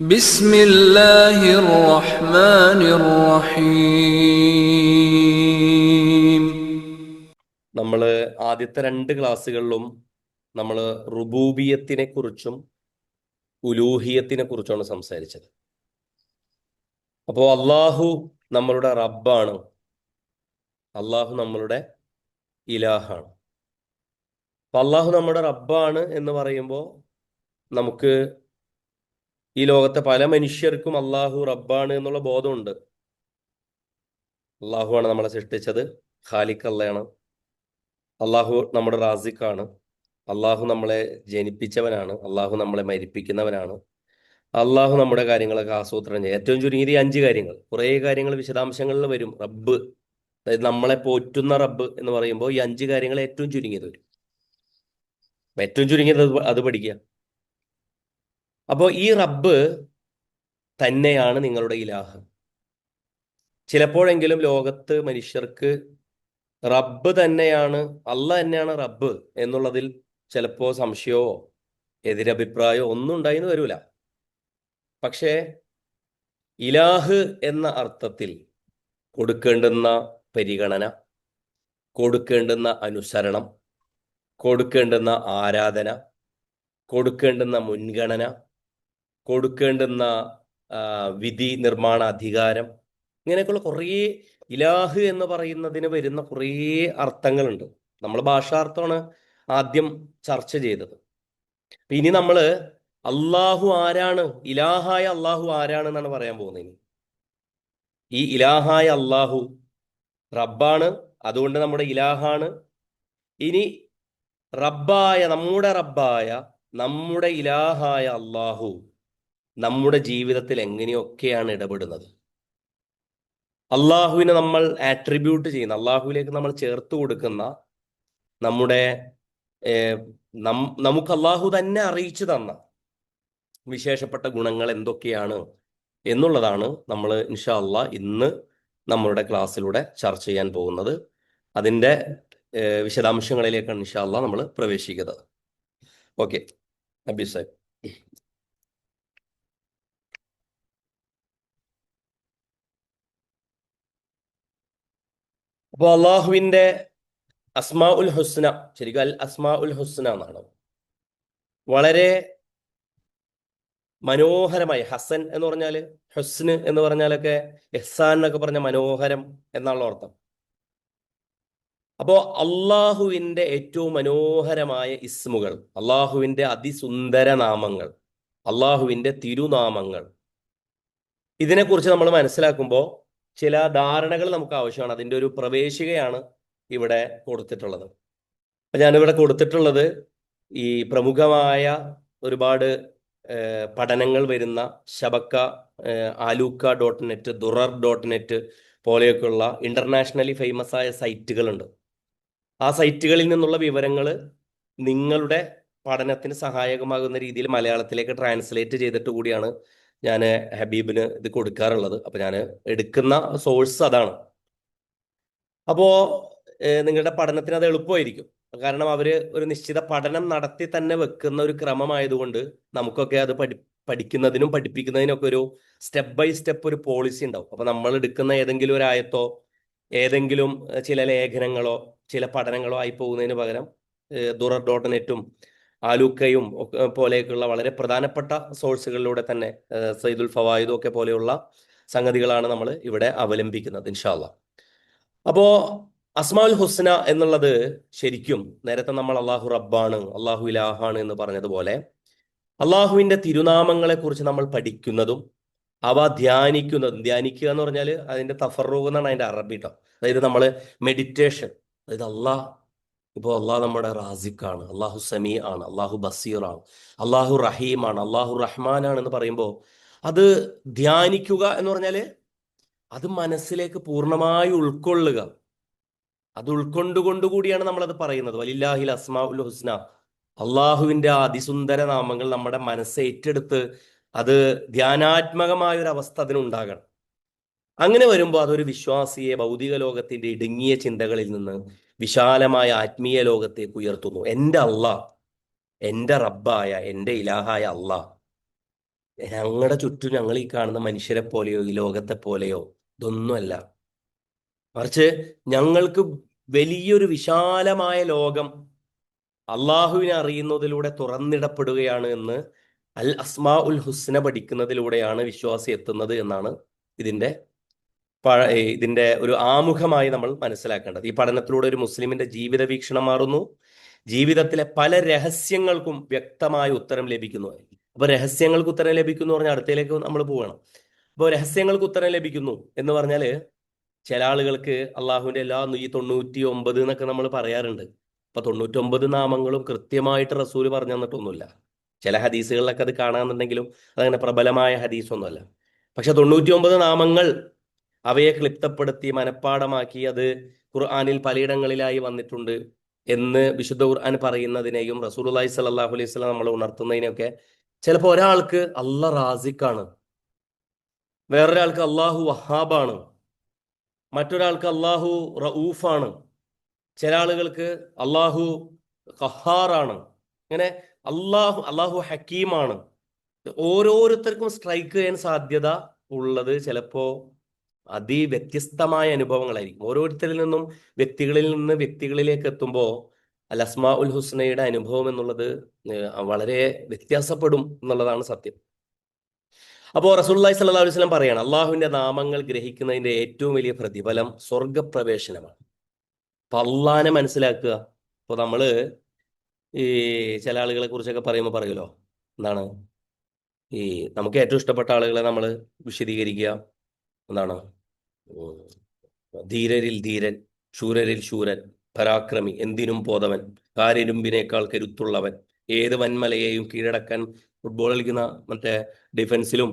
بسم الله الرحمن الرحيم. നമ്മൾ ആദ്യത്തെ 2 ക്ലാസ്സുകളിലും നമ്മൾ റുബൂബിയത്തിനെ കുറിച്ചും ഉലൂഹിയത്തിനെ കുറിച്ചുമാണ് സംസാരിച്ചത്. അപ്പോൾ അള്ളാഹു നമ്മളുടെ റബ്ബാണ്, അള്ളാഹു നമ്മളുടെ ഇലാഹാണ്. അപ്പൊ അള്ളാഹു നമ്മുടെ റബ്ബാണ് എന്ന് പറയുമ്പോൾ നമുക്ക് ഈ ലോകത്തെ പല മനുഷ്യർക്കും അള്ളാഹു റബ്ബാണ് എന്നുള്ള ബോധമുണ്ട്. അള്ളാഹുവാണ് നമ്മളെ സൃഷ്ടിച്ചത്, ഖാലിഖ് അള്ളയാണ്. അള്ളാഹു നമ്മുടെ റാസിഖാണ്. അള്ളാഹു നമ്മളെ ജനിപ്പിച്ചവനാണ്. അള്ളാഹു നമ്മളെ മരിപ്പിക്കുന്നവനാണ്. അള്ളാഹു നമ്മുടെ കാര്യങ്ങളൊക്കെ ആസൂത്രണം ചെയ്യും. ഏറ്റവും ചുരുങ്ങിയത് ഈ 5 കാര്യങ്ങൾ. കുറേ കാര്യങ്ങൾ വിശദാംശങ്ങളിൽ വരും. റബ്ബ്, അതായത് നമ്മളെ പോറ്റുന്ന റബ്ബ് എന്ന് പറയുമ്പോൾ ഈ 5 കാര്യങ്ങൾ ഏറ്റവും ചുരുങ്ങിയത് വരും. ഏറ്റവും ചുരുങ്ങിയത് അത് പഠിക്കുക. അപ്പോൾ ഈ റബ്ബ് തന്നെയാണ് നിങ്ങളുടെ ഇലാഹ്. ചിലപ്പോഴെങ്കിലും ലോകത്ത് മനുഷ്യർക്ക് റബ്ബ് തന്നെയാണ്, അള്ളാഹ് തന്നെയാണ് റബ്ബ് എന്നുള്ളതിൽ ചിലപ്പോൾ സംശയമോ എതിരഭിപ്രായമോ ഒന്നും ഉണ്ടായിന്ന് വരൂല. പക്ഷേ ഇലാഹ് എന്ന അർത്ഥത്തിൽ കൊടുക്കേണ്ടുന്ന പരിഗണന, കൊടുക്കേണ്ടുന്ന അനുസരണം, കൊടുക്കേണ്ടുന്ന ആരാധന, കൊടുക്കേണ്ടുന്ന മുൻഗണന, കൊടുക്കേണ്ടുന്ന വിധി നിർമ്മാണ അധികാരം, ഇങ്ങനെയൊക്കെയുള്ള കുറേ ഇലാഹ് എന്ന് പറയുന്നതിന് വരുന്ന കുറേ അർത്ഥങ്ങളുണ്ട്. നമ്മൾ ഭാഷാർത്ഥമാണ് ആദ്യം ചർച്ച ചെയ്തത്. ഇനി നമ്മൾ അള്ളാഹു ആരാണ്, ഇലാഹായ അള്ളാഹു ആരാണ് എന്നാണ് പറയാൻ പോകുന്നത്. ഈ ഇലാഹായ അള്ളാഹു റബ്ബാണ്, അതുകൊണ്ട് നമ്മുടെ ഇലാഹാണ്. ഇനി റബ്ബായ നമ്മുടെ ഇലാഹായ അള്ളാഹു നമ്മുടെ ജീവിതത്തിൽ എങ്ങനെയൊക്കെയാണ് ഇടപെടുന്നത്, അള്ളാഹുവിനെ നമ്മൾ ആട്രിബ്യൂട്ട് ചെയ്യുന്ന, അള്ളാഹുവിലേക്ക് നമ്മൾ ചേർത്ത് കൊടുക്കുന്ന നമ്മുടെ നമുക്ക് അള്ളാഹു തന്നെ അറിയിച്ചു തന്ന വിശേഷപ്പെട്ട ഗുണങ്ങൾ എന്തൊക്കെയാണ് എന്നുള്ളതാണ് നമ്മൾ ഇൻഷാ അള്ളാഹ് ഇന്ന് നമ്മളുടെ ക്ലാസ്സിലൂടെ ചർച്ച ചെയ്യാൻ പോകുന്നത്. അതിൻ്റെ വിശദാംശങ്ങളിലേക്കാണ് ഇൻഷാ അള്ളാഹ് നമ്മൾ പ്രവേശിക്കുന്നത്. ഓക്കെ നബി സാഹിബ്. അപ്പോൾ അള്ളാഹുവിൻ്റെ അസ്മാ ഉൽ ഹുസ്ന, ശരിക്കും അൽ അസ്മാ ഉൽ ഹുസ്ന എന്നാണ്. വളരെ മനോഹരമായി, ഹസൻ എന്ന് പറഞ്ഞാൽ, ഹുസ്ന് എന്ന് പറഞ്ഞാലൊക്കെ എഹ്സാൻ എന്നൊക്കെ പറഞ്ഞ മനോഹരം എന്നുള്ള അർത്ഥം. അപ്പോൾ അള്ളാഹുവിൻ്റെ ഏറ്റവും മനോഹരമായ ഇസ്മുകൾ, അള്ളാഹുവിൻ്റെ അതിസുന്ദര നാമങ്ങൾ, അള്ളാഹുവിൻ്റെ തിരുനാമങ്ങൾ, ഇതിനെക്കുറിച്ച് നമ്മൾ മനസ്സിലാക്കുമ്പോൾ ചില ധാരണകൾ നമുക്ക് ആവശ്യമാണ്. അതിൻ്റെ ഒരു പ്രവേശികയാണ് ഇവിടെ കൊടുത്തിട്ടുള്ളത്. അപ്പം ഞാനിവിടെ കൊടുത്തിട്ടുള്ളത് ഈ പ്രമുഖമായ ഒരുപാട് പഠനങ്ങൾ വരുന്ന ശബക്ക, ആലൂക്ക.നെറ്റ്, ദുറർ.നെറ്റ് പോലെയൊക്കെയുള്ള ഇന്റർനാഷണലി ഫേമസ് ആയ സൈറ്റുകളുണ്ട്. ആ സൈറ്റുകളിൽ നിന്നുള്ള വിവരങ്ങൾ നിങ്ങളുടെ പഠനത്തിന് സഹായകമാകുന്ന രീതിയിൽ മലയാളത്തിലേക്ക് ട്രാൻസ്ലേറ്റ് ചെയ്തിട്ട് കൂടിയാണ് ഞാൻ ഹബീബിന് ഇത് കൊടുക്കാറുള്ളത്. അപ്പോൾ ഞാൻ എടുക്കുന്ന സോഴ്സ് അതാണ്. അപ്പോൾ നിങ്ങളുടെ പഠനത്തിന് അത് എളുപ്പമായിരിക്കും. കാരണം അവർ ഒരു നിശ്ചിത പഠനം നടത്തി തന്നെ വെക്കുന്ന ഒരു ക്രമമായതുകൊണ്ട് നമുക്കൊക്കെ അത് പഠിക്കുന്നതിനും പഠിപ്പിക്കുന്നതിനൊക്കെ ഒരു സ്റ്റെപ്പ് ബൈ സ്റ്റെപ്പ് ഒരു പോളിസി ഉണ്ടാവും. അപ്പോൾ നമ്മൾ എടുക്കുന്ന ഏതെങ്കിലും ഒരു ആയത്തോ ഏതെങ്കിലും ചില ലേഖനങ്ങളോ ചില പഠനങ്ങളോ ആയി പോകുന്നതിന് പകരം ദുറർ.നെറ്റും ആലൂക്കയും പോലെയൊക്കെയുള്ള വളരെ പ്രധാനപ്പെട്ട സോഴ്സുകളിലൂടെ തന്നെ സയ്യിദുൽ ഫവായിദും ഒക്കെ പോലെയുള്ള സംഗതികളാണ് നമ്മൾ ഇവിടെ അവലംബിക്കുന്നത് ഇൻഷാ അല്ലാഹ്. അപ്പോൾ അസ്മാഉൽ ഹുസ്ന എന്നുള്ളത് ശരിക്കും നേരത്തെ നമ്മൾ അള്ളാഹു റബ്ബാണ്, അള്ളാഹു ഇലാഹാണ് എന്ന് പറഞ്ഞതുപോലെ അള്ളാഹുവിൻ്റെ തിരുനാമങ്ങളെ കുറിച്ച് നമ്മൾ പഠിക്കുന്നതും അവ ധ്യാനിക്കുന്നതും, ധ്യാനിക്കുക എന്ന് പറഞ്ഞാൽ അതിൻ്റെ തഫറൂഖ് എന്നാണ് അതിൻ്റെ അറബി കേട്ടോ. അതായത് നമ്മൾ മെഡിറ്റേഷൻ, അതായത് ഇപ്പോൾ അള്ളാഹ് നമ്മുടെ റാസിഖാണ്, അള്ളാഹു സമീ ആണ്, അള്ളാഹു ബസീറാണ്, അള്ളാഹു റഹീമാണ്, അള്ളാഹു റഹ്മാനാണ് എന്ന് പറയുമ്പോൾ അത് ധ്യാനിക്കുക എന്ന് പറഞ്ഞാൽ അത് മനസ്സിലേക്ക് പൂർണ്ണമായി ഉൾക്കൊള്ളുക. അത് ഉൾക്കൊണ്ടുകൊണ്ടുകൂടിയാണ് നമ്മളത് പറയുന്നത്. വലില്ലാഹിൽ അസ്മാഉൽ ഹുസ്ന, അള്ളാഹുവിൻ്റെ അതിസുന്ദര നാമങ്ങൾ നമ്മുടെ മനസ്സ് ഏറ്റെടുത്ത് അത് ധ്യാനാത്മകമായ ഒരു അവസ്ഥ അതിനുണ്ടാകണം. അങ്ങനെ വരുമ്പോൾ അതൊരു വിശ്വാസിയെ ഭൗതിക ലോകത്തിന്റെ ഇടുങ്ങിയ ചിന്തകളിൽ നിന്ന് വിശാലമായ ആത്മീയ ലോകത്തേക്ക് ഉയർത്തുന്നു. എൻ്റെ അള്ളാഹ്, എൻ്റെ റബ്ബായ, എൻ്റെ ഇലാഹായ അള്ളാഹ് ഞങ്ങളുടെ ചുറ്റും ഞങ്ങൾ ഈ കാണുന്ന മനുഷ്യരെ പോലെയോ ഈ ലോകത്തെ പോലെയോ ഇതൊന്നുമല്ല. മറിച്ച് ഞങ്ങൾക്ക് വലിയൊരു വിശാലമായ ലോകം അള്ളാഹുവിനെ അറിയുന്നതിലൂടെ തുറന്നിടപ്പെടുകയാണ് എന്ന് അൽ അസ്മാ ഉൽ ഹുസ്ന പഠിക്കുന്നതിലൂടെയാണ് വിശ്വാസി എത്തുന്നത് എന്നാണ് ഇതിന്റെ ഇതിന്റെ ഒരു ആമുഖമായി നമ്മൾ മനസ്സിലാക്കേണ്ടത്. ഈ പഠനത്തിലൂടെ ഒരു മുസ്ലിമിന്റെ ജീവിത വീക്ഷണം മാറുന്നു, ജീവിതത്തിലെ പല രഹസ്യങ്ങൾക്കും വ്യക്തമായ ഉത്തരം ലഭിക്കുന്നു. അപ്പൊ രഹസ്യങ്ങൾക്ക് ഉത്തരം ലഭിക്കുന്നു പറഞ്ഞാൽ അടുത്തയിലേക്ക് നമ്മൾ പോകണം. അപ്പോൾ രഹസ്യങ്ങൾക്ക് ഉത്തരം ലഭിക്കുന്നു എന്ന് പറഞ്ഞാല് ചില ആളുകൾക്ക് അള്ളാഹുവിന്റെ എല്ലാ ഈ 99 എന്നൊക്കെ നമ്മൾ പറയാറുണ്ട്. അപ്പൊ 99 നാമങ്ങളും കൃത്യമായിട്ട് റസൂല് പറഞ്ഞു തന്നിട്ടൊന്നുമില്ല. ചില ഹദീസുകളിലൊക്കെ അത് കാണാന്നുണ്ടെങ്കിലും അതങ്ങനെ പ്രബലമായ ഹദീസൊന്നുമല്ല. പക്ഷെ 99 നാമങ്ങൾ അവയെ ക്ലിപ്തപ്പെടുത്തി മനഃപ്പാടമാക്കി അത് ഖുർആനിൽ പലയിടങ്ങളിലായി വന്നിട്ടുണ്ട് എന്ന് വിശുദ്ധ ഖുർആൻ പറയുന്നതിനെയും റസൂലുള്ളാഹി സ്വല്ലല്ലാഹു അലൈഹി വസല്ലം നമ്മൾ ഉണർത്തുന്നതിനെയൊക്കെ ചിലപ്പോൾ ഒരാൾക്ക് അല്ലാഹ് റാസിഖാണ്, വേറൊരാൾക്ക് അള്ളാഹു വഹാബാണ്, മറ്റൊരാൾക്ക് അള്ളാഹു റഊഫാണ്, ചില ആളുകൾക്ക് അള്ളാഹു ഖഹാറാണ്, ഇങ്ങനെ അള്ളാഹു ഹക്കീമാണ്. ഓരോരുത്തർക്കും സ്ട്രൈക്ക് ചെയ്യാൻ സാധ്യത ഉള്ളത് ചിലപ്പോ അതിവ്യത്യസ്തമായ അനുഭവങ്ങളായിരിക്കും. ഓരോരുത്തരിൽ നിന്നും വ്യക്തികളിൽ നിന്ന് വ്യക്തികളിലേക്ക് എത്തുമ്പോൾ അൽ അസ്മാ ഉൽ ഹുസ്നയുടെ അനുഭവം എന്നുള്ളത് വളരെ വ്യത്യാസപ്പെടും എന്നുള്ളതാണ് സത്യം. അപ്പോൾ റസൂലുള്ളാഹി സ്വല്ലല്ലാഹു അലൈഹി വസല്ലം പറയാണ് അള്ളാഹുവിന്റെ നാമങ്ങൾ ഗ്രഹിക്കുന്നതിന്റെ ഏറ്റവും വലിയ പ്രതിഫലം സ്വർഗപ്രവേശനമാണ്. അപ്പൊ അള്ളാഹിനെ മനസ്സിലാക്കുക. ഇപ്പൊ നമ്മള് ഈ ചില ആളുകളെ കുറിച്ചൊക്കെ പറയുമ്പോൾ പറയുമല്ലോ, എന്താണ് ഈ നമുക്ക് ഏറ്റവും ഇഷ്ടപ്പെട്ട ആളുകളെ നമ്മൾ വിശദീകരിക്കുക, എന്താണ് ധീരരിൽ ധീരൻ, ശൂരരിൽ ശൂരൻ, പരാക്രമി, എന്തിനും പോതവൻ, കാരിരുമ്പിനേക്കാൾ കരുത്തുള്ളവൻ, ഏത് വൻമലയെയും കീഴടക്കാൻ. ഫുട്ബോൾ കളിക്കുന്ന മറ്റേ ഡിഫൻസിലും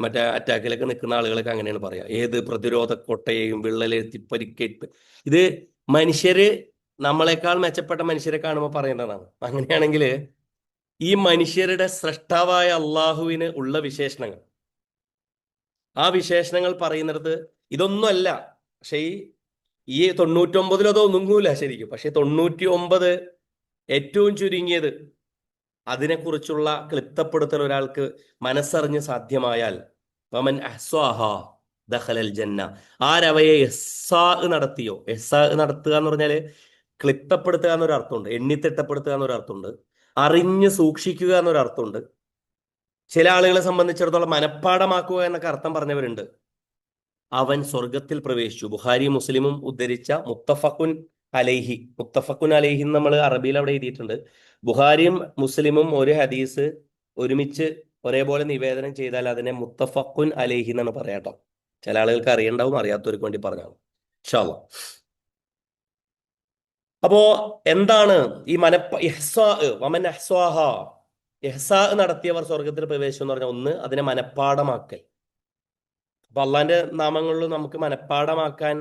മറ്റേ അറ്റാക്കിലൊക്കെ നിൽക്കുന്ന ആളുകളൊക്കെ അങ്ങനെയാണ് പറയാ. ഏത് പ്രതിരോധ കോട്ടയെയും വിള്ളലെത്തി പരിക്കേറ്റ്. ഇത് മനുഷ്യര് നമ്മളെക്കാൾ മെച്ചപ്പെട്ട മനുഷ്യരെ കാണുമ്പോൾ പറയേണ്ടതാണ്. അങ്ങനെയാണെങ്കിൽ ഈ മനുഷ്യരുടെ സ്രഷ്ടാവായ അള്ളാഹുവിന് ഉള്ള വിശേഷണങ്ങൾ, ആ വിശേഷണങ്ങൾ പറയുന്നിടത്ത് ഇതൊന്നുമല്ല. പക്ഷെ ഈ 99 അതോ ഒന്നുമില്ല ശരിക്കും. പക്ഷെ 99 ഏറ്റവും ചുരുങ്ങിയത് അതിനെക്കുറിച്ചുള്ള ക്ലിപ്തപ്പെടുത്തൽ ഒരാൾക്ക് മനസ്സറിഞ്ഞ് സാധ്യമായാൽ വമൻ അഹ്സാഹാ ദഖലൽ ജന്ന, ആരവയെ നടത്തിയോ. നടത്തുക എന്ന് പറഞ്ഞാല് ക്ലിപ്തപ്പെടുത്തുക എന്നൊരു അർത്ഥമുണ്ട്, എണ്ണിത്തിട്ടപ്പെടുത്തുക എന്നൊരു അർത്ഥമുണ്ട്, അറിഞ്ഞ് സൂക്ഷിക്കുക എന്നൊരു അർത്ഥമുണ്ട്. ചില ആളുകളെ സംബന്ധിച്ചിടത്തോളം മനഃപ്പാടമാക്കുക എന്നൊക്കെ അർത്ഥം പറഞ്ഞവരുണ്ട്. അവൻ സ്വർഗത്തിൽ പ്രവേശിച്ചു. ബുഖാരി മുസ്ലിമും ഉദ്ധരിച്ച മുത്തഫഖുൻ അലൈഹി. മുത്തഫഖുൻ അലൈഹി നമ്മൾ അറബിയിൽ അവിടെ എഴുതിയിട്ടുണ്ട്. ബുഖാരിയും മുസ്ലിമും ഒരു ഹദീസ് ഒരുമിച്ച് ഒരേപോലെ നിവേദനം ചെയ്താൽ അതിനെ മുത്തഫഖുൻ അലൈഹി എന്നാണ് പറയാട്ടോ. ചില ആളുകൾക്ക് അറിയണ്ടാവും, അറിയാത്തവർക്ക് വേണ്ടി പറഞ്ഞാണ് ഇൻഷാ അല്ലാഹ്. അപ്പോ എന്താണ് ഈ വമൻ അഹ്സാഹാ, ഇഹ്സാ നടത്തിയവർ സ്വർഗത്തിൽ പ്രവേശിച്ചു എന്ന് പറഞ്ഞാൽ ഒന്ന് അതിനെ മനഃപ്പാടമാക്കൽ. അപ്പൊ അള്ളാന്റെ നാമങ്ങളിൽ നമുക്ക് മനഃപ്പാടമാക്കാൻ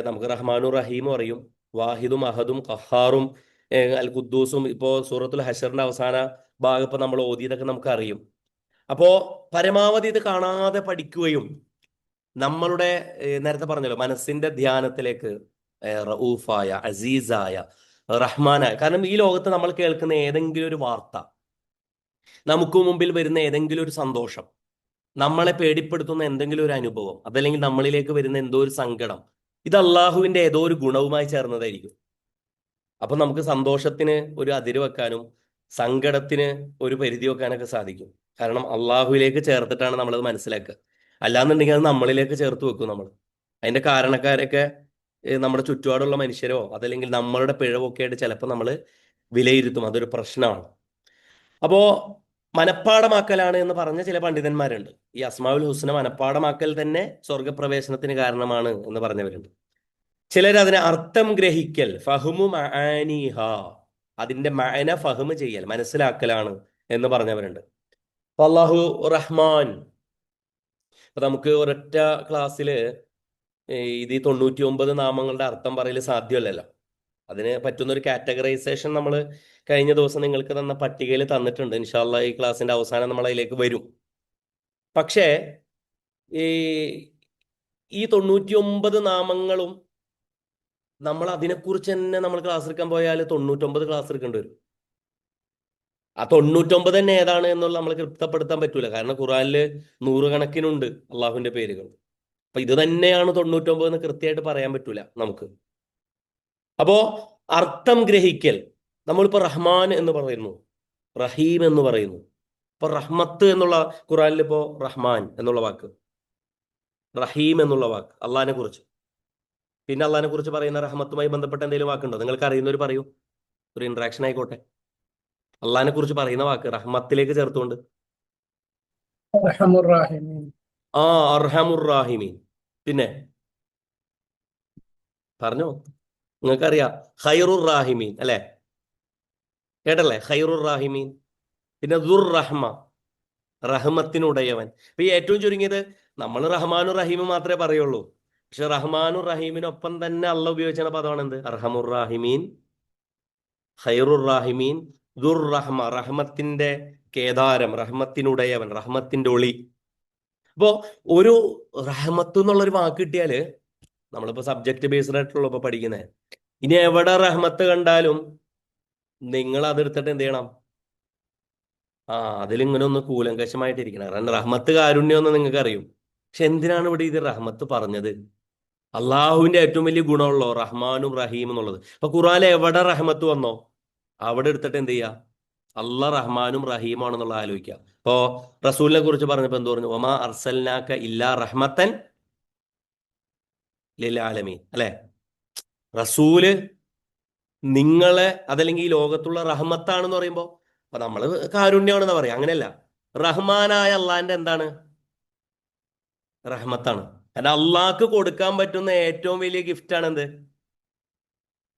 നമുക്ക് റഹ്മാനും റഹീമും അറിയും, വാഹിദും അഹദും ഖഹാറും അൽ ഖുദ്ദൂസും. ഇപ്പോ സൂറത്തുൽ ഹശറിന്റെ അവസാന ഭാഗം ഇപ്പൊ നമ്മൾ ഓതിയതൊക്കെ നമുക്ക് അറിയും. അപ്പോ പരമാവധി ഇത് കാണാതെ പഠിക്കുകയും നമ്മളുടെ നേരത്തെ പറഞ്ഞല്ലോ മനസ്സിന്റെ ധ്യാനത്തിലേക്ക് റഊഫായ, അസീസായ, റഹ്മാനായ. കാരണം ഈ ലോകത്ത് നമ്മൾ കേൾക്കുന്ന ഏതെങ്കിലും ഒരു വാർത്ത, നമുക്ക് മുമ്പിൽ വരുന്ന ഏതെങ്കിലും ഒരു സന്തോഷം, നമ്മളെ പേടിപ്പെടുത്തുന്ന എന്തെങ്കിലും ഒരു അനുഭവം, അതല്ലെങ്കിൽ നമ്മളിലേക്ക് വരുന്ന എന്തോ ഒരു സങ്കടം, ഇത് അള്ളാഹുവിന്റെ ഏതോ ഒരു ഗുണവുമായി ചേർന്നതായിരിക്കും. അപ്പൊ നമുക്ക് സന്തോഷത്തിന് ഒരു അതിര് വെക്കാനും സങ്കടത്തിന് ഒരു പരിധി വെക്കാനൊക്കെ സാധിക്കും. കാരണം അള്ളാഹുവിലേക്ക് ചേർത്തിട്ടാണ് നമ്മളത് മനസ്സിലാക്കുക. അല്ലാന്നുണ്ടെങ്കിൽ അത് നമ്മളിലേക്ക് ചേർത്ത് വെക്കും നമ്മൾ. അതിന്റെ കാരണക്കാരൊക്കെ നമ്മുടെ ചുറ്റുപാടുള്ള മനുഷ്യരോ അതല്ലെങ്കിൽ നമ്മളുടെ പിഴവൊക്കെ ആയിട്ട് ചിലപ്പോൾ നമ്മൾ വിലയിരുത്തും. അതൊരു പ്രശ്നമാണ്. അപ്പോ മനഃപ്പാടമാക്കലാണ് എന്ന് പറഞ്ഞ ചില പണ്ഡിതന്മാരുണ്ട്. ഈ അസ്മാഉൽ ഹുസ്ന മനഃപ്പാടമാക്കൽ തന്നെ സ്വർഗപ്രവേശനത്തിന് കാരണമാണ് എന്ന് പറഞ്ഞവരുണ്ട്. ചിലർ അതിനെ അർത്ഥം ഗ്രഹിക്കൽ, ഫഹ്മു മആനിഹ, അതിന്റെ മഅന ഫഹ്മ് ചെയ്യൽ, മനസ്സിലാക്കലാണ് എന്ന് പറഞ്ഞവരുണ്ട്. അപ്പൊ അല്ലാഹു റഹ്മാൻ, അപ്പൊ നമുക്ക് ഒരൊറ്റ ക്ലാസ്സില് ഇത് ഈ 99 നാമങ്ങളുടെ അർത്ഥം പറയൽ സാധ്യമല്ലല്ലോ. അതിന് പറ്റുന്ന ഒരു കാറ്റഗറൈസേഷൻ നമ്മൾ കഴിഞ്ഞ ദിവസം നിങ്ങൾക്ക് തന്ന പട്ടികയിൽ തന്നിട്ടുണ്ട്. ഇൻഷാ അല്ലാഹ് ഈ ക്ലാസ്സിന്റെ അവസാനം നമ്മൾ അതിലേക്ക് വരും. പക്ഷേ ഈ ഈ 99 നാമങ്ങളും നമ്മൾ അതിനെക്കുറിച്ച് തന്നെ നമ്മൾ ക്ലാസ് എടുക്കാൻ പോയാൽ 99 ക്ലാസ് എടുക്കേണ്ടി വരും. ആ 99 തന്നെ ഏതാണ് എന്നുള്ള നമ്മൾ കൃത്യപ്പെടുത്താൻ പറ്റൂല. കാരണം ഖുറാനില് നൂറുകണക്കിനുണ്ട് അള്ളാഹുവിന്റെ പേരുകൾ. അപ്പൊ ഇത് തന്നെയാണ് 99 എന്ന് കൃത്യമായിട്ട് പറയാൻ പറ്റൂല നമുക്ക്. അപ്പോ അർത്ഥം ഗ്രഹിക്കൽ, നമ്മളിപ്പോ റഹ്മാൻ എന്ന് പറയുന്നു, റഹീം എന്ന് പറയുന്നു. ഇപ്പൊ റഹ്മത്ത് എന്നുള്ള ഖുറാനിൽ ഇപ്പോ റഹ്മാൻ എന്നുള്ള വാക്ക്, റഹീം എന്നുള്ള വാക്ക് അള്ളാഹിനെ കുറിച്ച്. പിന്നെ അള്ളാഹിനെ കുറിച്ച് പറയുന്ന റഹ്മത്തുമായി ബന്ധപ്പെട്ട എന്തെങ്കിലും വാക്കുണ്ടോ? നിങ്ങൾക്ക് അറിയുന്നവർ പറയൂ, ഒരു ഇന്ററാക്ഷൻ ആയിക്കോട്ടെ. അള്ളാഹിനെ കുറിച്ച് പറയുന്ന വാക്ക് റഹ്മത്തിലേക്ക് ചേർത്തുകൊണ്ട്. അർഹമുർ-റാഹിമീൻ. ആ, അർഹമുർ റാഹിമീൻ. പിന്നെ പറഞ്ഞോ, നിങ്ങൾക്കറിയാം ഖൈറുർ റാഹിമീൻ അല്ലെ, കേട്ടല്ലേ? ഖൈറുർ റാഹിമീൻ. പിന്നെ ദുർ റഹ്മ, റഹ്മത്തിനുടയവൻ. ഇപ്പൊ ഈ ഏറ്റവും ചുരുങ്ങിയത് നമ്മൾ റഹ്മാനും റഹീമും മാത്രമേ പറയുള്ളൂ. പക്ഷെ റഹ്മാനും റഹീമിനൊപ്പം തന്നെ അള്ള ഉപയോഗിച്ച പദമാണ് എന്ത്? അർഹമുർ റാഹിമീൻ, ഖൈറുർ റാഹിമീൻ, ദുർ റഹ്മ, റഹ്മത്തിന്റെ കേദാരം, റഹ്മത്തിനുടയവൻ, റഹ്മത്തിന്റെ ഒളി. അപ്പോ ഒരു റഹ്മത്ത് എന്നുള്ളൊരു വാക്ക് കിട്ടിയാല്, നമ്മളിപ്പോ സബ്ജക്ട് ബേസ്ഡ് ആയിട്ടുള്ള ഇപ്പൊ പഠിക്കുന്നത്, ഇനി എവിടെ റഹ്മത്ത് കണ്ടാലും നിങ്ങൾ അതെടുത്തിട്ട് എന്ത് ചെയ്യണം? ആ, അതിലിങ്ങനെ ഒന്ന് കൂലങ്കശമായിട്ടിരിക്കണം. കാരണം റഹ്മത്ത് കാരുണ്യം എന്ന് നിങ്ങൾക്ക് അറിയും. പക്ഷെ എന്തിനാണ് ഇവിടെ ഇത് റഹ്മത്ത് പറഞ്ഞത്? അള്ളാഹുവിന്റെ ഏറ്റവും വലിയ ഗുണമുള്ളോ റഹ്മാനും റഹീം എന്നുള്ളത്. അപ്പൊ ഖുർആനിൽ എവിടെ റഹ്മത്ത് വന്നോ അവിടെ എടുത്തിട്ട് എന്ത് ചെയ്യുക? അള്ളാഹ് റഹ്മാനും റഹീമാണെന്നുള്ള ആലോചിക്കുക. ഇപ്പോ റസൂലിനെ കുറിച്ച് പറഞ്ഞപ്പോ എന്ത് പറഞ്ഞു? ഒമാ അർസൽനാക ഇല്ലാ റഹ്മത്തൻ ലിൽ ആലമീൻ അല്ലെ? റസൂല് നിങ്ങളെ അതല്ലെങ്കിൽ ഈ ലോകത്തുള്ള റഹ്മത്താണെന്ന് പറയുമ്പോ അപ്പൊ നമ്മള് കാരുണ്യമാണെന്ന് പറയാം. അങ്ങനെയല്ല, റഹ്മാനായ അള്ളാഹിന്റെ എന്താണ്? റഹ്മത്താണ്. കാരണം അള്ളാഹ്ക്ക് കൊടുക്കാൻ പറ്റുന്ന ഏറ്റവും വലിയ ഗിഫ്റ്റാണ് എന്ത്?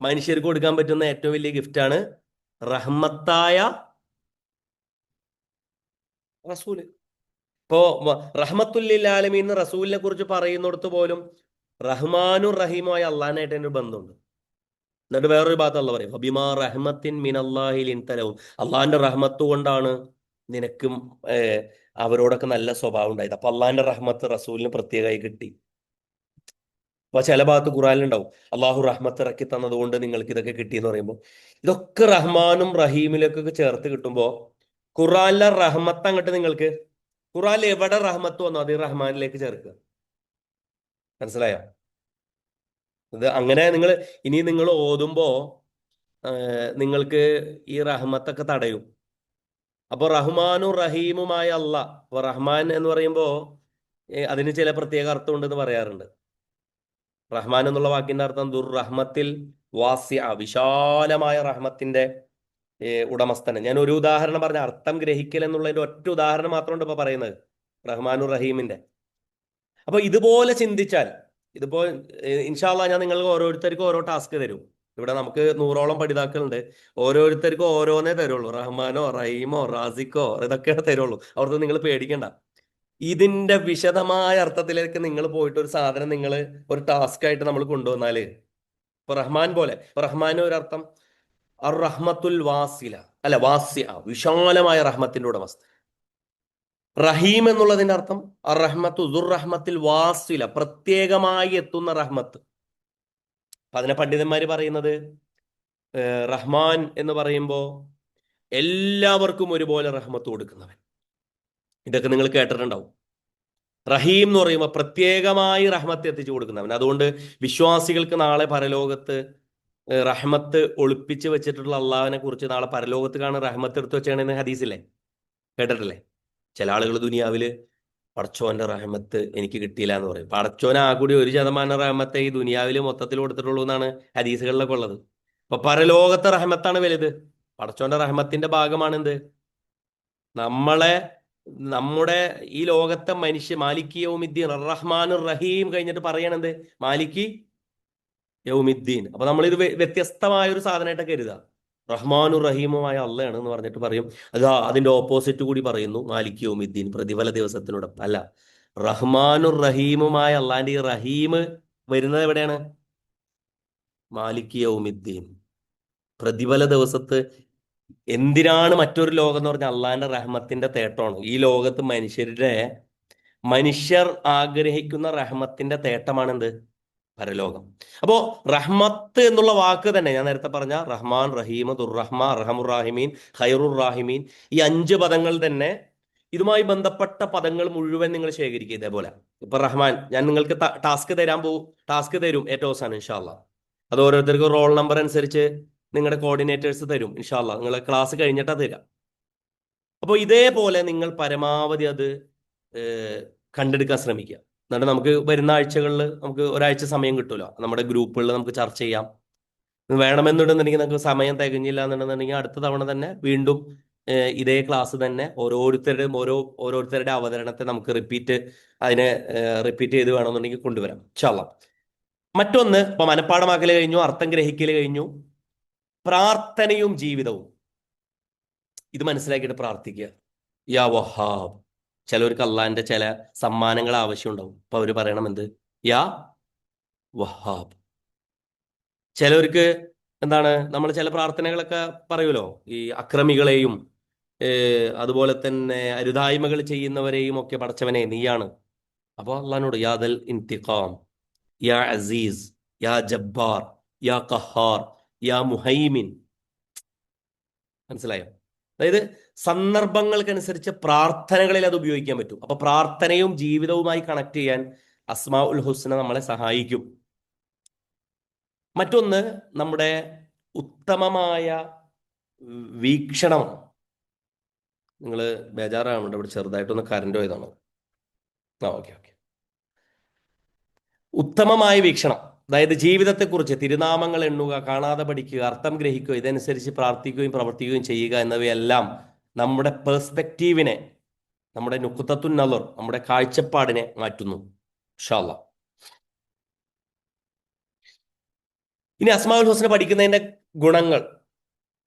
മനുഷ്യർക്ക് കൊടുക്കാൻ പറ്റുന്ന ഏറ്റവും വലിയ ഗിഫ്റ്റാണ് റഹ്മത്തായ റസൂല്. ഇപ്പോ റഹ്മത്തുല്ലിൽ ആലമീൻ എന്ന് റസൂലിനെ കുറിച്ച് പറയുന്നിടത്ത് പോലും റഹ്മാനും റഹീമുമായ അള്ളാഹിനായിട്ട് ഒരു ബന്ധമുണ്ട്. എന്നിട്ട് വേറൊരു ഭാഗത്ത് അള്ള പറയും ഹബിമാ റഹ്മത്തിൻ മിൻ അള്ളാഹിലിൻ തലവും, അള്ളാഹിന്റെ റഹ്മത്ത് കൊണ്ടാണ് നിനക്കും അവരോടൊക്കെ നല്ല സ്വഭാവം ഉണ്ടായത്. അപ്പൊ അള്ളാഹിന്റെ റഹ്മത്ത് റസൂലിന് പ്രത്യേകമായി കിട്ടി. അപ്പൊ ചില ഭാഗത്ത് ഖുറാനിലുണ്ടാവും അള്ളാഹു റഹ്മത്ത് ഇറക്കി തന്നതുകൊണ്ട് നിങ്ങൾക്ക് ഇതൊക്കെ കിട്ടി എന്ന് പറയുമ്പോൾ, ഇതൊക്കെ റഹ്മാനും റഹീമിലേക്കൊക്കെ ചേർത്ത് കിട്ടുമ്പോ ഖുറാനിലെ റഹ്മത്ത് അങ്ങോട്ട് നിങ്ങൾക്ക്, ഖുറാനിൽ എവിടെ റഹ്മത്ത് വന്നോ അത് റഹ്മാനിലേക്ക് ചേർക്കുക. മനസ്സിലായോ? ഇത് അങ്ങനെ നിങ്ങൾ ഓതുമ്പോ നിങ്ങൾക്ക് ഈ റഹ്മത്തൊക്കെ തടയും. അപ്പൊ റഹ്മാനും റഹീമുമായ അല്ല, അപ്പൊ റഹ്മാൻ എന്ന് പറയുമ്പോ അതിന് ചില പ്രത്യേക അർത്ഥം ഉണ്ടെന്ന് പറയാറുണ്ട്. റഹ്മാൻ എന്നുള്ള വാക്കിന്റെ അർത്ഥം ദുർ റഹ്മത്തിൽ വാസ്യ, വിശാലമായ റഹ്മത്തിന്റെ ഉടമസ്ഥന്. ഞാൻ ഒരു ഉദാഹരണം പറഞ്ഞ അർത്ഥം ഗ്രഹിക്കൽ എന്നുള്ളതിന്റെ ഒറ്റ ഉദാഹരണം മാത്രമുണ്ട് ഇപ്പൊ പറയുന്നത് റഹ്മാനുർ റഹീമിന്റെ. അപ്പൊ ഇതുപോലെ ചിന്തിച്ചാൽ, ഇതിപ്പോ ഇൻഷാ അള്ളാ ഞാൻ നിങ്ങൾക്ക് ഓരോരുത്തർക്കും ഓരോ ടാസ്ക് തരും. ഇവിടെ നമുക്ക് 100ഓളം പഠിതാക്കളുണ്ട്. ഓരോരുത്തർക്കും ഓരോന്നേ തരുള്ളൂ. റഹ്മാനോ റഹീമോ റാസിക്കോ ഇതൊക്കെ തരുള്ളൂ. അവിടുത്തെ നിങ്ങൾ പേടിക്കണ്ട. ഇതിന്റെ വിശദമായ അർത്ഥത്തിലേക്ക് നിങ്ങൾ പോയിട്ട് ഒരു സാധനം നിങ്ങൾ ഒരു ടാസ്ക് ആയിട്ട് നമ്മൾ കൊണ്ടുവന്നാല്, ഇപ്പൊ റഹ്മാൻ പോലെ, റഹ്മാൻ ഒരർത്ഥം അർ റഹ്മത്തുൽ വാസില അല്ല, വാസ്യ, വിശാലമായ റഹ്മത്തിന്റെ ഉടമസ്ഥ. റഹീം എന്നുള്ളതിന്റെ അർത്ഥം അർ റഹ്മത്തു ദുർ റഹ്മത്തിൽ വാസില, പ്രത്യേകമായി എത്തുന്ന റഹ്മത്ത്. അപ്പൊ അതിനെ പണ്ഡിതന്മാര് പറയുന്നത് റഹ്മാൻ എന്ന് പറയുമ്പോ എല്ലാവർക്കും ഒരുപോലെ റഹ്മത്ത് കൊടുക്കുന്നവൻ. ഇതൊക്കെ നിങ്ങൾ കേട്ടിട്ടുണ്ടാവും. റഹീം എന്ന് പറയുമ്പോൾ പ്രത്യേകമായി റഹ്മത്ത് എത്തിച്ചു കൊടുക്കുന്നവൻ. അതുകൊണ്ട് വിശ്വാസികൾക്ക് നാളെ പരലോകത്ത് റഹ്മത്ത് ഒളിപ്പിച്ച് വെച്ചിട്ടുള്ള അള്ളാഹിനെ കുറിച്ച് നാളെ പരലോകത്ത് കാണാൻ റഹ്മത്ത് എടുത്ത് വെച്ചാണെന്ന് ഹദീസില്ലേ, കേട്ടിട്ടില്ലേ? ചില ആളുകൾ ദുനിയാവില് പടച്ചോന്റെ റഹ്മത്ത് എനിക്ക് കിട്ടിയില്ല എന്ന് പറയും. പടച്ചോനെ ആ കൂടി 1% റഹ്മത്തെ ഈ ദുനിയാവില് മൊത്തത്തിൽ കൊടുത്തിട്ടുള്ളൂ എന്നാണ് ഹദീസുകളിലൊക്കെ ഉള്ളത്. അപ്പൊ പരലോകത്തെ റഹ്മത്താണ് വലുത്. പടച്ചോന്റെ റഹ്മത്തിന്റെ ഭാഗമാണ് എന്ത്? നമ്മുടെ ഈ ലോകത്തെ മാലിക്കി യൗമിദ്ദീൻ റഹ്മാനുർ റഹീം കഴിഞ്ഞിട്ട് പറയണെന്ത്? മാലിക്കി യൗമിദ്ദീൻ. അപ്പൊ നമ്മളിത് വ്യത്യസ്തമായ ഒരു സാധനമായിട്ട് കരുതുക. റഹ്മാനുർ റഹീമുമായ അള്ളയാണ് എന്ന് പറഞ്ഞിട്ട് പറയും, അതാ അതിന്റെ ഓപ്പോസിറ്റ് കൂടി പറയുന്നു മാലിക്കി യൗമിദ്ദീൻ, പ്രതിഫല ദിവസത്തിനോട്. അല്ല, റഹ്മാനുർ റഹീമുമായ അള്ളാന്റെ ഈ റഹീം വരുന്നത് എവിടെയാണ്? മാലിക്കി യൗമിദ്ദീൻ, പ്രതിഫല ദിവസത്ത്. എന്തിനാണ് മറ്റൊരു ലോകം എന്ന് പറഞ്ഞാൽ അള്ളാഹിന്റെ റഹ്മത്തിന്റെ തേട്ടമാണ്. ഈ ലോകത്ത് മനുഷ്യർ ആഗ്രഹിക്കുന്ന റഹ്മത്തിന്റെ തേട്ടമാണ് എന്ത്? പരലോകം. അപ്പോ റഹ്മത്ത് എന്നുള്ള വാക്ക് തന്നെ ഞാൻ നേരത്തെ പറഞ്ഞ റഹ്മാൻ, റഹീം, ദുർറഹ്മ, അർഹമുർ റാഹിമീൻ, ഖൈറുർ റാഹിമീൻ, ഈ 5 പദങ്ങൾ തന്നെ ഇതുമായി ബന്ധപ്പെട്ട പദങ്ങൾ മുഴുവൻ നിങ്ങൾ ശേഖരിക്കുക. ഇതേപോലെ ഇപ്പൊ റഹ്മാൻ, ഞാൻ നിങ്ങൾക്ക് ടാസ്ക് തരും ഏറ്റവും അവസാനം ഇൻഷാ അല്ലാ. അത് ഓരോരുത്തർക്കും റോൾ നമ്പർ അനുസരിച്ച് നിങ്ങളുടെ കോർഡിനേറ്റേഴ്സ് തരും ഇൻഷാ അല്ലാ. നിങ്ങളെ ക്ലാസ് കഴിഞ്ഞിട്ടാ തരാം. അപ്പോൾ ഇതേപോലെ നിങ്ങൾ പരമാവധി അത് കണ്ടെടുക്കാൻ ശ്രമിക്കുക. എന്നിട്ട് നമുക്ക് വരുന്ന ആഴ്ചകളിൽ നമുക്ക് ഒരാഴ്ച സമയം കിട്ടുമല്ലോ, നമ്മുടെ ഗ്രൂപ്പുകളിൽ നമുക്ക് ചർച്ച ചെയ്യാം. വേണമെന്നുണ്ടെന്നുണ്ടെങ്കിൽ നമുക്ക് സമയം തികഞ്ഞില്ല എന്നുണ്ടെന്നുണ്ടെങ്കിൽ അടുത്ത തവണ തന്നെ വീണ്ടും ഇതേ ക്ലാസ് തന്നെ ഓരോരുത്തരുടെ അവതരണത്തെ നമുക്ക് റിപ്പീറ്റ് ചെയ്ത് വേണമെന്നുണ്ടെങ്കിൽ കൊണ്ടുവരാം ഇൻഷാ അല്ലാ. മറ്റൊന്ന്, ഇപ്പൊ മനഃപ്പാടമാക്കൽ കഴിഞ്ഞു, അർത്ഥം ഗ്രഹിക്കൽ കഴിഞ്ഞു, പ്രാർത്ഥനയും ജീവിതവും. ഇത് മനസ്സിലാക്കിയിട്ട് പ്രാർത്ഥിക്കുക. യാ വഹാബ്. ചിലവർക്ക് അള്ളാന്റെ ചില സമ്മാനങ്ങൾ ആവശ്യമുണ്ടാവും. അപ്പൊ അവര് പറയണം എന്ത്? യാ വഹാബ്. ചിലവർക്ക് എന്താണ്, നമ്മൾ ചില പ്രാർത്ഥനകളൊക്കെ പറയുമല്ലോ, ഈ അക്രമികളെയും അതുപോലെ തന്നെ അരുതായ്മകൾ ചെയ്യുന്നവരെയും ഒക്കെ പടച്ചവനെ നീയാണ്. അപ്പോൾ അള്ളഹാനോട് യാ ദൽ ഇന്തിഖാം, യാ അസീസ്, യാ ജബ്ബാർ, യാ ഖഹാർ, യാ മുഹൈമിൻ. മനസ്സിലായോ? അതായത് സന്ദർഭങ്ങൾക്കനുസരിച്ച് പ്രാർത്ഥനകളിൽ അത് ഉപയോഗിക്കാൻ പറ്റും. അപ്പൊ പ്രാർത്ഥനയും ജീവിതവുമായി കണക്ട് ചെയ്യാൻ അസ്മാഉൽ ഹുസ്ന നമ്മളെ സഹായിക്കും. മറ്റൊന്ന്, നമ്മുടെ ഉത്തമമായ വീക്ഷണം. നിങ്ങൾ ബേജാറാവുന്നുണ്ട്, ഇവിടെ ചെറുതായിട്ടൊന്ന് കറണ്ട് പോയതാണോ? ഓക്കെ. ഉത്തമമായ വീക്ഷണം, അതായത് ജീവിതത്തെക്കുറിച്ച് തിരുനാമങ്ങൾ എണ്ണുക, കാണാതെ പഠിക്കുക, അർത്ഥം ഗ്രഹിക്കുക, ഇതനുസരിച്ച് പ്രാർത്ഥിക്കുകയും പ്രവർത്തിക്കുകയും ചെയ്യുക എന്നിവയെല്ലാം നമ്മുടെ പെർസ്പെക്റ്റീവിനെ, നമ്മുടെ നുഖ്തത്തുൻ നളർ, നമ്മുടെ കാഴ്ചപ്പാടിനെ മാറ്റുന്നു ഇൻഷാ അല്ലാ. ഇനി അസ്മാഉൽ ഹുസ്ന പഠിക്കുന്നതിന്റെ ഗുണങ്ങൾ.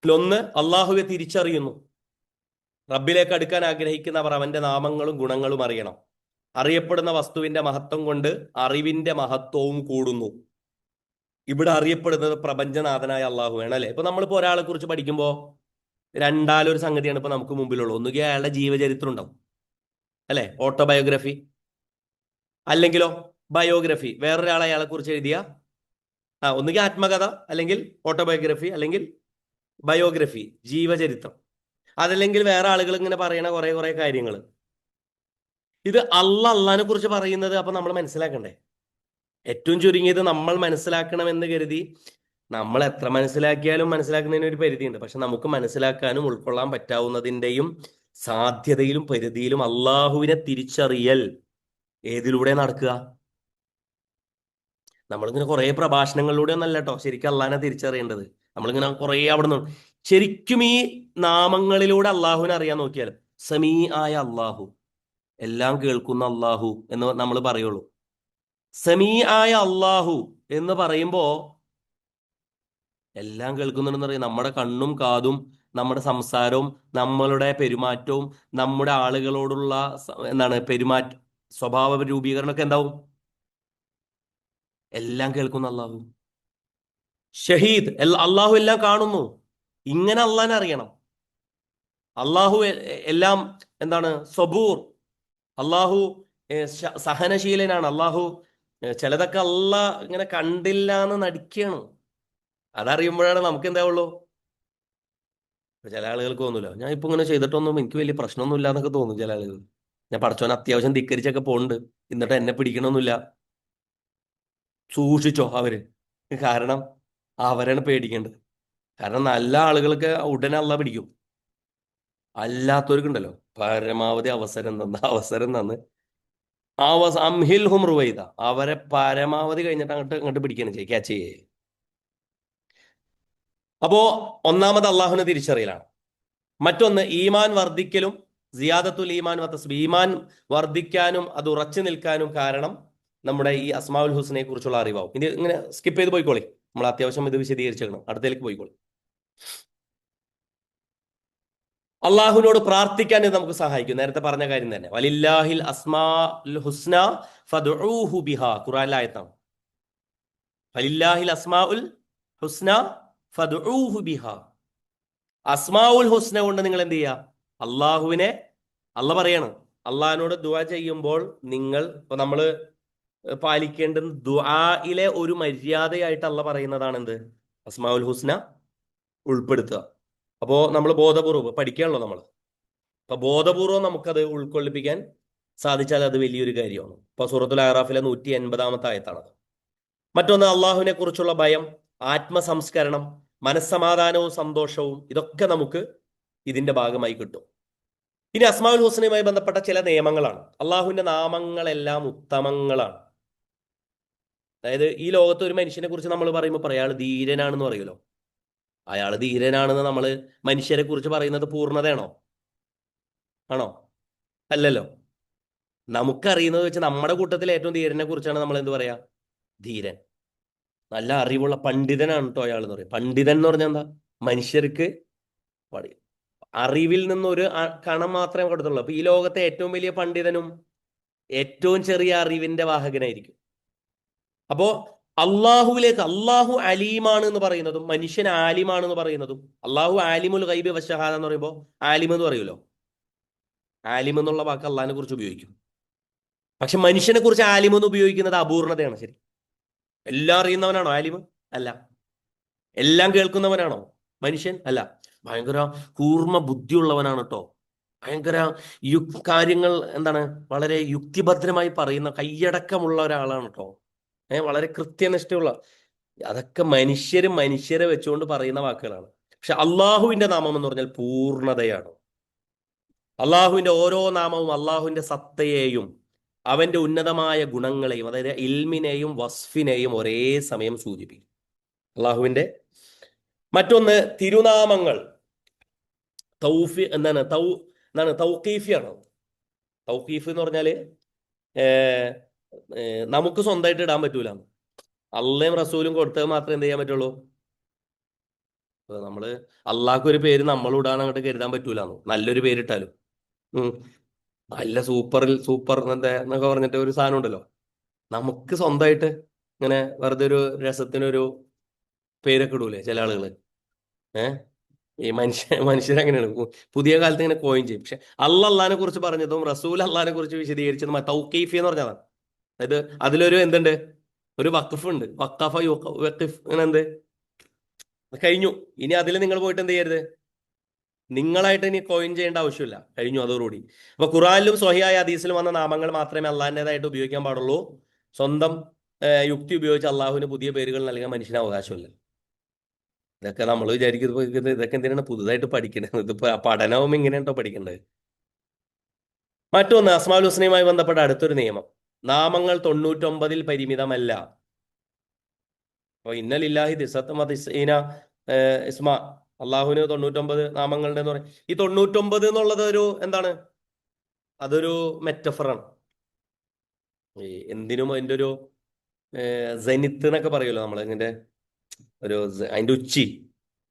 ഒന്ന്, അള്ളാഹുവെ തിരിച്ചറിയുന്നു. റബ്ബിലേക്ക് അടുക്കാൻ ആഗ്രഹിക്കുന്നവർ അവന്റെ നാമങ്ങളും ഗുണങ്ങളും അറിയണം. അറിയപ്പെടുന്ന വസ്തുവിന്റെ മഹത്വം കൊണ്ട് അറിവിന്റെ മഹത്വവും കൂടുന്നു. ഇവിടെ അറിയപ്പെടുന്നത് പ്രപഞ്ചനാഥനായ അള്ളാഹുവാണ് അല്ലെ. ഇപ്പൊ നമ്മളിപ്പോ ഒരാളെ കുറിച്ച് പഠിക്കുമ്പോൾ രണ്ടാലൊരു സംഗതിയാണ് ഇപ്പൊ നമുക്ക് മുമ്പിലുള്ളൂ. ഒന്നുകിൽ അയാളുടെ ജീവചരിത്രം ഉണ്ടാവും അല്ലെ, ഓട്ടോബയോഗ്രഫി, അല്ലെങ്കിലോ ബയോഗ്രഫി, വേറൊരാളെ അയാളെ കുറിച്ച് എഴുതിയ ഒന്നുകിൽ ആത്മകഥ, അല്ലെങ്കിൽ ഓട്ടോബയോഗ്രഫി, അല്ലെങ്കിൽ ബയോഗ്രഫി, ജീവചരിത്രം. അതല്ലെങ്കിൽ വേറെ ആളുകൾ ഇങ്ങനെ പറയണ കുറെ കാര്യങ്ങൾ. ഇത് അള്ളാഹിനെ കുറിച്ച് പറയുന്നത് അപ്പൊ നമ്മൾ മനസ്സിലാക്കണ്ടേ? ഏറ്റവും ചുരുങ്ങിയത് നമ്മൾ മനസ്സിലാക്കണമെന്ന് കരുതി നമ്മൾ എത്ര മനസ്സിലാക്കിയാലും മനസ്സിലാക്കുന്നതിന് ഒരു പരിധിയുണ്ട്. പക്ഷെ നമുക്ക് മനസ്സിലാക്കാനും ഉൾക്കൊള്ളാൻ പറ്റാവുന്നതിൻ്റെയും സാധ്യതയിലും പരിധിയിലും അള്ളാഹുവിനെ തിരിച്ചറിയൽ ഏതിലൂടെ നടക്കുക? നമ്മളിങ്ങനെ കുറെ പ്രഭാഷണങ്ങളിലൂടെ ഒന്നല്ല കേട്ടോ ശരിക്കും അള്ളാഹിനെ തിരിച്ചറിയേണ്ടത്. നമ്മളിങ്ങനെ കുറെ അവിടെ നിന്ന് ശരിക്കും ഈ നാമങ്ങളിലൂടെ അള്ളാഹുവിനെ അറിയാൻ നോക്കിയാൽ സമീ ആയ അള്ളാഹു, എല്ലാം കേൾക്കുന്ന അള്ളാഹു എന്ന് നമ്മൾ പറയുള്ളൂ. സമീ ആയ അള്ളാഹു എന്ന് പറയുമ്പോ എല്ലാം കേൾക്കുന്നുണ്ടെന്ന് പറയും. നമ്മുടെ കണ്ണും കാതും നമ്മുടെ സംസാരവും നമ്മളുടെ പെരുമാറ്റവും നമ്മുടെ ആളുകളോടുള്ള സ്വഭാവ രൂപീകരണമൊക്കെ എന്താവും? എല്ലാം കേൾക്കുന്ന അള്ളാഹു. ഷഹീദ്, അള്ളാഹു എല്ലാം കാണുന്നു. ഇങ്ങനെ അള്ളാഹിനെ അറിയണം. അള്ളാഹു എല്ലാം സബൂർ, അള്ളാഹു സഹനശീലനാണ്. അള്ളാഹു ചിലതൊക്കെ ഇങ്ങനെ കണ്ടില്ല എന്ന് നടിക്കുകയാണ്. അതറിയുമ്പോഴാണ് നമുക്ക് എന്താവുള്ളൂ. ചില ആളുകൾക്ക് തോന്നൂല, ഞാൻ ഇപ്പൊ ഇങ്ങനെ ചെയ്തിട്ടൊന്നും എനിക്ക് വലിയ പ്രശ്നമൊന്നും എന്നൊക്കെ തോന്നും ചില ആളുകൾ. ഞാൻ പടച്ചോനെ അത്യാവശ്യം ധിക്കരിച്ചൊക്കെ പോകുന്നുണ്ട്, എന്നിട്ട് എന്നെ പിടിക്കണമെന്നില്ല. സൂക്ഷിച്ചോ അവര്, കാരണം അവരാണ് പേടിക്കേണ്ടത്. കാരണം നല്ല ആളുകൾക്ക് ഉടനെ അള്ളാഹ് പിടിക്കും. അല്ലാത്തവർക്കുണ്ടല്ലോ പരമാവധി അവസരം തന്ന് അംഹിൽഹും റുവൈദ, അവരെ പരമാവധി കഴിഞ്ഞിട്ട് അങ്ങോട്ട് പിടിക്കണം ക്യാച്ച് ചെയ്യേ. അപ്പോ ഒന്നാമത് അള്ളാഹുവിനെ തിരിച്ചറിയലാണ്. മറ്റൊന്ന്, ഈമാൻ വർദ്ധിക്കലും സിയാദത്തുൽ ഈമാൻ ഈമാൻ വർദ്ധിക്കാനും അത് ഉറച്ചു നിൽക്കാനും കാരണം നമ്മുടെ ഈ അസ്മാഉൽ ഹുസ്നയെ കുറിച്ചുള്ള അറിവാവും. ഇത് ഇങ്ങനെ സ്കിപ്പ് ചെയ്ത് പോയിക്കോളി, നമ്മൾ അത്യാവശ്യം ഇത് വിശദീകരിച്ചേക്കണം, അടുത്തേക്ക് പോയിക്കോളി. അള്ളാഹുവിനോട് പ്രാർത്ഥിക്കാൻ ഇത് നമുക്ക് സഹായിക്കും. നേരത്തെ പറഞ്ഞ കാര്യം തന്നെ, വലില്ലാഹിൽ അസ്മാഉൽ ഹുസ്ന ഫദ്ഉഹു ബിഹാ, ഖുർആനിലെ ആയത്താണ്. വലില്ലാഹിൽ അസ്മാഉൽ ഹുസ്ന ഫദ്ഉഹു ബിഹാ. അസ്മാഉൽ ഹുസ്ന കൊണ്ട് നിങ്ങൾ എന്ത് ചെയ്യുക? അള്ളാഹുവിനെ, അള്ളാഹ് പറയാണ്, അള്ളാഹിനോട് ദുആ ചെയ്യുമ്പോൾ നിങ്ങൾ, ഇപ്പൊ നമ്മള് പാലിക്കേണ്ടുന്ന ദുആയിലെ ഒരു മര്യാദയായിട്ട് അള്ളാഹ് പറയുന്നതാണ് എന്ത്? അസ്മാഉൽ ഹുസ്ന ഉൾപ്പെടുത്തുക. അപ്പോൾ നമ്മൾ ബോധപൂർവ്വം പഠിക്കാണല്ലോ നമ്മൾ. അപ്പൊ ബോധപൂർവം നമുക്കത് ഉൾക്കൊള്ളിപ്പിക്കാൻ സാധിച്ചാൽ അത് വലിയൊരു കാര്യമാണ്. ഇപ്പൊ സൂറത്തുൽ അറാഫിലെ 180 ആയത്താണ്. മറ്റൊന്ന്, അള്ളാഹുവിനെ കുറിച്ചുള്ള ഭയം, ആത്മസംസ്കരണം, മനസ്സമാധാനവും സന്തോഷവും, ഇതൊക്കെ നമുക്ക് ഇതിന്റെ ഭാഗമായി കിട്ടും. ഇനി അസ്മാഉൽ ഹുസ്നയുമായി ബന്ധപ്പെട്ട ചില നിയമങ്ങളാണ്. അള്ളാഹുവിന്റെ നാമങ്ങളെല്ലാം ഉത്തമങ്ങളാണ്. അതായത് ഈ ലോകത്ത് ഒരു മനുഷ്യനെ കുറിച്ച് നമ്മൾ പറയുമ്പോൾ അയാൾ ധീരനാണെന്ന് പറയുമല്ലോ. അയാൾ ധീരനാണെന്ന് നമ്മൾ മനുഷ്യരെ കുറിച്ച് പറയുന്നത് പൂർണ്ണതയാണോ? ആണോ? അല്ലല്ലോ. നമുക്കറിയുന്നത് വെച്ച് നമ്മുടെ കൂട്ടത്തിൽ ഏറ്റവും ധീരനെ കുറിച്ചാണ് നമ്മൾ എന്ത് പറയാ? ധീരൻ, നല്ല അറിവുള്ള പണ്ഡിതനാണ് കേട്ടോ അയാൾ എന്ന് പറയും. പണ്ഡിതൻ എന്ന് പറഞ്ഞാൽ എന്താ? മനുഷ്യർക്ക് അറിവിൽ നിന്നൊരു കണം മാത്രമേ കൊടുത്തുള്ളൂ. അപ്പൊ ഈ ലോകത്തെ ഏറ്റവും വലിയ പണ്ഡിതനും ഏറ്റവും ചെറിയ അറിവിന്റെ വാഹകനായിരിക്കും. അപ്പോ അള്ളാഹുവിലേക്ക്, അള്ളാഹു അലീമാണ് എന്ന് പറയുന്നതും മനുഷ്യൻ ആലിമാണ് എന്ന് പറയുന്നതും, അള്ളാഹു ആലിമുൽ ഗൈബി വശഹാദ എന്ന് പറയുമ്പോൾ ആലിം എന്ന് പറയുമല്ലോ. ആലിം എന്നുള്ള വാക്ക് അള്ളാഹിനെ കുറിച്ച് ഉപയോഗിക്കും. പക്ഷെ മനുഷ്യനെ കുറിച്ച് ആലിം എന്ന് ഉപയോഗിക്കുന്നത് അപൂർണതയാണ്. ശരി, എല്ലാം അറിയുന്നവനാണോ ആലിം? അല്ല. എല്ലാം കേൾക്കുന്നവനാണോ മനുഷ്യൻ? അല്ല. ഭയങ്കര കൂർമ്മ ബുദ്ധിയുള്ളവനാണ് കേട്ടോ. ഭയങ്കര കാര്യങ്ങൾ എന്താണ് വളരെ യുക്തിഭദ്രമായി പറയുന്ന കൈയടക്കമുള്ള ഒരാളാണ് കേട്ടോ. വളരെ കൃത്യനിഷ്ഠയുള്ള, അതൊക്കെ മനുഷ്യരെ വെച്ചുകൊണ്ട് പറയുന്ന വാക്കുകളാണ്. പക്ഷെ അള്ളാഹുവിന്റെ നാമം എന്ന് പറഞ്ഞാൽ പൂർണ്ണതയാണ്. അള്ളാഹുവിന്റെ ഓരോ നാമവും അള്ളാഹുവിന്റെ സത്തയെയും അവന്റെ ഉന്നതമായ ഗുണങ്ങളെയും, അതായത് ഇൽമിനെയും വസ്ഫിനെയും ഒരേ സമയം സൂചിപ്പിക്കും. അള്ളാഹുവിന്റെ മറ്റൊന്ന് തിരുനാമങ്ങൾ തൗഖീഫിയാണ്. തൗഖീഫ് എന്ന് പറഞ്ഞാല് നമുക്ക് സ്വന്തമായിട്ട് ഇടാൻ പറ്റൂല. അള്ളയും റസൂലും കൊടുത്തത് മാത്രമേ എന്ത് ചെയ്യാൻ പറ്റുള്ളൂ. നമ്മള് അള്ളാഹ്ക്ക് ഒരു പേര് നമ്മൾ ഇടാൻ അങ്ങോട്ട് കരുതാൻ പറ്റൂലെന്നോ. നല്ലൊരു പേരിട്ടാലും നല്ല സൂപ്പർ എന്നൊക്കെ പറഞ്ഞിട്ട് ഒരു സാധനം ഉണ്ടല്ലോ. നമുക്ക് സ്വന്തമായിട്ട് ഇങ്ങനെ വെറുതെ ഒരു രസത്തിനൊരു പേരൊക്കെ ഇടൂലേ ചില ആളുകള്. ഈ മനുഷ്യരങ്ങനെയാണ് പുതിയ കാലത്ത് ഇങ്ങനെ കോയിൻ ചെയ്യും. പക്ഷെ അള്ളാഹിനെ കുറിച്ച് പറഞ്ഞതും റസൂൽ അള്ളാഹിനെ കുറിച്ച് വിശദീകരിച്ചതും തൗഖീഫി എന്ന് പറഞ്ഞതാണ്. അതായത് അതിലൊരു എന്തുണ്ട്, ഒരു വഖഫ് ഉണ്ട്. വഖഫ വഖഫ് അങ്ങനെ എന്ത് കഴിഞ്ഞു. ഇനി അതിൽ നിങ്ങൾ പോയിട്ട് എന്ത് ചെയ്യരുത്, നിങ്ങളായിട്ട് ഇനി കോയിൻ ചെയ്യേണ്ട ആവശ്യമില്ല. കഴിഞ്ഞു, അതോടുകൂടി. അപ്പൊ ഖുറാനിലും സ്വഹിയായ ഹദീസിലും വന്ന നാമങ്ങൾ മാത്രമേ അള്ളാഹിൻ്റെതായിട്ട് ഉപയോഗിക്കാൻ പാടുള്ളൂ. സ്വന്തം യുക്തി ഉപയോഗിച്ച് അള്ളാഹുവിന് പുതിയ പേരുകൾ നൽകാൻ മനുഷ്യന് അവകാശമില്ല. ഇതൊക്കെ നമ്മൾ വിചാരിക്കുന്നത് ഇതൊക്കെ എന്തിനാണ് പുതുതായിട്ട് പഠിക്കണത്? ഇതിപ്പോ പഠനവും ഇങ്ങനെയാട്ടോ പഠിക്കേണ്ടത്. മറ്റൊന്ന്, അസ്മാഉൽ ഹുസ്നയുമായി ബന്ധപ്പെട്ട അടുത്തൊരു നിയമം, നാമങ്ങൾ 99 പരിമിതമല്ല. അപ്പൊ ഇന്നലില്ലാഹി ഇസ്മ, അള്ളാഹുവിന് 99 നാമങ്ങളുടെ എന്ന് പറയും. ഈ 99 എന്നുള്ളത് ഒരു എന്താണ്? അതൊരു മെറ്റഫറാണ്. ഈ എന്തിനും അതിൻ്റെ ഒരു ജനിത്ത് എന്നൊക്കെ പറയുമല്ലോ നമ്മൾ. ഇതിന്റെ ഒരു അതിന്റെ ഉച്ചി,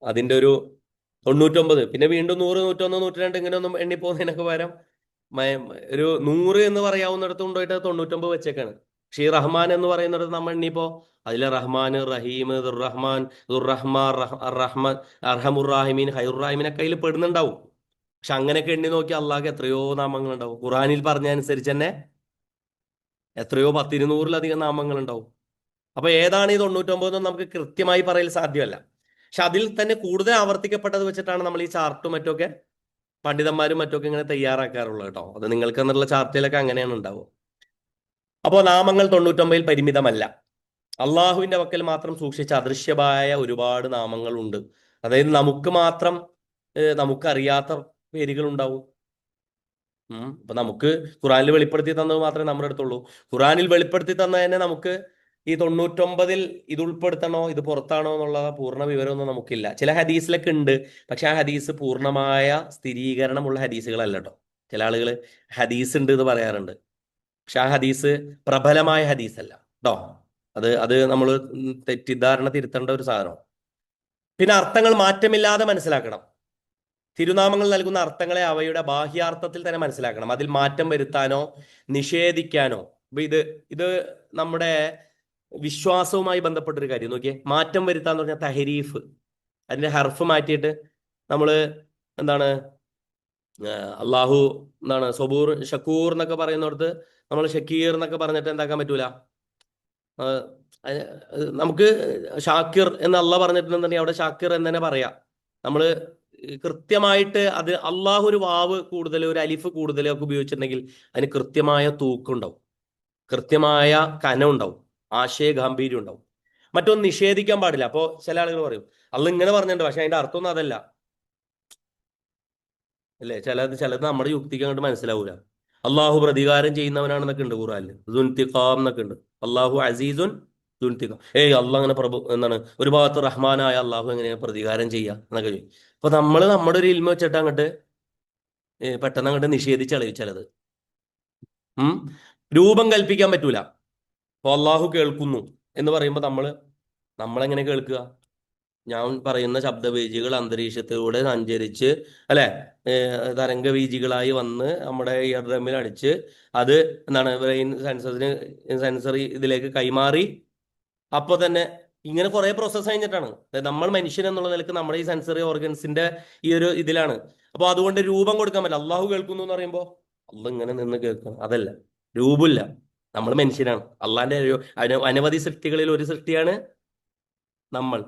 അതിന്റെ ഒരു 99, പിന്നെ വീണ്ടും 100, 101, 102 ഇങ്ങനെ ഒന്നും എണ്ണി പോകുന്നതിനൊക്കെ പകരം ഒരു 100 എന്ന് പറയാവുന്നിടത്ത് കൊണ്ടുപോയിട്ട് 99 വെച്ചേക്കാണ്. പക്ഷെ ഈ റഹ്മാൻ എന്ന് പറയുന്നിടത്ത് നമ്മൾ എണ്ണിപ്പോ അതിലെ റഹ്മാൻ, റഹീം, ദുർറഹ്മാൻ, റഹ്മാൻ, അർഹമുറാഹിമീൻ, ഹൈറുറാഹിമീനൊക്കെ അതിൽ പെടുന്നുണ്ടാവും. പക്ഷെ അങ്ങനെയൊക്കെ എണ്ണി നോക്കി അള്ളാഹ്ക്ക് എത്രയോ നാമങ്ങൾ ഉണ്ടാവും. ഖുറാനിൽ പറഞ്ഞ അനുസരിച്ച് തന്നെ എത്രയോ 10-200-ലധികം നാമങ്ങൾ ഉണ്ടാവും. അപ്പൊ ഏതാണ് ഈ 99 നമുക്ക് കൃത്യമായി പറയൽ സാധ്യമല്ല. പക്ഷെ അതിൽ തന്നെ കൂടുതൽ ആവർത്തിക്കപ്പെട്ടത് വെച്ചിട്ടാണ് നമ്മൾ ഈ ചാർട്ടും മറ്റൊക്കെ പണ്ഡിതന്മാരും മറ്റൊക്കെ ഇങ്ങനെ തയ്യാറാക്കാറുള്ളത് കേട്ടോ. അത് നിങ്ങൾക്ക് എന്നുള്ള ചാർട്ടിലൊക്കെ അങ്ങനെയാണ് ഉണ്ടാവുക. അപ്പോൾ നാമങ്ങൾ 99 പരിമിതമല്ല. അള്ളാഹുവിന്റെ വക്കൽ മാത്രം സൂക്ഷിച്ച അദൃശ്യമായ ഒരുപാട് നാമങ്ങളുണ്ട്. അതായത് നമുക്ക് മാത്രം നമുക്കറിയാത്ത പേരുകൾ ഉണ്ടാവും. അപ്പൊ നമുക്ക് ഖുറാനിൽ വെളിപ്പെടുത്തി തന്നത് മാത്രമേ നമ്മുടെ അടുത്തുള്ളൂ. ഖുറാനിൽ വെളിപ്പെടുത്തി തന്നതിനെ നമുക്ക് ഈ 99 ഇത് ഉൾപ്പെടുത്തണോ ഇത് പുറത്താണോ എന്നുള്ള പൂർണ്ണ വിവരമൊന്നും നമുക്കില്ല. ചില ഹദീസിലൊക്കെ ഉണ്ട്, പക്ഷെ ആ ഹദീസ് പൂർണ്ണമായ സ്ഥിരീകരണമുള്ള ഹദീസുകളല്ല കേട്ടോ. ചില ആളുകൾ ഹദീസ് ഉണ്ട് എന്ന് പറയാറുണ്ട്, പക്ഷെ ആ ഹദീസ് പ്രബലമായ ഹദീസല്ല കേട്ടോ. അത് നമ്മൾ തെറ്റിദ്ധാരണ തിരുത്തേണ്ട ഒരു സാധനം. പിന്നെ അർത്ഥങ്ങൾ മാറ്റമില്ലാതെ മനസ്സിലാക്കണം. തിരുനാമങ്ങൾ നൽകുന്ന അർത്ഥങ്ങളെ അവയുടെ ബാഹ്യാർത്ഥത്തിൽ തന്നെ മനസ്സിലാക്കണം. അതിൽ മാറ്റം വരുത്താനോ നിഷേധിക്കാനോ. ഇത് നമ്മുടെ വിശ്വാസവുമായി ബന്ധപ്പെട്ടൊരു കാര്യം. നോക്കിയേ, മാറ്റം വരുത്താന്ന് പറഞ്ഞാൽ തഹരീഫ്, അതിന്റെ ഹർഫ് മാറ്റിയിട്ട് നമ്മൾ എന്താണ് അള്ളാഹു എന്താണ് സബൂർ ഷക്കൂർ എന്നൊക്കെ പറയുന്നിടത്ത് നമ്മൾ ഷക്കീർ എന്നൊക്കെ പറഞ്ഞിട്ട് എന്താക്കാൻ പറ്റൂല, ആ, നമുക്ക് ഷാക്കിർ എന്ന് അള്ളാഹ് പറഞ്ഞിട്ടുണ്ടെന്നുണ്ടെങ്കിൽ അവിടെ ഷാക്കിർ എന്ന് തന്നെ പറയാം. നമ്മൾ കൃത്യമായിട്ട് അത് അള്ളാഹു ഒരു വാവ് കൂടുതൽ ഒരു അലിഫ് കൂടുതൽ ഒക്കെ ഉപയോഗിച്ചിട്ടുണ്ടെങ്കിൽ അതിന് കൃത്യമായ തൂക്കുണ്ടാവും, കൃത്യമായ കനം ഉണ്ടാവും, ആശയ ഗാംഭീര്യം ഉണ്ടാവും. മറ്റൊന്ന് നിഷേധിക്കാൻ പാടില്ല. അപ്പോൾ ചില ആളുകൾ പറയും അള്ള ഇങ്ങനെ പറഞ്ഞിട്ടുണ്ട് പക്ഷെ അതിന്റെ അർത്ഥമൊന്നും അതല്ല അല്ലേ. ചിലത് നമ്മുടെ യുക്തിക്ക് അങ്ങോട്ട് മനസ്സിലാവൂല. അള്ളാഹു പ്രതികാരം ചെയ്യുന്നവനാണെന്നൊക്കെ ഉണ്ട് ഖുറാനിൽ, ദുൻതിഖാം എന്നൊക്കെ ഉണ്ട്. അള്ളാഹു അസീസുൻ ദുൻതിഖാം. അള്ളാഹ് അങ്ങനെ എന്താണ് ഒരു ഭാഗത്ത് റഹ്മാനായ അള്ളാഹു എങ്ങനെയാണ് പ്രതികാരം ചെയ്യുക എന്നൊക്കെ ചോദിക്കും. അപ്പൊ നമ്മൾ നമ്മുടെ ഒരു ഇൽമ വെച്ചിട്ട് അങ്ങോട്ട് പെട്ടെന്ന് അങ്ങോട്ട് നിഷേധിച്ചളയും ചിലത്. ഉം രൂപം കൽപ്പിക്കാൻ പറ്റൂല. അപ്പൊ അള്ളാഹു കേൾക്കുന്നു എന്ന് പറയുമ്പോൾ നമ്മളെങ്ങനെ കേൾക്കുക? ഞാൻ പറയുന്ന ശബ്ദവീചികൾ അന്തരീക്ഷത്തിലൂടെ സഞ്ചരിച്ച് അല്ലെ, തരംഗവീചികളായി വന്ന് നമ്മുടെ ഇയർ ഡ്രമ്മിൽ അടിച്ച് അത് എന്താണ് ബ്രെയിൻ സെൻസറി ഇതിലേക്ക് കൈമാറി. അപ്പോൾ തന്നെ ഇങ്ങനെ കുറെ പ്രോസസ്സ് കഴിഞ്ഞിട്ടാണ്. നമ്മൾ മനുഷ്യൻ എന്നുള്ള നിലക്ക് നമ്മുടെ ഈ സെൻസറി ഓർഗൻസിന്റെ ഈ ഒരു ഇതിലാണ്. അപ്പോൾ അതുകൊണ്ട് രൂപം കൊടുക്കാൻ പറ്റില്ല. അള്ളാഹു കേൾക്കുന്നു എന്ന് പറയുമ്പോൾ അള്ളാഹ് ഇങ്ങനെ നിന്ന് കേൾക്കണം അതല്ല, രൂപമില്ല. നമ്മൾ മനുഷ്യനാണ്. അള്ളാന്റെ അനവധി സൃഷ്ടികളിൽ ഒരു സൃഷ്ടിയാണ് നമ്മൾ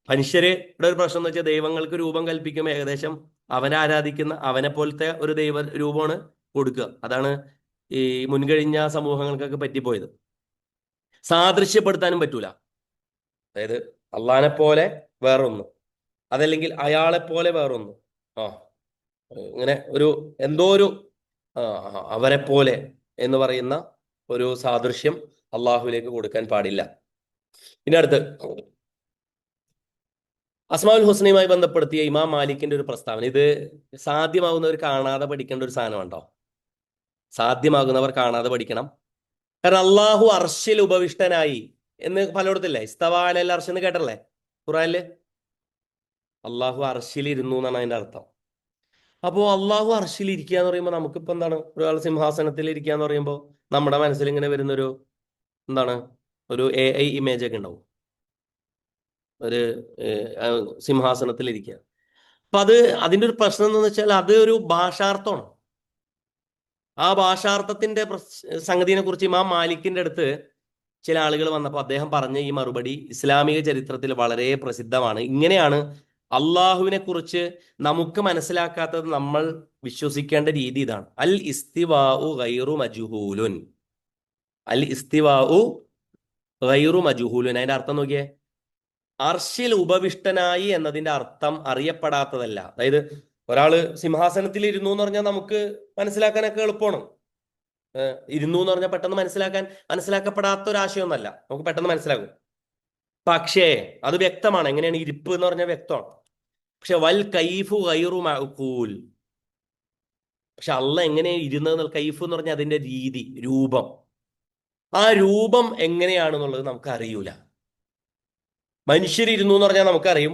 മനുഷ്യരുടെ ഒരു പ്രശ്നം എന്ന് വെച്ചാൽ ദൈവങ്ങൾക്ക് രൂപം കൽപ്പിക്കും. ഏകദേശം അവനെ ആരാധിക്കുന്ന അവനെ പോലത്തെ ഒരു ദൈവ രൂപമാണ് കൊടുക്കുക. അതാണ് ഈ മുൻകഴിഞ്ഞ സമൂഹങ്ങൾക്കൊക്കെ പറ്റിപ്പോയത്. സാദൃശ്യപ്പെടുത്താനും പറ്റൂല. അതായത് അള്ളാനെ പോലെ വേറൊന്ന്, അതല്ലെങ്കിൽ അയാളെ പോലെ വേറൊന്ന്, ആ ഇങ്ങനെ ഒരു എന്തോ ഒരു അവരെ പോലെ എന്ന് പറയുന്ന ഒരു സാദൃശ്യം അള്ളാഹുവിലേക്ക് കൊടുക്കാൻ പാടില്ല. പിന്നെ അടുത്ത് അസ്മാഉൽ ഹുസ്നയുമായി ബന്ധപ്പെടുത്തിയ ഇമാം മാലിക്കിന്റെ ഒരു പ്രസ്താവന. ഇത് സാധ്യമാകുന്നവർ കാണാതെ പഠിക്കേണ്ട ഒരു സാധനമുണ്ടോ? സാധ്യമാകുന്നവർ കാണാതെ പഠിക്കണം. കാരണം അള്ളാഹു അർശിൽ ഉപവിഷ്ടനായി എന്ന് പലയിടത്തില്ലേ, ഇസ്തവാഅലൽ അർശ് എന്ന് കേട്ടല്ലേ ഖുറാനില്? അള്ളാഹു അർശിൽ ഇരുന്നു എന്നാണ് അതിന്റെ അർത്ഥം. അപ്പോൾ അള്ളാഹു അർശിൽ ഇരിക്കുക എന്ന് പറയുമ്പോൾ നമുക്കിപ്പോ എന്താണ്, ഒരാൾ സിംഹാസനത്തിൽ ഇരിക്കുക എന്ന് പറയുമ്പോൾ നമ്മുടെ മനസ്സിൽ ഇങ്ങനെ വരുന്നൊരു എന്താണ്, ഒരു AI ഇമേജ് ഒക്കെ ഉണ്ടാവും. ഒരു സിംഹാസനത്തിൽ ഇരിക്കുക. അപ്പൊ അതിന്റെ ഒരു പ്രശ്നം എന്ന് വെച്ചാൽ അത് ഒരു ഭാഷാർത്ഥമാണ്. ആ ഭാഷാർത്ഥത്തിന്റെ സംഗതിയെ കുറിച്ച് ഇമാം മാലിക്കിന്റെ അടുത്ത് ചില ആളുകൾ വന്നപ്പോൾ അദ്ദേഹം പറഞ്ഞ ഈ മറുപടി ഇസ്ലാമിക ചരിത്രത്തിൽ വളരെ പ്രസിദ്ധമാണ്. ഇങ്ങനെയാണ് അള്ളാഹുവിനെ കുറിച്ച് നമുക്ക് മനസ്സിലാക്കാത്തത് നമ്മൾ വിശ്വസിക്കേണ്ട രീതി ഇതാണ്. അൽ ഇസ്തിവാഉ ഗൈറു മജ്ഹൂലുൻ. അൽ ഇസ്തിവാഉ ഗൈറു മജ്ഹൂലുൻ. അതിന്റെ അർത്ഥം നോക്കിയേ, അർശിൽ ഉപവിഷ്ടനായി എന്നതിന്റെ അർത്ഥം അറിയപ്പെടാത്തതല്ല. അതായത് ഒരാള് സിംഹാസനത്തിൽ ഇരുന്നു എന്ന് പറഞ്ഞാൽ നമുക്ക് മനസ്സിലാക്കാനൊക്കെ എളുപ്പമാണ്. ഇരുന്നു എന്ന് പറഞ്ഞാൽ പെട്ടെന്ന് മനസ്സിലാക്കപ്പെടാത്ത ഒരു ആശയമൊന്നല്ല, നമുക്ക് പെട്ടെന്ന് മനസ്സിലാകും. പക്ഷേ അത് വ്യക്തമാണ്. എങ്ങനെയാണ് ഇരിപ്പ് എന്ന് പറഞ്ഞാൽ വ്യക്തമാണ്. പക്ഷെ വൽ കൈഫു ഗൈറു മഅഖൂൽ. പക്ഷെ അള്ള എങ്ങനെയാണ് ഇരുന്നത്, കൈഫ് എന്ന് പറഞ്ഞാൽ അതിന്റെ രീതി, രൂപം. ആ രൂപം എങ്ങനെയാണെന്നുള്ളത് നമുക്ക് അറിയൂല. മനുഷ്യരിരുന്നു എന്ന് പറഞ്ഞാൽ നമുക്കറിയും.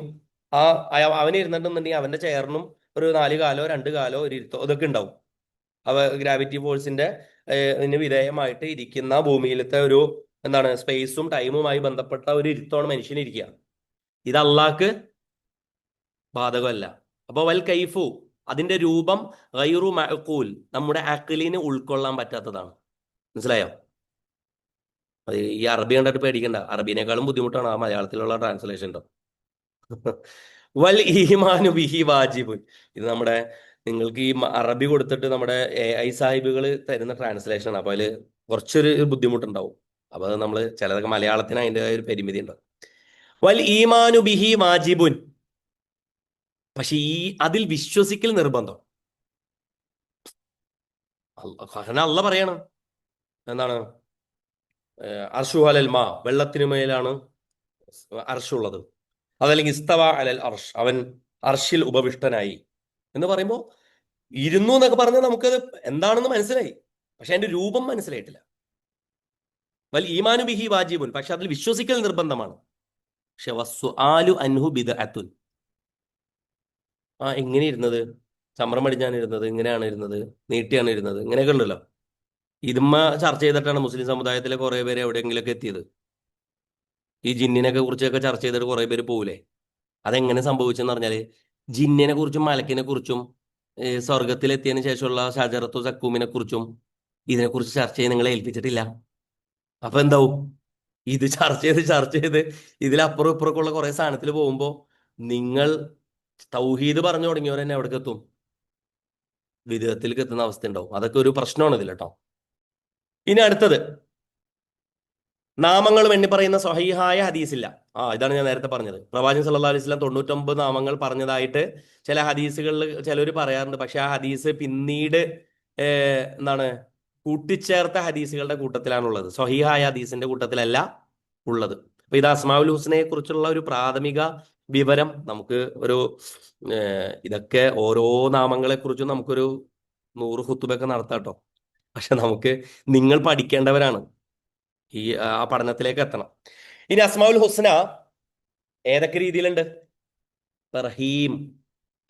അവന് ഇരുന്നിട്ടുണ്ടെന്നുണ്ടെങ്കിൽ അവന്റെ ചെയറിനും ഒരു 4 കാലോ 2 കാലോ ഒരു ഇരുത്തോ ഇതൊക്കെ ഉണ്ടാവും. ഗ്രാവിറ്റി ഫോഴ്സിന്റെ ഇതിന് വിധേയമായിട്ട് ഇരിക്കുന്ന ഭൂമിയിലത്തെ ഒരു എന്താണ് സ്പേസും ടൈമുമായി ബന്ധപ്പെട്ട ഒരു ഇരുത്തമാണ് മനുഷ്യനിരിക്കുക. ഇത് അള്ളാഹ്ക്ക് ബാധകമല്ല. അപ്പൊ വൽ കൈഫു അതിന്റെ രൂപം ഗൈറു മഅഖൂൽ, നമ്മുടെ അഖ്ലിന് ഉൾക്കൊള്ളാൻ പറ്റാത്തതാണ്. മനസ്സിലായോ? ഈ അറബി കണ്ടിട്ട് പേടിക്കണ്ട, അറബിനേക്കാളും ബുദ്ധിമുട്ടാണ് ആ മലയാളത്തിലുള്ള ട്രാൻസ്ലേഷൻ ഉണ്ടോ. വൽ ഈമാനു ബിഹി വാജിബുൻ. ഇത് നമ്മുടെ നിങ്ങൾക്ക് ഈ അറബി കൊടുത്തിട്ട് നമ്മുടെ AI സാഹിബുകൾ തരുന്ന ട്രാൻസ്ലേഷൻ ആണ്. അപ്പൊ അതില് കുറച്ചൊരു ബുദ്ധിമുട്ടുണ്ടാവും. അപ്പൊ അത് നമ്മൾ ചിലതൊക്കെ മലയാളത്തിന് അതിൻ്റെ ഒരു പരിമിതി ഉണ്ട്. വൽ ഈമാനു ബിഹി വാജിബുൻ. പക്ഷെ അതിൽ വിശ്വസിക്കൽ നിർബന്ധം. അള്ള പറയണം എന്താണ്, അർഷു അലൽ മാ, വെള്ളത്തിനു മേലാണ് അർഷുള്ളത്. അതല്ലെങ്കിൽ ഇസ്തവ അലൽ അർഷ്, അവൻ അർഷിൽ ഉപവിഷ്ടനായി എന്ന് പറയുമ്പോൾ ഇരുന്നു എന്നൊക്കെ പറഞ്ഞാൽ നമുക്കത് എന്താണെന്ന് മനസ്സിലായി, പക്ഷെ അതിന്റെ രൂപം മനസ്സിലായിട്ടില്ല. വൽ ഈമാനു ബിഹി വാജിബുൻ, പക്ഷെ അതിൽ വിശ്വസിക്കൽ നിർബന്ധമാണ്. പക്ഷെ വസ്സുആലു അൻഹു ബിദ്അത്തുൻ. എങ്ങനെ ഇരുന്നത്, ചമ്രം അടിച്ചാണ് ഇരുന്നത്, ഇങ്ങനെയാണ് ഇരുന്നത്, നീട്ടിയാണ് ഇരുന്നത്, ഇങ്ങനെയൊക്കെ ഉണ്ടല്ലോ. ഇതുമ്മ ചർച്ച ചെയ്തിട്ടാണ് മുസ്ലിം സമുദായത്തിലെ കുറെ പേര് എവിടെയെങ്കിലൊക്കെ എത്തിയത്. ഈ ജിന്നിനൊക്കെ കുറിച്ചൊക്കെ ചർച്ച ചെയ്തിട്ട് കുറെ പേര് പോകൂലേ. അതെങ്ങനെ സംഭവിച്ചെന്ന് പറഞ്ഞാല് ജിന്നിനെ കുറിച്ചും മലക്കിനെ കുറിച്ചും സ്വർഗത്തിലെത്തിയതിനു ശേഷമുള്ള ഷജറത്തു സക്കൂമിനെ കുറിച്ചും ഇതിനെക്കുറിച്ച് ചർച്ച ചെയ്യാൻ നിങ്ങളെ ഏൽപ്പിച്ചിട്ടില്ല. അപ്പൊ എന്താവും? ഇത് ചർച്ച ചെയ്ത് ഇതിലപ്പുറം ഇപ്പുറമൊക്കെ ഉള്ള കുറെ സാധനത്തിൽ പോകുമ്പോ നിങ്ങൾ തൗഹീദ് പറഞ്ഞു തുടങ്ങിയവർ തന്നെ എവിടേക്ക് എത്തും? വിദേഹത്തിലേക്ക് എത്തുന്ന അവസ്ഥ ഉണ്ടാവും. അതൊക്കെ ഒരു പ്രശ്നമാണ് ഇതിൽ കേട്ടോ. ഇനി അടുത്തത്, നാമങ്ങൾ എണ്ണി പറയുന്ന സ്വഹീഹായ ഹദീസില്ല. ഇതാണ് ഞാൻ നേരത്തെ പറഞ്ഞത്. പ്രവാചകൻ സല്ലല്ലാഹു അലൈഹി വസല്ലം 99 നാമങ്ങൾ പറഞ്ഞതായിട്ട് ചില ഹദീസുകളിൽ ചിലർ പറയാറുണ്ട്. പക്ഷെ ആ ഹദീസ് പിന്നീട് എന്താണ് കൂട്ടിച്ചേർത്ത ഹദീസുകളുടെ കൂട്ടത്തിലാണുള്ളത്, സ്വഹീഹായ ഹദീസിന്റെ കൂട്ടത്തിലല്ല ഉള്ളത്. അപ്പൊ ഇത് അസ്മാഉൽ ഹുസ്നയെ കുറിച്ചുള്ള ഒരു പ്രാഥമിക വിവരം. നമുക്ക് ഒരു ഇതൊക്കെ ഓരോ നാമങ്ങളെ കുറിച്ചും നമുക്കൊരു 100 ഖുത്തുബയൊക്കെ നടത്താം കേട്ടോ. പക്ഷെ നിങ്ങൾ പഠിക്കേണ്ടവരാണ്, ആ പഠനത്തിലേക്ക് എത്തണം. ഇനി അസ്മാഉൽ ഹുസ്ന ഏതൊക്കെ രീതിയിലുണ്ട്? റഹീം,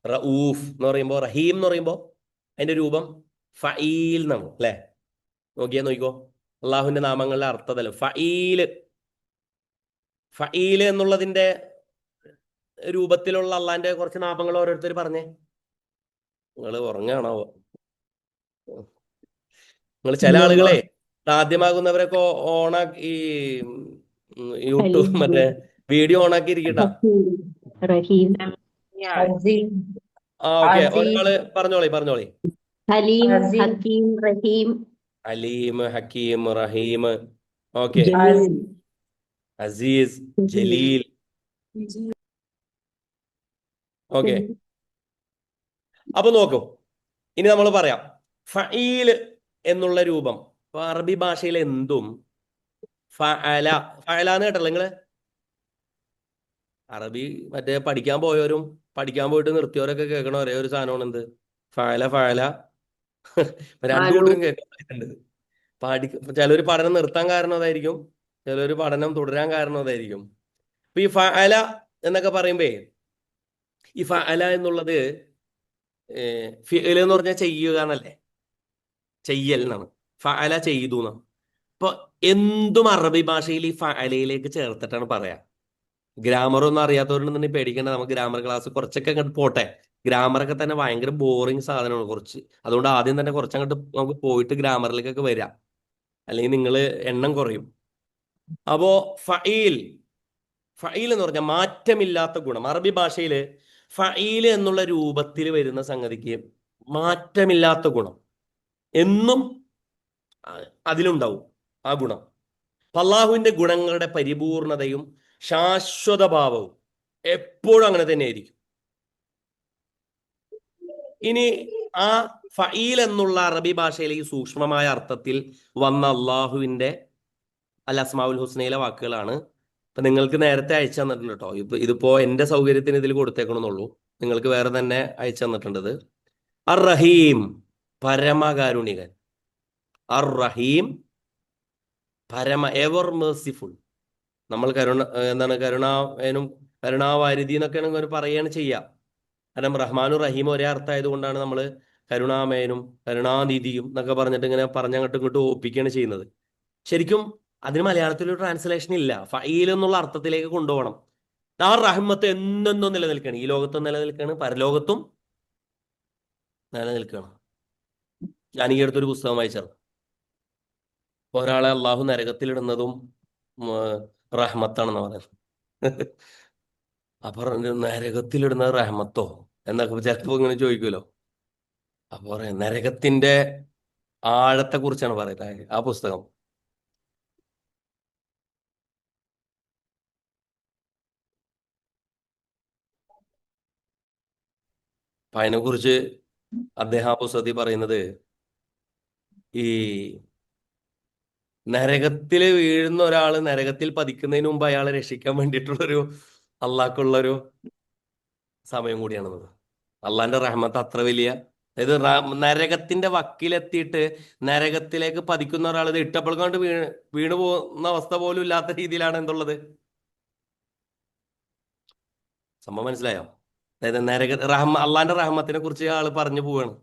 റഊഫ് എന്ന് പറയുമ്പോൾ, റഹീം എന്ന് പറയുമ്പോൾ അതിന്റെ രൂപം ഫഈൽ എന്നാണ് അല്ലെ. നോക്കിക്കോ, അള്ളാഹുവിന്റെ നാമങ്ങളിലെ അർത്ഥതല ഫഈല്. ഫഈല് എന്നുള്ളതിന്റെ രൂപത്തിലുള്ള അള്ളാന്റെ കുറച്ച് നാമങ്ങൾ ഓരോരുത്തർ പറഞ്ഞേ. നിങ്ങൾ ഉറങ്ങാണോ? നിങ്ങൾ ചില ആളുകളെ ആദ്യമാകുന്നവരൊക്കെ ഓണാക്കി യൂട്യൂബ് മറ്റേ വീഡിയോ ഓണാക്കി ഇരിക്കട്ടാ. ഓക്കെ, ഒരാള് പറഞ്ഞോളി. ഹലീം, ഹക്കീം, റഹീം. അലീം, ഹക്കീം, റഹീം. ഓക്കെ, അസീസ്, ജലീൽ. ഓക്കെ, അപ്പൊ നോക്കൂ, ഇനി നമ്മൾ പറയാം ഫഈൽ എന്നുള്ള രൂപം. അറബി ഭാഷയിൽ എന്തും ഫഅല, ഫഅലാന്ന് കേട്ടല്ലോ നിങ്ങള്. അറബി മറ്റേ പഠിക്കാൻ പോയവരും പഠിക്കാൻ പോയിട്ട് നിർത്തിയവരൊക്കെ കേൾക്കണ ഒരേ ഒരു സാധനമാണ് എന്ത്? ഫഅല. രണ്ടു കൂട്ടരും കേൾക്കുന്നുണ്ട്. ചിലര് പഠനം നിർത്താൻ കാരണം അതായിരിക്കും, ചിലര് പഠനം തുടരാൻ കാരണം അതായിരിക്കും. അപ്പൊ ഈ ഫഅല എന്നൊക്കെ പറയുമ്പേ, ഈ ഫഅല എന്നുള്ളത് ഫിഅൽ എന്ന് പറഞ്ഞാൽ ചെയ്യുക എന്നല്ലേ, ചെയ്യൽ എന്നാണ്. ഫഅല ചെയ്തു എന്നാണ്. അപ്പൊ എന്തും അറബി ഭാഷയിൽ ഈ ഫഅലയിലേക്ക് ചേർത്തിട്ടാണ് പറയാ. ഗ്രാമർ ഒന്നും അറിയാത്തവരുണ്ടെന്നുണ്ടെങ്കിൽ പേടിക്കേണ്ട, നമുക്ക് ഗ്രാമർ ക്ലാസ് കുറച്ചൊക്കെ അങ്ങോട്ട് പോട്ടെ. ഗ്രാമറൊക്കെ തന്നെ ഭയങ്കര ബോറിങ് സാധനമാണ് കുറച്ച്. അതുകൊണ്ട് ആദ്യം തന്നെ കുറച്ചങ്ങോട്ട് നമുക്ക് പോയിട്ട് ഗ്രാമറിലേക്കൊക്കെ വരാം, അല്ലെങ്കിൽ നിങ്ങൾ എണ്ണം കുറയും. അപ്പോ ഫഈൽ എന്ന് പറഞ്ഞാൽ മാറ്റമില്ലാത്ത ഗുണം. അറബി ഭാഷയിൽ ഫഈൽ എന്നുള്ള രൂപത്തിൽ വരുന്ന സംഗതിക്ക് മാറ്റമില്ലാത്ത ഗുണം എന്നും അതിലുണ്ടാവും, ആ ഗുണം. അല്ലാഹുവിന്റെ ഗുണങ്ങളുടെ പരിപൂർണതയും ശാശ്വത ഭാവവും എപ്പോഴും അങ്ങനെ തന്നെ ആയിരിക്കും. ഇനി ആ ഫഈൽ എന്നുള്ള അറബി ഭാഷയിലെ ഈ സൂക്ഷ്മമായ അർത്ഥത്തിൽ വന്ന അള്ളാഹുവിന്റെ അൽ അസ്മാഉൽ ഹുസ്നയിലെ വാക്കുകളാണ് ഇപ്പൊ നിങ്ങൾക്ക് നേരത്തെ അയച്ചു തന്നിട്ടുണ്ട് കേട്ടോ. ഇതിപ്പോ എന്റെ സൗകര്യത്തിന് ഇതിൽ കൊടുത്തേക്കണമെന്നുള്ളൂ, നിങ്ങൾക്ക് വേറെ തന്നെ അയച്ചു തന്നിട്ടുണ്ടത്. അർ റഹീം, പരമകാരുണികൻ. അർ റഹീം, എവർ മേഴ്സിഫുൾ. നമ്മൾ കരുണാവാരിധി എന്നൊക്കെ പറയുകയാണ് ചെയ്യാം. കാരണം റഹ്മാനും റഹീമും ഒരേ അർത്ഥമായത് കൊണ്ടാണ് നമ്മൾ കരുണാമയനും കരുണാനിധിയും എന്നൊക്കെ പറഞ്ഞിട്ട് ഇങ്ങനെ പറഞ്ഞങ്ങോട്ടും ഇങ്ങോട്ടും ഒപ്പിക്കുകയാണ് ചെയ്യുന്നത്. ശരിക്കും അതിന് മലയാളത്തിലൊരു ട്രാൻസ്ലേഷൻ ഇല്ല. ഫഈൽ എന്നുള്ള അർത്ഥത്തിലേക്ക് കൊണ്ടുപോകണം. ആ റഹ്മത്ത് എന്നെന്നും നിലനിൽക്കുകയാണ്, ഈ ലോകത്തും നിലനിൽക്കുകയാണ്, പരലോകത്തും നിലനിൽക്കുകയാണ്. ഞാൻ ഈ അടുത്തൊരു പുസ്തകം വായിച്ചത്, ഒരാളെ അള്ളാഹു നരകത്തിലിടുന്നതും റഹ്മത്താണെന്ന് പറയുന്നത്. അപ്പൊ നരകത്തിലിടുന്നത് റഹ്മത്തോ എന്നൊക്കെ ചിലപ്പോ ഇങ്ങനെ ചോദിക്കുമല്ലോ. അപ്പൊ നരകത്തിന്റെ ആഴത്തെ കുറിച്ചാണ് പറയുന്നത് ആ പുസ്തകം. അപ്പൊ അതിനെ കുറിച്ച് അദ്ദേഹം ആ പുസ്തകത്തിൽ പറയുന്നത്, ഈ നരകത്തിൽ വീഴുന്ന ഒരാള് നരകത്തിൽ പതിക്കുന്നതിന് മുമ്പ് അയാളെ രക്ഷിക്കാൻ വേണ്ടിയിട്ടുള്ളൊരു അള്ളാഹ്ക്കുള്ളൊരു സമയം കൂടിയാണെന്നത്. അള്ളാന്റെ റഹ്മത്ത് അത്ര വലിയ, അതായത് നരകത്തിന്റെ വക്കിലെത്തിയിട്ട് നരകത്തിലേക്ക് പതിക്കുന്ന ഒരാൾ ഇത് ഇട്ടപ്പോഴേക്കൊണ്ട് വീണു പോകുന്ന അവസ്ഥ പോലും ഇല്ലാത്ത രീതിയിലാണ് എന്തുള്ളത്. സംഭവം മനസ്സിലായോ? അതായത് അള്ളാന്റെ റഹ്മത്തിനെ കുറിച്ച് ആള് പറഞ്ഞു പോവാണ്.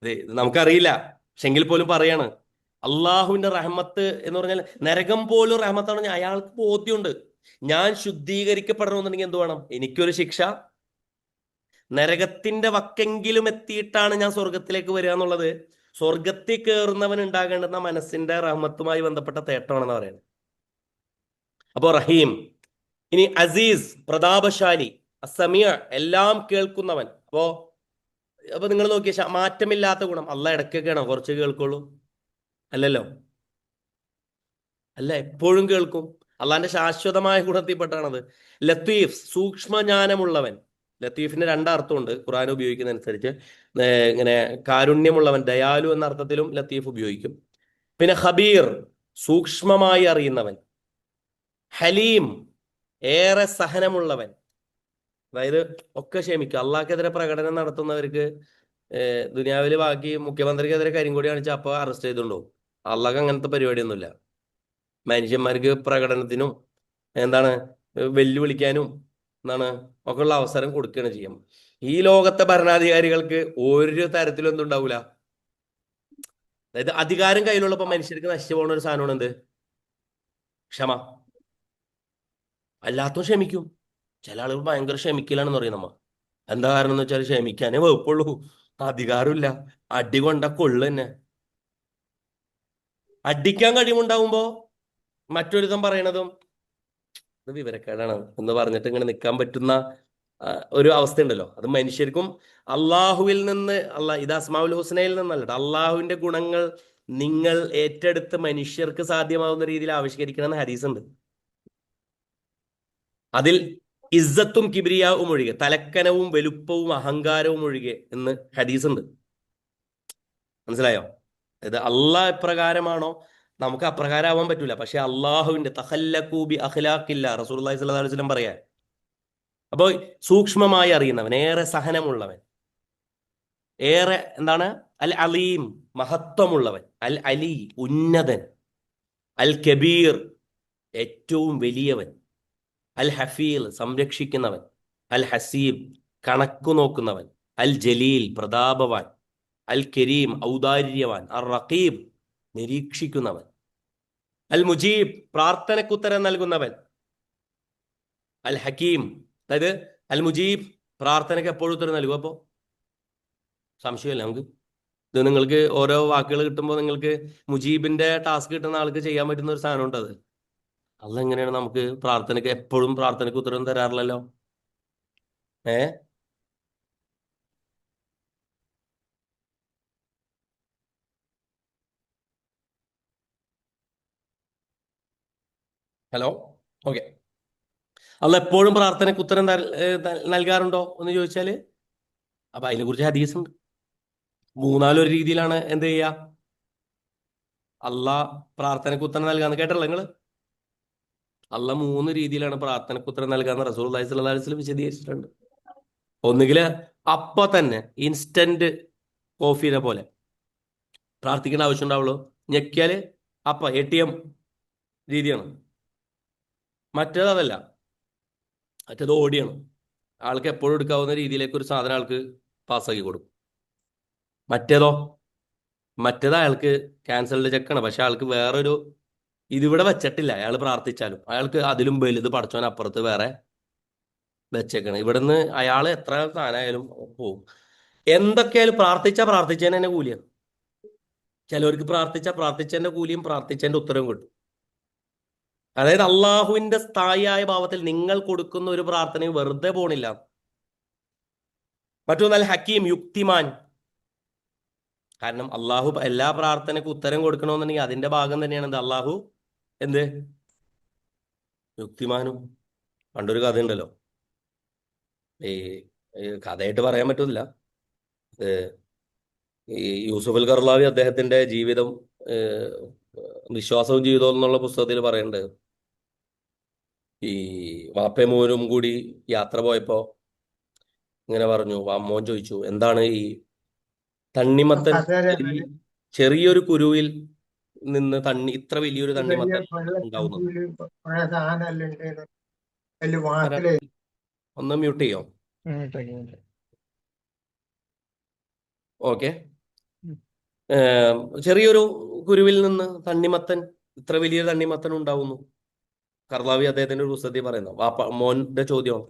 ഇത് നമുക്കറിയില്ല, പക്ഷെങ്കിൽ പോലും പറയാണ് അള്ളാഹുവിന്റെ റഹ്മത്ത് എന്ന് പറഞ്ഞാൽ നരകം പോലും റഹ്മത്താണെന്ന് അയാൾക്ക് ബോധ്യമുണ്ട്. ഞാൻ ശുദ്ധീകരിക്കപ്പെടണമെന്നുണ്ടെങ്കിൽ എന്ത് വേണം? എനിക്കൊരു ശിക്ഷ, നരകത്തിന്റെ വക്കെങ്കിലും എത്തിയിട്ടാണ് ഞാൻ സ്വർഗത്തിലേക്ക് വരിക എന്നുള്ളത് സ്വർഗത്തിൽ കയറുന്നവൻ ഉണ്ടാകേണ്ടുന്ന മനസ്സിന്റെ റഹ്മത്തുമായി ബന്ധപ്പെട്ട തേട്ടമാണെന്ന് പറയുന്നത്. അപ്പോ റഹീം. ഇനി അസീസ്, പ്രതാപശാലി. അസമിയ, എല്ലാം കേൾക്കുന്നവൻ. അപ്പൊ നിങ്ങൾ നോക്കിയ മാറ്റമില്ലാത്ത ഗുണം. അള്ളാഹ് ഇടയ്ക്കൊക്കെയാണോ കുറച്ച് കേൾക്കുള്ളൂ? അല്ലല്ലോ, അല്ല, എപ്പോഴും കേൾക്കും. അള്ളാഹിന്റെ ശാശ്വതമായ ഗുണത്തിൽപ്പെട്ടാണത്. ലത്തീഫ്, സൂക്ഷ്മജ്ഞാനമുള്ളവൻ. ലത്തീഫിന് രണ്ടർത്ഥമുണ്ട് ഖുർആൻ ഉപയോഗിക്കുന്നതനുസരിച്ച്. ഇങ്ങനെ കാരുണ്യമുള്ളവൻ, ദയാലു എന്ന അർത്ഥത്തിലും ലത്തീഫ് ഉപയോഗിക്കും. പിന്നെ ഖബീർ, സൂക്ഷ്മമായി അറിയുന്നവൻ. ഹലീം, ഏറെ സഹനമുള്ളവൻ. അതായത് ഒക്കെ ക്ഷമിക്കുക. അള്ളാഹ്ക്കെതിരെ പ്രകടനം നടത്തുന്നവർക്ക് ദുനിയാവിൽ ബാക്കി മുഖ്യമന്ത്രിക്കെതിരെ കരിങ്കൊടി കാണിച്ചാൽ അപ്പോൾ അറസ്റ്റ് ചെയ്തുകൊണ്ടോ. അള്ളാഹ് അങ്ങനത്തെ പരിപാടിയൊന്നുമില്ല. മനുഷ്യന്മാർക്ക് പ്രകടനത്തിനും എന്താണ് വെല്ലുവിളിക്കാനും എന്താണ് ഒക്കെ ഉള്ള അവസരം കൊടുക്കുകയാണ് ചെയ്യാം. ഈ ലോകത്തെ ഭരണാധികാരികൾക്ക് ഒരു തരത്തിലും എന്തുണ്ടാവൂല. അതായത് അധികാരം കയ്യിലുള്ളപ്പോൾ മനുഷ്യർക്ക് നശിച്ചു പോകുന്ന ഒരു സാധനമാണ് എന്ത്? ക്ഷമ. അല്ലാത്തും ക്ഷമിക്കും. ചില ആളുകൾ ഭയങ്കര ക്ഷമിക്കലാണെന്ന് പറയും നമ്മ. എന്താ കാരണം എന്ന് വെച്ചാൽ ക്ഷമിക്കാനേ വകുപ്പുള്ളൂ, അധികാരമില്ല. അടി കൊണ്ട കൊള്ളു തന്നെ. അടിക്കാൻ കഴിവുണ്ടാവുമ്പോ മറ്റൊരുത്തം പറയണതും ഇത് വിവരക്കേടാണ് എന്ന് പറഞ്ഞിട്ട് ഇങ്ങനെ നിൽക്കാൻ പറ്റുന്ന ഒരു അവസ്ഥ ഉണ്ടല്ലോ. അത് മനുഷ്യർക്കും അള്ളാഹുവിൽ നിന്ന്, ഇത് അസ്മാഉൽ ഹുസ്നയിൽ നിന്നല്ല, അള്ളാഹുവിന്റെ ഗുണങ്ങൾ നിങ്ങൾ ഏറ്റെടുത്ത് മനുഷ്യർക്ക് സാധ്യമാവുന്ന രീതിയിൽ ആവിഷ്കരിക്കണമെന്ന് ഹദീസ് ഉണ്ട്. അതിൽ ഇസ്സത്തും കിബ്രിയാവും ഒഴികെ, തലക്കനവും വലുപ്പവും അഹങ്കാരവും ഒഴികെ എന്ന് ഹദീസ് ഉണ്ട്. മനസ്സിലായോ? ഇത് അള്ളാഹ് എപ്രകാരമാണോ നമുക്ക് അപ്രകാരം ആവാൻ പറ്റൂല. പക്ഷെ അള്ളാഹുവിന്റെ തഖല്ലഖൂബി അഖ്ലാഖില്ല റസൂലുള്ളാഹി സ്വല്ലല്ലാഹു അലൈഹി വസല്ലം പറയാ. അപ്പോൾ സൂക്ഷ്മമായി അറിയുന്നവൻ, ഏറെ സഹനമുള്ളവൻ, ഏറെ എന്താണ് അൽ അലീം, മഹത്വമുള്ളവൻ, അൽ അലി, ഉന്നതൻ, അൽ കബീർ, ഏറ്റവും വലിയവൻ, അൽ ഹഫീൽ, സംരക്ഷിക്കുന്നവൻ, അൽ ഹസീബ്, കണക്കു നോക്കുന്നവൻ, അൽ ജലീൽ, പ്രതാപവാൻ, അൽ കരീം, ഔദാര്യവാൻ, അർ റഖീബ്, നിരീക്ഷിക്കുന്നവൻ, അൽ മുജീബ്, പ്രാർത്ഥനക്കുത്തരം നൽകുന്നവൻ, അൽ ഹക്കീം. അതായത് അൽ മുജീബ്, പ്രാർത്ഥനയ്ക്ക് എപ്പോഴും ഉത്തരം നൽകും. അപ്പോൾ സംശയമില്ല നമുക്ക്. ഇത് നിങ്ങൾക്ക് ഓരോ വാക്കുകൾ കിട്ടുമ്പോൾ നിങ്ങൾക്ക് മുജീബിന്റെ ടാസ്ക് കിട്ടുന്ന ആൾക്ക് ചെയ്യാൻ പറ്റുന്ന ഒരു സാധനം ഉണ്ട്. അതെങ്ങനെയാണ് നമുക്ക് പ്രാർത്ഥനയ്ക്ക് എപ്പോഴും പ്രാർത്ഥനയ്ക്ക് ഉത്തരം തരാറില്ലല്ലോ. Hello, okay. അല്ല എപ്പോഴും പ്രാർത്ഥനയ്ക്ക് ഉത്തരം നൽകാറുണ്ടോ എന്ന് ചോദിച്ചാല് അപ്പൊ അതിനെക്കുറിച്ച് ഹദീസ് ഉണ്ട്. മൂന്നാലൊരു രീതിയിലാണ് എന്ത് ചെയ്യുക, അള്ളാഹ് പ്രാർത്ഥനയ്ക്ക് ഉത്തരം നൽകാന്ന് കേട്ടല്ലോ നിങ്ങള്. അള്ളാഹ് 3 രീതിയിലാണ് പ്രാർത്ഥനയ്ക്ക് ഉത്തരം നൽകാന്ന് റസൂലുള്ളാഹി സ്വല്ലല്ലാഹു അലൈഹി വസല്ലം വിശദീകരിച്ചിട്ടുണ്ട്. ഒന്നുകില് അപ്പൊ തന്നെ ഇൻസ്റ്റന്റ് കോഫീനെ പോലെ പ്രാർത്ഥിക്കേണ്ട ആവശ്യം ഉണ്ടാവുള്ളൂ, ഞെക്കിയാല് അപ്പ ATM രീതിയാണ്. മറ്റേത് അതല്ല, മറ്റേത് ഓടിയാണ്. ആൾക്ക് എപ്പോഴും എടുക്കാവുന്ന രീതിയിലേക്ക് ഒരു സാധനം ആൾക്ക് പാസ്സാക്കി കൊടുക്കും. മറ്റേത് അയാൾക്ക് ക്യാൻസൽഡ് ചെക്കാണ്. പക്ഷെ ആൾക്ക് വേറൊരു ഇതിവിടെ വെച്ചിട്ടില്ല. അയാൾ പ്രാർത്ഥിച്ചാലും അയാൾക്ക് അതിലും വലുത് പടച്ചോൻ അപ്പുറത്ത് വേറെ വെച്ചേക്കണം. ഇവിടുന്ന് അയാൾ എത്ര സാധനമായാലും പോവും. എന്തൊക്കെയായാലും പ്രാർത്ഥിച്ചതിന് തന്നെ കൂലിയാണ്. ചിലവർക്ക് പ്രാർത്ഥിച്ചതിന്റെ കൂലിയും പ്രാർത്ഥിച്ചതിന്റെ ഉത്തരവും കിട്ടും. അതായത് അള്ളാഹുവിന്റെ സ്ഥായിയായ ഭാവത്തിൽ നിങ്ങൾ കൊടുക്കുന്ന ഒരു പ്രാർത്ഥനയും വെറുതെ പോണില്ല. മറ്റൊന്നൽ ഹക്കീം, യുക്തിമാൻ. കാരണം അള്ളാഹു എല്ലാ പ്രാർത്ഥനയ്ക്കും ഉത്തരം കൊടുക്കണമെന്നുണ്ടെങ്കിൽ അതിന്റെ ഭാഗം തന്നെയാണ് എന്ത്? അള്ളാഹു എന്ത്? യുക്തിമാനും. പണ്ടൊരു കഥ ഉണ്ടല്ലോ, ഈ കഥയായിട്ട് പറയാൻ പറ്റില്ല. ഈ യൂസുഫ് അൽ ഖർളാവി അദ്ദേഹത്തിന്റെ ജീവിതം, വിശ്വാസവും ജീവിതവും എന്നുള്ള പുസ്തകത്തിൽ പറയുന്നുണ്ട്. ഈ വാപ്പയും മോനും കൂടി യാത്ര പോയപ്പോ ഇങ്ങനെ പറഞ്ഞു, മോൻ ചോദിച്ചു, എന്താണ് ഈ തണ്ണിമത്തൻ ചെറിയൊരു കുരുവിൽ നിന്ന് ഇത്ര വലിയൊരു തണ്ണിമത്തൻ ഉണ്ടാവുന്നു? ഒന്ന് മ്യൂട്ട് ചെയ്യോ? ഓക്കെ. ചെറിയൊരു കുരുവിൽ നിന്ന് തണ്ണിമത്തൻ, ഇത്ര വലിയൊരു തണ്ണിമത്തൻ ഉണ്ടാവുന്നു. കർലാവി അദ്ദേഹത്തിന്റെ ഒരു പുസ്തകത്തിൽ പറയുന്നു. മോന്റെ ചോദ്യമാണ്.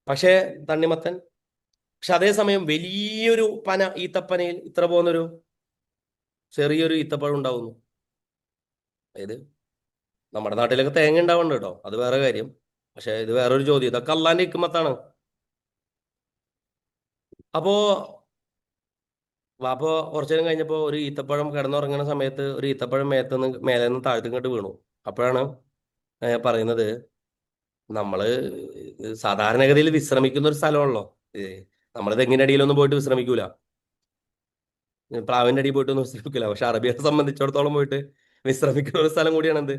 പക്ഷേ തണ്ണിമത്തൻ, പക്ഷെ അതേസമയം വലിയൊരു ഈത്തപ്പനയിൽ ഇത്ര പോകുന്നൊരു ചെറിയൊരു ഈത്തപ്പഴം ഉണ്ടാവുന്നു. അതായത് നമ്മുടെ നാട്ടിലൊക്കെ തേങ്ങ ഉണ്ടാവുന്നുണ്ട് കേട്ടോ, അത് വേറെ കാര്യം. പക്ഷെ ഇത് വേറൊരു ചോദ്യം, ഇതൊക്കെ അള്ളാന്റെ ഹിക്മത്താണ്. അപ്പോ വാപ്പ കുറച്ചു നേരം കഴിഞ്ഞപ്പോൾ ഒരു ഈത്തപ്പഴം കിടന്നുറങ്ങുന്ന സമയത്ത് ഒരു ഈത്തപ്പഴം മേലെ നിന്ന് താഴ്ത്തിങ്ങോട്ട് വീണു. അപ്പോഴാണ് പറയുന്നത്, നമ്മള് സാധാരണഗതിയിൽ വിശ്രമിക്കുന്ന ഒരു സ്ഥലമാണല്ലോ ഇത്. നമ്മൾ തെങ്ങിന്റെ അടിയിലൊന്നും പോയിട്ട് വിശ്രമിക്കൂല, പ്ലാവിന്റെ അടിയിൽ പോയിട്ടൊന്നും വിശ്രമിക്കില്ല. പക്ഷെ അറബിയെ സംബന്ധിച്ചിടത്തോളം പോയിട്ട് വിശ്രമിക്കുന്ന ഒരു സ്ഥലം കൂടിയാണ് എന്ത്,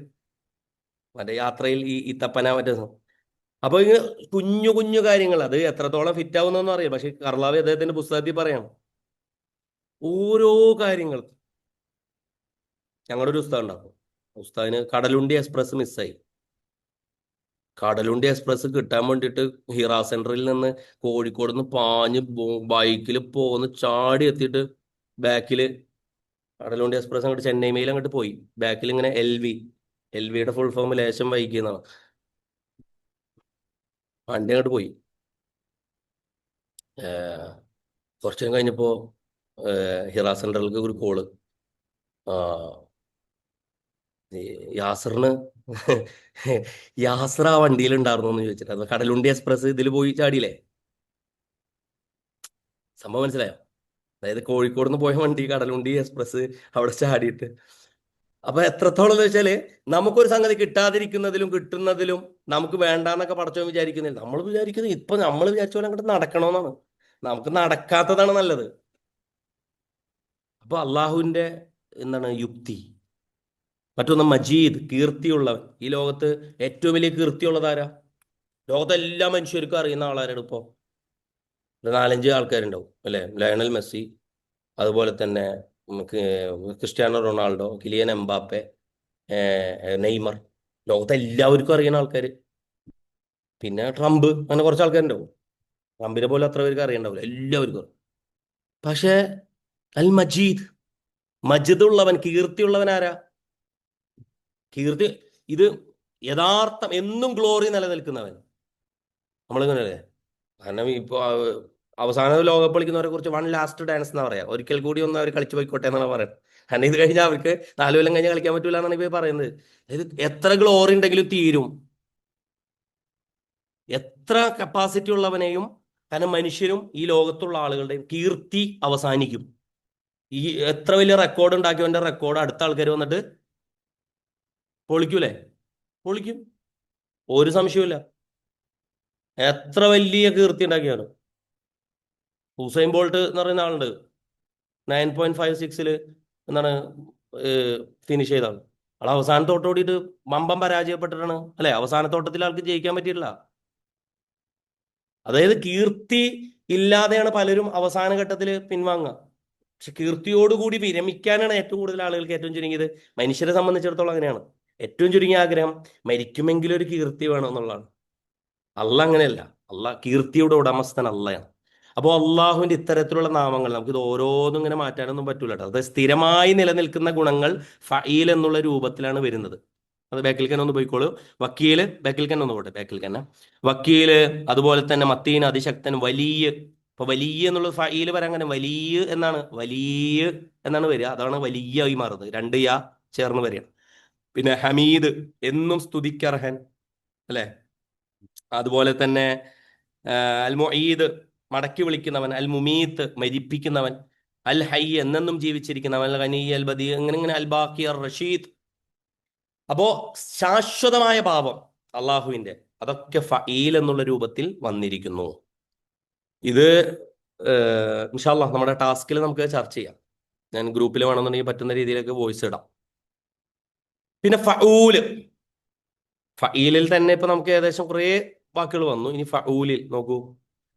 മറ്റേ യാത്രയിൽ ഈ ഈത്തപ്പന മറ്റേ അപ്പൊ ഇങ്ങനെ കുഞ്ഞു കുഞ്ഞു കാര്യങ്ങൾ അത് എത്രത്തോളം ഫിറ്റ് ആവുന്നൊന്നും അറിയാം. പക്ഷെ കർലാവി അദ്ദേഹത്തിന്റെ പുസ്തകത്തിൽ പറയാം ഓരോ കാര്യങ്ങൾ. ഞങ്ങളുടെ ഒരു ഉസ്താദ് ഉണ്ടാക്കും, ഉസ്താദിന് കടലുണ്ടി എക്സ്പ്രസ് മിസ്സായി. കടലുണ്ടി എക്സ്പ്രസ് കിട്ടാൻ വേണ്ടിയിട്ട് ഹിറ സെന്ററിൽ നിന്ന് കോഴിക്കോട് നിന്ന് പാഞ്ഞ് ബൈക്കിൽ പോന്ന് ചാടി എത്തിയിട്ട് ബാക്കില് കടലുണ്ടി എക്സ്പ്രസ് അങ്ങോട്ട് ചെന്നൈ മെയിൽ അങ്ങോട്ട് പോയി. ബാക്കിൽ ഇങ്ങനെ എൽ വിയുടെ ഫുൾ ഫോം ലേശം വൈകിയെന്നാണ്. വണ്ടി അങ്ങോട്ട് പോയി. കുറച്ചു നേരം കഴിഞ്ഞപ്പോ ഹിറ സെന്ററിലേക്ക് ഒരു കോള്, ഈ യാസറിന് യാസർ ആ വണ്ടിയിൽ ഉണ്ടായിരുന്നു എന്ന് ചോദിച്ചിട്ട്. അത് കടലുണ്ടി എക്സ്പ്രസ് ഇതിൽ പോയി ചാടിയില്ലേ, സംഭവം മനസ്സിലായോ? അതായത് കോഴിക്കോട് നിന്ന് പോയ വണ്ടി കടലുണ്ടി എക്സ്പ്രസ് അവിടെ ചാടിയിട്ട്. അപ്പൊ എത്രത്തോളം എന്ന് വെച്ചാല് നമുക്കൊരു സംഗതി കിട്ടാതിരിക്കുന്നതിലും കിട്ടുന്നതിലും നമുക്ക് വേണ്ടാന്നൊക്കെ പടച്ചവൻ വിചാരിക്കുന്നില്ല. നമ്മൾ വിചാരിക്കുന്നത് ഇപ്പൊ നമ്മൾ വിചാരിച്ച പോലെ അങ്ങോട്ട് നടക്കണമെന്നാണ്, നമുക്ക് നടക്കാത്തതാണ് നല്ലത്. അപ്പൊ അള്ളാഹുവിന്റെ എന്താണ് യുക്തി. മറ്റൊന്ന് മജീദ്, കീർത്തിയുള്ളവൻ. ഈ ലോകത്ത് ഏറ്റവും വലിയ കീർത്തിയുള്ളത് ആരാ? ലോകത്തെ എല്ലാ മനുഷ്യർക്കും അറിയുന്ന ആളാരാണ് ഇപ്പോ? ഒരു 4-5 ആൾക്കാരുണ്ടാവും അല്ലെ. ലയണൽ മെസ്സി, അതുപോലെ തന്നെ നമുക്ക് Cristiano Ronaldo, Kylian Mbappe, Neymar. ലോകത്തെ എല്ലാവർക്കും അറിയുന്ന ആൾക്കാർ. പിന്നെ ട്രംപ്, അങ്ങനെ കുറച്ച് ആൾക്കാരുണ്ടാവും. ട്രംപിനെ പോലെ അത്ര പേർക്ക് അറിയണ്ടാവില്ല, എല്ലാവർക്കും അറിയും. പക്ഷേ അൽ മജീദ്, മജിദ് ഉള്ളവൻ, കീർത്തിയുള്ളവൻ ആരാ? കീർത്തി ഇത് യഥാർത്ഥം എന്നും ഗ്ലോറി നിലനിൽക്കുന്നവൻ. നമ്മളിങ്ങനെയല്ലേ, കാരണം ഇപ്പൊ അവസാന ലോകകപ്പ് കളിക്കുന്നവരെ കുറിച്ച് വൺ ലാസ്റ്റ് ഡാൻസ് എന്നാ പറയാ. ഒരിക്കൽ കൂടി ഒന്ന് അവർ കളിച്ചു പോയിക്കോട്ടെ എന്നാണ് പറയുന്നത്. കാരണം ഇത് കഴിഞ്ഞാൽ അവർക്ക് 4 കൊല്ലം കഴിഞ്ഞാൽ കളിക്കാൻ പറ്റൂല എന്നാണ് ഇപ്പൊ പറയുന്നത്. അതായത് എത്ര ഗ്ലോറി ഉണ്ടെങ്കിലും തീരും, എത്ര കപ്പാസിറ്റി ഉള്ളവനെയും. കാരണം മനുഷ്യരും ഈ ലോകത്തുള്ള ആളുകളുടെയും കീർത്തി അവസാനിക്കും. ഈ എത്ര വലിയ റെക്കോർഡ് ഉണ്ടാക്കിയവന്റെ റെക്കോർഡ് അടുത്ത ആൾക്കാർ വന്നിട്ട് പൊളിക്കൂലേ? പൊളിക്കും, ഒരു സംശയമില്ല. എത്ര വലിയ കീർത്തി ഉണ്ടാക്കിയാലും. ഹുസൈൻ ബോൾട്ട് എന്ന് പറയുന്ന ആളുണ്ട്, 9.56 എന്താണ് ഫിനിഷ് ചെയ്ത ആൾ. ആൾ അവസാനത്തോട്ട് ഓടിയിട്ട് വമ്പം പരാജയപ്പെട്ടിട്ടാണ് അല്ലെ, അവസാനത്തോട്ടത്തിൽ ആൾക്ക് ജയിക്കാൻ പറ്റിയിട്ടില്ല. അതായത് കീർത്തി ഇല്ലാതെയാണ് പലരും അവസാന ഘട്ടത്തിൽ പിൻവാങ്ങുക. പക്ഷെ കീർത്തിയോടുകൂടി വിരമിക്കാനാണ് ഏറ്റവും കൂടുതൽ ആളുകൾക്ക് ഏറ്റവും ചുരുങ്ങിയത്. മനുഷ്യരെ സംബന്ധിച്ചിടത്തോളം അങ്ങനെയാണ്. ഏറ്റവും ചുരുങ്ങിയ ആഗ്രഹം മരിക്കുമെങ്കിലും ഒരു കീർത്തി വേണം എന്നുള്ളതാണ്. അല്ല അങ്ങനെയല്ല, അല്ല കീർത്തിയുടെ ഉടമസ്ഥൻ അള്ളയാണ്. അപ്പോൾ അള്ളാഹുവിന്റെ ഇത്തരത്തിലുള്ള നാമങ്ങൾ നമുക്കിത് ഓരോന്നും ഇങ്ങനെ മാറ്റാനൊന്നും പറ്റൂല കേട്ടോ. അത് സ്ഥിരമായി നിലനിൽക്കുന്ന ഗുണങ്ങൾ ഫഈൽ എന്നുള്ള രൂപത്തിലാണ് വരുന്നത്. അത് ബാക്കിൽ തന്നെ ഒന്ന് പോയിക്കോളൂ. വക്കീല്, ബാക്കിൽ തന്നെ ഒന്ന് പോട്ടെ, ബാക്കിൽ തന്നെ വക്കീല്. അതുപോലെ തന്നെ മത്തീൻ, അതിശക്തൻ, വലിയ. ഇപ്പൊ വലിയ എന്നുള്ളത് ഫഈൽ വരാൻ അങ്ങനെ വലിയ എന്നാണ് വരിക. അതാണ് വലിയ ആയി മാറുന്നത്, 2 യാ ചേർന്ന് വരികയാണ്. പിന്നെ ഹമീദ്, എന്നും സ്തുതിക്കർഹൻ അല്ലെ. അതുപോലെ തന്നെ അൽ മുഈദ്, മടക്കി വിളിക്കുന്നവൻ. അൽ മുമീത്ത്, മരിപ്പിക്കുന്നവൻ. അൽ ഹൈ, എന്നെന്നും ജീവിച്ചിരിക്കുന്നവൻ. അൽ ഗനി, അൽ ബദീ, അങ്ങനെ അൽ ബാഖി, അർ റഷീദ്. അപ്പോ ശാശ്വതമായ ഭാവം അള്ളാഹുവിന്റെ, അതൊക്കെ ഫഈൽ എന്നുള്ള രൂപത്തിൽ വന്നിരിക്കുന്നു. ഇത് ഇൻഷാ അല്ലാഹ് നമ്മുടെ ടാസ്കിൽ നമുക്ക് ചർച്ച ചെയ്യാം. ഞാൻ ഗ്രൂപ്പിൽ വേണമെന്നുണ്ടെങ്കിൽ പറ്റുന്ന രീതിയിലേക്ക് വോയിസ് ഇടാം. പിന്നെ ഫഈലിൽ തന്നെ ഇപ്പൊ നമുക്ക് ഏകദേശം കുറെ വാക്കുകൾ വന്നു. ഇനി ഫഊലിൽ നോക്കൂ.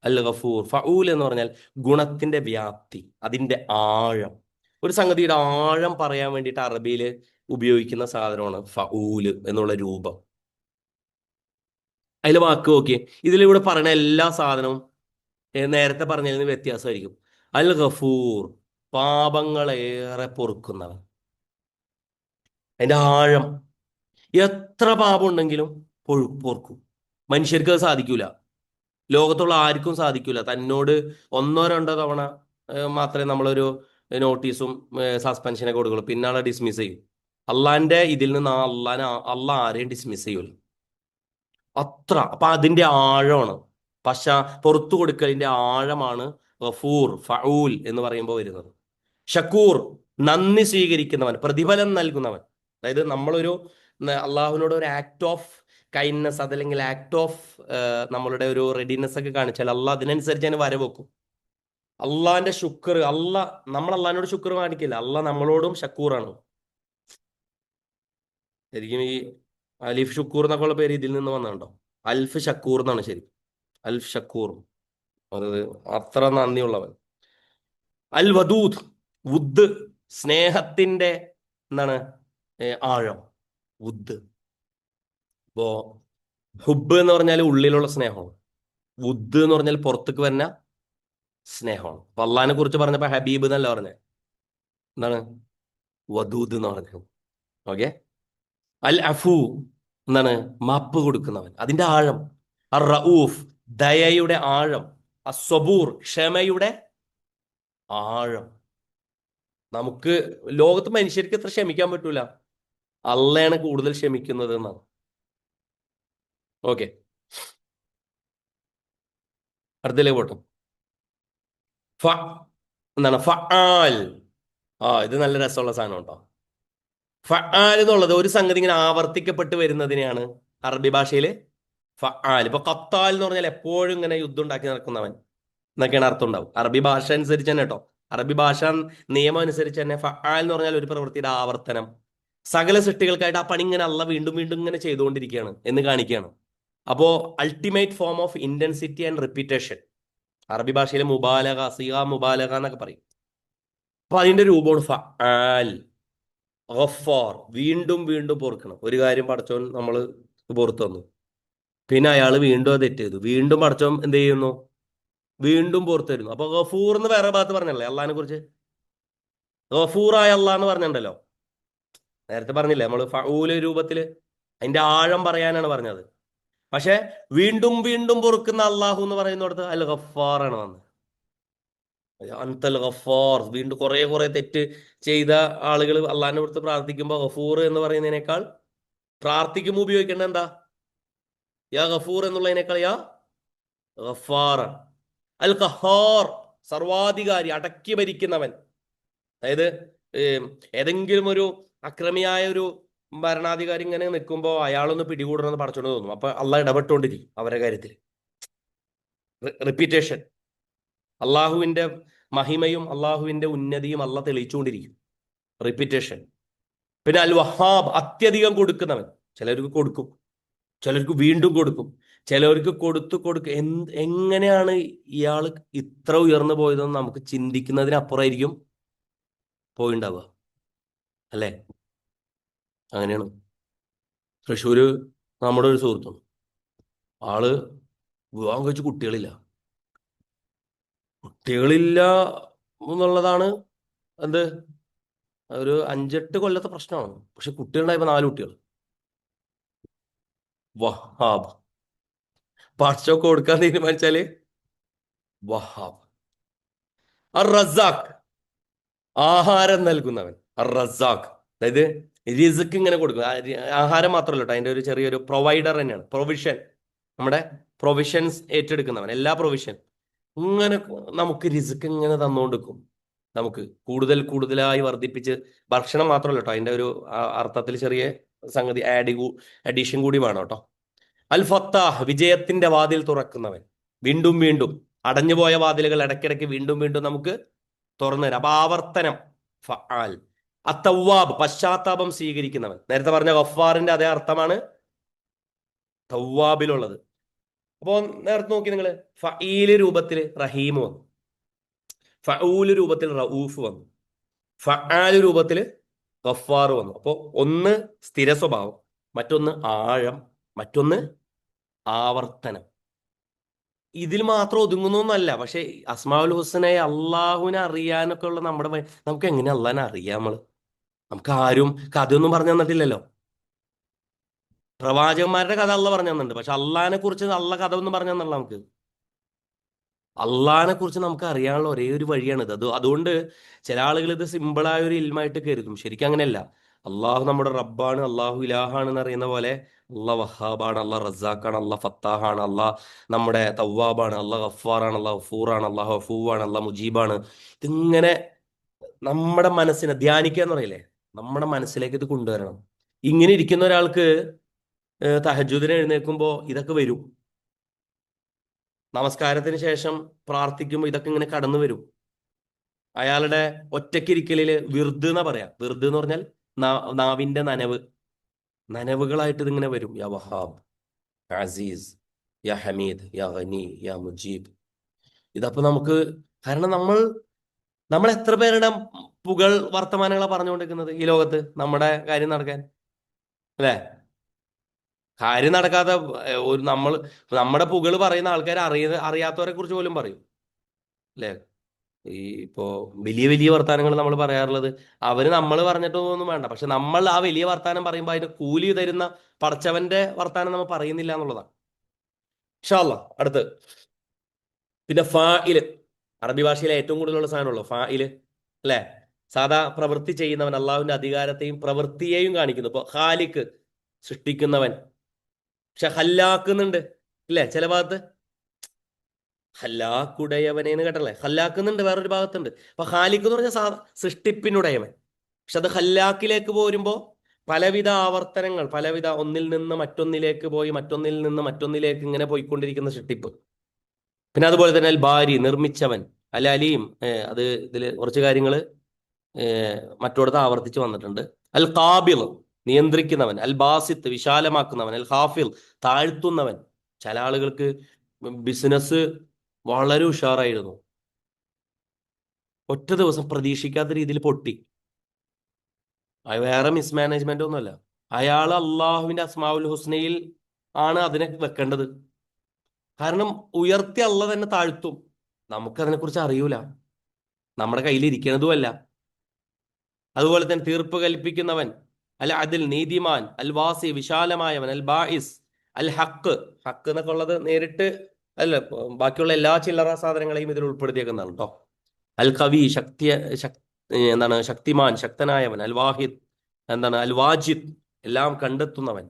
അൽ ഗഫൂർ. ഫഊൽ എന്ന് പറഞ്ഞാൽ ഗുണത്തിന്റെ വ്യാപ്തി, അതിന്റെ ആഴം. ഒരു സംഗതിയുടെ ആഴം പറയാൻ വേണ്ടിയിട്ട് അറബിയിൽ ഉപയോഗിക്കുന്ന സാധനമാണ് ഫഊല് എന്നുള്ള രൂപം. അതിൽ വാക്ക് നോക്കിയേ, ഇതിലിവിടെ പറയുന്ന എല്ലാ സാധനവും നേരത്തെ പറഞ്ഞതിൽ നിന്ന് വ്യത്യാസമായിരിക്കും. അൽ ഗഫൂർ, പാപങ്ങളേറെ പൊറുക്കുന്നവൻ. അതിന്റെ ആഴം, എത്ര പാപം ഉണ്ടെങ്കിലും പൊറുക്കും. മനുഷ്യർക്ക് അത് സാധിക്കൂല, ലോകത്തുള്ള ആർക്കും സാധിക്കൂല. തന്നോട് 1-2 തവണ മാത്രമേ നമ്മളൊരു നോട്ടീസും സസ്പെൻഷനൊക്കെ കൊടുക്കുള്ളൂ, പിന്നെ ആളെ ഡിസ്മിസ് ചെയ്യും. അള്ളാന്റെ ഇതിൽ നിന്ന് അള്ളാഹ് ആരെയും ഡിസ്മിസ് ചെയ്യൂല. അത്ര അപ്പൊ അതിന്റെ ആഴമാണ് പുറത്തു കൊടുക്കലിന്റെ ആഴമാണ് ഗഫൂർ, ഫഊൽ എന്ന് പറയുമ്പോൾ വരുന്നത്. ഷക്കൂർ, നന്ദി സ്വീകരിക്കുന്നവൻ, പ്രതിഫലം നൽകുന്നവൻ. അതായത് നമ്മളൊരു അള്ളാഹുവിനോട് ഒരു ആക്ട് ഓഫ് കൈൻഡ്നെസ്, അതല്ലെങ്കിൽ ആക്ട് ഓഫ് നമ്മളുടെ ഒരു റെഡിനെസ് ഒക്കെ കാണിച്ചാൽ അള്ളാഹ് അതിനനുസരിച്ച് തന്നെ വരവെക്കും. അള്ളാഹിന്റെ ശുക്ർ, നമ്മൾ അള്ളാഹിനോട് ശുക്ർ കാണിക്കില്ല, അള്ളാഹ് നമ്മളോടും ഷക്കൂറാണ്. ശരിക്കും ഈ അലിഫ് ഷുക്കൂർ എന്നൊക്കെ ഉള്ള പേര് ഇതിൽ നിന്ന് വന്നുണ്ടോ? അൽഫ് ഷക്കൂർ എന്നാണ് ശരി. അൽഫ് ഷക്കൂർ, അത് അത്ര നന്ദിയുള്ളവൻ. അൽ വദൂദ്, വുദ്, സ്നേഹത്തിന്റെ എന്താണ് ആഴം, വുദ്. ഇപ്പോ ഹുബ് എന്ന് പറഞ്ഞാൽ ഉള്ളിലുള്ള സ്നേഹമാണ്, വുദ് എന്ന് പറഞ്ഞാൽ പുറത്തേക്ക് വരുന്ന സ്നേഹമാണ്. അപ്പൊ അള്ളാഹിനെ കുറിച്ച് പറഞ്ഞപ്പോ ഹബീബ് എന്നല്ല പറഞ്ഞത്, എന്താണ് വദൂദ് എന്ന് പറഞ്ഞത്. ഓക്കെ. അൽ അഫു, എന്താണ് മാപ്പ് കൊടുക്കുന്നവൻ, അതിന്റെ ആഴം. അർ റഊഫ്, ദയയുടെ ആഴം. അസ്വബൂർ, ക്ഷമയുടെ ആഴം. നമുക്ക് ലോകത്ത് മനുഷ്യർക്ക് എത്ര ക്ഷമിക്കാൻ പറ്റൂല, അള്ളയാണ് കൂടുതൽ ക്ഷമിക്കുന്നത് എന്നാണ്. ഓക്കെ, അടുത്തിലേക്ക് പോട്ടെ. എന്താണ് ഫആൽ. ഇത് നല്ല രസമുള്ള സാധനം കേട്ടോ. ഫആൽ എന്നുള്ളത് ഒരു സംഗതി ഇങ്ങനെ ആവർത്തിക്കപ്പെട്ട് വരുന്നതിനെയാണ് അറബി ഭാഷയിൽ ഫആൽ. ഇപ്പൊ ഖത്താൽ എന്ന് പറഞ്ഞാൽ എപ്പോഴും ഇങ്ങനെ യുദ്ധം ഉണ്ടാക്കി നടക്കുന്നവൻ എന്നൊക്കെയാണ് അർത്ഥം ഉണ്ടാവും. അറബി ഭാഷ അനുസരിച്ച് തന്നെ കേട്ടോ, അറബി ഭാഷ നിയമം അനുസരിച്ച് തന്നെ ഫആൽ എന്ന് പറഞ്ഞാൽ ഒരു പ്രവൃത്തിയുടെ ആവർത്തനം. സകല സൃഷ്ടികൾക്കായിട്ട് ആ പണി ഇങ്ങനെ അല്ല വീണ്ടും വീണ്ടും ഇങ്ങനെ ചെയ്തുകൊണ്ടിരിക്കുകയാണ് എന്ന് കാണിക്കുകയാണ്. അപ്പോ ultimate form of intensity and repetition. അറബി ഭാഷയിലെ മുബാലക, സിഗ മുബാലക എന്നൊക്കെ പറയും. അപ്പൊ അതിന്റെ രൂപമാണ് ഫആൽ. ഗഫാർ, വീണ്ടും വീണ്ടും പൊറുക്കണം. ഒരു കാര്യം പടച്ചോൻ നമ്മൾ പുറത്തു വന്നു, പിന്നെ അയാൾ വീണ്ടും അത് തെറ്റ് ചെയ്തു, വീണ്ടും പടച്ചോൻ എന്ത് ചെയ്യുന്നു, വീണ്ടും പുറത്തു വരുന്നു. അപ്പൊ ഗഫൂർ എന്ന് വേറെ ഭാഗത്ത് പറഞ്ഞല്ലേ അള്ളാഹിനെ കുറിച്ച്, ഗഫൂറായ അള്ളാഹ് എന്ന് പറഞ്ഞിട്ടുണ്ടല്ലോ. നേരത്തെ പറഞ്ഞില്ലേ നമ്മൾ ഫഊല് രൂപത്തില് അതിന്റെ ആഴം പറയാനാണ് പറഞ്ഞത്. പക്ഷെ വീണ്ടും വീണ്ടും പൊറുക്കുന്ന അള്ളാഹു എന്ന് പറയുന്നിടത്ത് അൽ ഗഫാറാണ് വന്നത്. അൻതൽ ഗഫാർ, വീണ്ടും കുറെ തെറ്റ് ചെയ്ത ആളുകൾ അള്ളാഹിനെ കുറിച്ച് പ്രാർത്ഥിക്കുമ്പോൾ ഗഫൂർ എന്ന് പറയുന്നതിനേക്കാൾ പ്രാർത്ഥിക്കുമ്പോൾ ഉപയോഗിക്കേണ്ട എന്താ, യാ ഗഫൂർ എന്നുള്ളതിനേക്കാൾ യാ ഗഫാർ. അൽ ഖഹാർ, സർവാധികാരി, അടക്കി ഭരിക്കുന്നവൻ. അതായത് ഏതെങ്കിലും ഒരു അക്രമിയായ ഒരു ഭരണാധികാരി ഇങ്ങനെ നിൽക്കുമ്പോൾ അയാളൊന്ന് പിടികൂടണമെന്ന് പഠിച്ചോണ്ട് തോന്നും. അപ്പൊ അള്ളാഹ് ഇടപെട്ടുകൊണ്ടിരിക്കും അവരുടെ കാര്യത്തിൽ. റിപ്പീറ്റേഷൻ, അള്ളാഹുവിന്റെ മഹിമയും അള്ളാഹുവിന്റെ ഉന്നതിയും അള്ളാഹ് തെളിയിച്ചുകൊണ്ടിരിക്കും. റിപ്പീറ്റേഷൻ. പിന്നെ അൽ വഹാബ്, അത്യധികം കൊടുക്കുന്നവൻ. ചിലർക്ക് കൊടുക്കും, ചിലർക്ക് വീണ്ടും കൊടുക്കും, ചിലർക്ക് കൊടുക്കും. എങ്ങനെയാണ് ഇയാൾ ഇത്ര ഉയർന്നു പോയതെന്ന് നമുക്ക് ചിന്തിക്കുന്നതിനപ്പുറമായിരിക്കും പോയിണ്ടാവുക, അല്ലേ? അങ്ങനെയാണ്. തൃശ്ശൂര് നമ്മുടെ ഒരു സുഹൃത്തുണ്ട്, ആള് വിവാഹം കഴിച്ച് കുട്ടികളില്ല എന്നുള്ളതാണ് എന്ത് ഒരു 5-8 കൊല്ലത്തെ പ്രശ്നമാണ്. പക്ഷെ കുട്ടികളുണ്ടായപ്പോ 4 കുട്ടികൾ. വഹാബ്, പാർച്ചൊക്കെ കൊടുക്കാൻ തീരുമാനിച്ചാല് വഹാബ്. അർ റസാഖ്, ആഹാരം നൽകുന്നവൻ. അർ റസാഖ്, അതായത് റിസ്ക് ഇങ്ങനെ കൊടുക്കും. ആഹാരം മാത്രമല്ല കേട്ടോ, അതിന്റെ ഒരു ചെറിയൊരു പ്രൊവൈഡർ തന്നെയാണ്. പ്രൊവിഷൻ, നമ്മുടെ പ്രൊവിഷൻസ് ഏറ്റെടുക്കുന്നവൻ, എല്ലാ പ്രൊവിഷൻ ഇങ്ങനെ നമുക്ക് റിസ്ക് ഇങ്ങനെ തന്നുകൊണ്ടിരിക്കും. നമുക്ക് കൂടുതലായി വർദ്ധിപ്പിച്ച്, ഭക്ഷണം മാത്രമല്ല കേട്ടോ, അതിന്റെ ഒരു അർത്ഥത്തിൽ ചെറിയ സംഗതി അഡീഷൻ കൂടി വേണം കേട്ടോ. അൽ ഫത്താഹ്, വിജയത്തിന്റെ വാതിൽ തുറക്കുന്നവൻ. വീണ്ടും വീണ്ടും അടഞ്ഞുപോയ വാതിലുകൾ ഇടയ്ക്കിടയ്ക്ക് വീണ്ടും വീണ്ടും നമുക്ക് തുറന്നു തരാം. അപ്പൊ ആവർത്തനം ഫആൽ. അത്തവാബ്, പശ്ചാത്താപം സ്വീകരിക്കുന്നവൻ. നേരത്തെ പറഞ്ഞ ഗഫാറിന്റെ അതേ അർത്ഥമാണ് തവാബിലുള്ളത്. അപ്പോ നേരത്തെ നോക്കി നിങ്ങൾ, ഫഈല് രൂപത്തിൽ റഹീം വന്നു, ഫഊല് രൂപത്തിൽ റഊഫ് വന്നു, ഫആല് രൂപത്തിൽ ഗഫാർ വന്നു. അപ്പോൾ ഒന്ന് സ്ഥിര സ്വഭാവം, മറ്റൊന്ന് ആഴം, മറ്റൊന്ന് ആവർത്തനം. ഇതിൽ മാത്രം ഒതുങ്ങുന്നൊന്നല്ല. പക്ഷെ അസ്മാഉൽ ഹുസ്നയെ അള്ളാഹുവിനെ അറിയാനൊക്കെ ഉള്ള നമുക്ക് എങ്ങനെ അള്ളാഹിനെ അറിയാം? നമുക്ക് ആരും കഥയൊന്നും പറഞ്ഞു തന്നിട്ടില്ലല്ലോ. പ്രവാചകന്മാരുടെ കഥ അള്ള പറഞ്ഞു തന്നിട്ടുണ്ട്, പക്ഷെ അള്ളാഹിനെ കുറിച്ച് അള്ള കഥ ഒന്നും പറഞ്ഞു തന്നല്ല. നമുക്ക് അള്ളാഹിനെ കുറിച്ച് നമുക്ക് അറിയാനുള്ള ഒരേ ഒരു വഴിയാണിത്. അതുകൊണ്ട് ചില ആളുകൾ ഇത് സിമ്പിളായ ഒരു ഇൽമായിട്ട് കരുതും. ശരിക്കും അങ്ങനെയല്ല. അള്ളാഹു നമ്മുടെ റബ്ബാണ്, അള്ളാഹു ഇലാഹാണെന്ന് അറിയുന്ന പോലെ അള്ളാഹ് വഹാബാണ്, അള്ളാഹ് റസാഖാണ്, അള്ളാഹ് ഫത്താഹാണ്, അള്ളാഹ് നമ്മുടെ തവ്വാബാണ്, അള്ളാഹ് ഗഫാറാണ്, അള്ളാഹ് ഗഫൂറാണ്, അള്ളാഹു അഫൂവാണ്, അള്ളാഹ് മുജീബാണ്. ഇതിങ്ങനെ നമ്മുടെ മനസ്സിനെ ധ്യാനിക്കുക എന്ന് പറയില്ലേ, നമ്മുടെ മനസ്സിലേക്ക് ഇത് കൊണ്ടുവരണം. ഇങ്ങനെ ഇരിക്കുന്ന ഒരാൾക്ക് തഹജ്ജുദിന് എഴുന്നേൽക്കുമ്പോൾ ഇതൊക്കെ വരും. നമസ്കാരത്തിന് ശേഷം പ്രാർത്ഥിക്കുമ്പോൾ ഇതൊക്കെ ഇങ്ങനെ കടന്നു വരും. അയാളുടെ ഒറ്റയ്ക്കിരിക്കലില് വിർദ് എന്നാ പറയാ. വിർദ് എന്ന് പറഞ്ഞാൽ നാവിന്റെ നനവുകളായിട്ട് ഇതിങ്ങനെ വരും. യാ വഹാബ്, യാ അസീസ്, യാ ഹമീദ്, യാ ഗനി, യാ മുജീബ്. ഇതപ്പോ നമുക്ക്, കാരണം നമ്മൾ എത്ര പേരുടെ പുകൾ വർത്തമാനങ്ങളാണ് പറഞ്ഞുകൊണ്ടിരിക്കുന്നത് ഈ ലോകത്ത് നമ്മുടെ കാര്യം നടക്കാൻ, അല്ലേ? കാര്യം നടക്കാത്ത ഒരു നമ്മുടെ പുകൾ പറയുന്ന ആൾക്കാർ അറിയാത്തവരെ കുറിച്ച് പോലും പറയും, അല്ലേ? ഈ ഇപ്പോ വലിയ വലിയ വർത്താനങ്ങൾ നമ്മൾ പറയാറുള്ളത് അവര് നമ്മൾ പറഞ്ഞിട്ടൊന്നും വേണ്ട, പക്ഷെ നമ്മൾ ആ വലിയ വർത്താനം പറയുമ്പോൾ അതിന് കൂലി തരുന്ന പടച്ചവന്റെ വർത്താനം നമ്മൾ പറയുന്നില്ല എന്നുള്ളതാണ്. ഇൻഷാ അല്ലാഹ്. അടുത്ത് പിന്നെ ഫായില്, അറബി ഭാഷയിലെ ഏറ്റവും കൂടുതലുള്ള സാധനമുള്ളൂ ഫായില്, അല്ലെ? സാധാ പ്രവൃത്തി ചെയ്യുന്നവൻ, അള്ളാഹുവിന്റെ അധികാരത്തെയും പ്രവൃത്തിയെയും കാണിക്കുന്നു. ഇപ്പൊ ഖാലിക്ക്, സൃഷ്ടിക്കുന്നവൻ. പക്ഷെ ഹല്ലാക്കുന്നുണ്ട്, ഇല്ലേ? ചില ഭാഗത്ത് ഹല്ലാക്കുടയവനേന്ന് കേട്ടല്ലേ, ഹല്ലാക്കുന്നുണ്ട് വേറൊരു ഭാഗത്തുണ്ട്. അപ്പൊ ഖാലിക്ക് എന്ന് പറഞ്ഞാൽ സൃഷ്ടിപ്പിനുടയവൻ. പക്ഷെ അത് ഹല്ലാക്കിലേക്ക് പോരുമ്പോ പലവിധ ആവർത്തനങ്ങൾ, പലവിധ ഒന്നിൽ നിന്ന് മറ്റൊന്നിലേക്ക് പോയി മറ്റൊന്നിൽ നിന്ന് മറ്റൊന്നിലേക്ക് ഇങ്ങനെ പോയിക്കൊണ്ടിരിക്കുന്ന സൃഷ്ടിപ്പ്. പിന്നെ അതുപോലെ തന്നെ അൽ ബാരി, നിർമ്മിച്ചവൻ. അൽ അലീം, അത് ഇതിൽ കുറച്ച് കാര്യങ്ങൾ മറ്റോടത്ത് ആവർത്തിച്ച് വന്നിട്ടുണ്ട്. അൽ ഖാബിൽ, നിയന്ത്രിക്കുന്നവൻ. അൽ ബാസിത്ത്, വിശാലമാക്കുന്നവൻ. അൽ ഹാഫിൽ, താഴ്ത്തുന്നവൻ. ചില ആളുകൾക്ക് ബിസിനസ് വളരെ ഉഷാറായിരുന്നു, ഒറ്റ ദിവസം പ്രതീക്ഷിക്കാത്ത രീതിയിൽ പൊട്ടി. അത് വേറെ മിസ്മാനേജ്മെന്റ് ഒന്നുമല്ല, അയാൾ അള്ളാഹുവിന്റെ അസ്മാഉൽ ഹുസ്നയിൽ ആണ് അതിനെ വെക്കേണ്ടത്. കാരണം ഉയർത്തി അള്ള തന്നെ താഴ്ത്തും. നമുക്കതിനെക്കുറിച്ച് അറിയൂല, നമ്മുടെ കയ്യിൽ ഇരിക്കുന്നതുമല്ല. അതുപോലെ തന്നെ തീർപ്പ് കൽപ്പിക്കുന്നവൻ. അൽ അദിൽ, നീതിമാൻ. അൽ വാസി, വിശാലമായവൻ. അൽ ബാഇസ്, അൽ ഹക്ക്. ഹക്ക് എന്നൊക്കെ ഉള്ളത് നേരിട്ട് അല്ല, ബാക്കിയുള്ള എല്ലാ ചില്ലറ സാധനങ്ങളെയും ഇതിൽ ഉൾപ്പെടുത്തിയേക്കുന്നതാണ് കേട്ടോ. അൽ കവി, എന്താണ്, ശക്തിമാൻ, ശക്തനായവൻ. അൽ വാഹിദ്, എന്താണ്, അൽ വാജിദ്, എല്ലാം കണ്ടെത്തുന്നവൻ.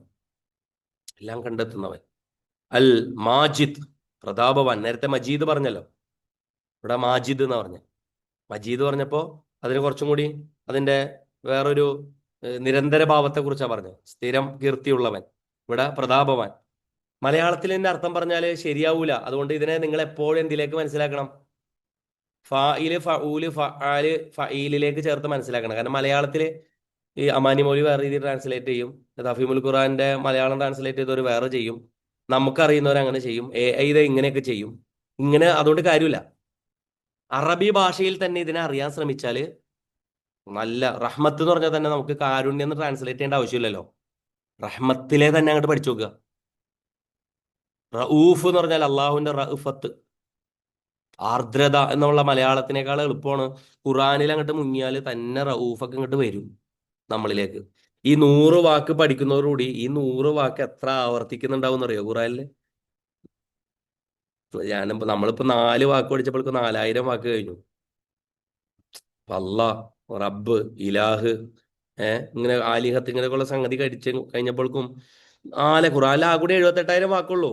അൽ മാജിദ്, പ്രതാപവാൻ. നേരത്തെ മജീദ് പറഞ്ഞല്ലോ, ഇവിടെ മാജിദ് എന്ന് പറഞ്ഞ. മജീദ് പറഞ്ഞപ്പോ അതിന് കുറച്ചും കൂടി അതിന്റെ വേറൊരു നിരന്തര ഭാവത്തെ കുറിച്ചാണ് പറഞ്ഞത്. സ്ഥിരം കീർത്തിയുള്ളവൻ. ഇവിടെ പ്രതാപവാൻ. മലയാളത്തിൽ ഇതിന്റെ അർത്ഥം പറഞ്ഞാല് ശരിയാവൂല. അതുകൊണ്ട് ഇതിനെ നിങ്ങൾ എപ്പോഴും എന്തിലേക്ക് മനസ്സിലാക്കണം? ഫായില്, ഫഊല്, ഫആല്, ഫഈലിലേക്ക് ചേർത്ത് മനസ്സിലാക്കണം. കാരണം മലയാളത്തില് ഈ അമാനി മൗലി വേറെ രീതിയിൽ ട്രാൻസ്ലേറ്റ് ചെയ്യും, തഫീമുൽ ഖുറാന്റെ മലയാളം ട്രാൻസ്ലേറ്റ് ചെയ്തവർ വേറെ ചെയ്യും, നമുക്കറിയുന്നവർ അങ്ങനെ ചെയ്യും, ഇത് ഇങ്ങനെയൊക്കെ ചെയ്യും. ഇങ്ങനെ അതുകൊണ്ട് കാര്യമില്ല. അറബി ഭാഷയിൽ തന്നെ ഇതിനെ അറിയാൻ ശ്രമിച്ചാല് നല്ല റഹ്മത്ത് എന്ന് പറഞ്ഞാൽ തന്നെ നമുക്ക് കാരുണ്യം എന്ന് ട്രാൻസ്ലേറ്റ് ചെയ്യേണ്ട ആവശ്യമില്ലല്ലോ. റഹ്മത്തിലെ തന്നെ അങ്ങോട്ട് പഠിച്ചു നോക്കുക. റഊഫ് എന്ന് പറഞ്ഞാൽ അള്ളാഹുവിന്റെ റഅഫത്ത്, ആർദ്രത എന്നുള്ള മലയാളത്തിനേക്കാൾ എളുപ്പമാണ്. ഖുറാനിൽ അങ്ങോട്ട് മുങ്ങിയാൽ തന്നെ റഊഫൊക്കെ ഇങ്ങോട്ട് വരും നമ്മളിലേക്ക്. ഈ 100 വാക്ക് പഠിക്കുന്നതോടുകൂടി ഈ 100 വാക്ക് എത്ര ആവർത്തിക്കുന്നുണ്ടാവും അറിയോ ഖുറാനില്? നമ്മളിപ്പോ 4 വാക്ക് പഠിച്ചപ്പോഴേക്കും 4000 വാക്ക് കഴിഞ്ഞു. അല്ലാ, റബ്ബ്, ഇലാഹ്, ഇങ്ങനെ ആലിഹത്ത്, ഇങ്ങനെയൊക്കെയുള്ള സംഗതി കഴിഞ്ഞപ്പോഴേക്കും ഖുറാനിൽ ആ കൂടി 78,000 വാക്കുള്ളൂ.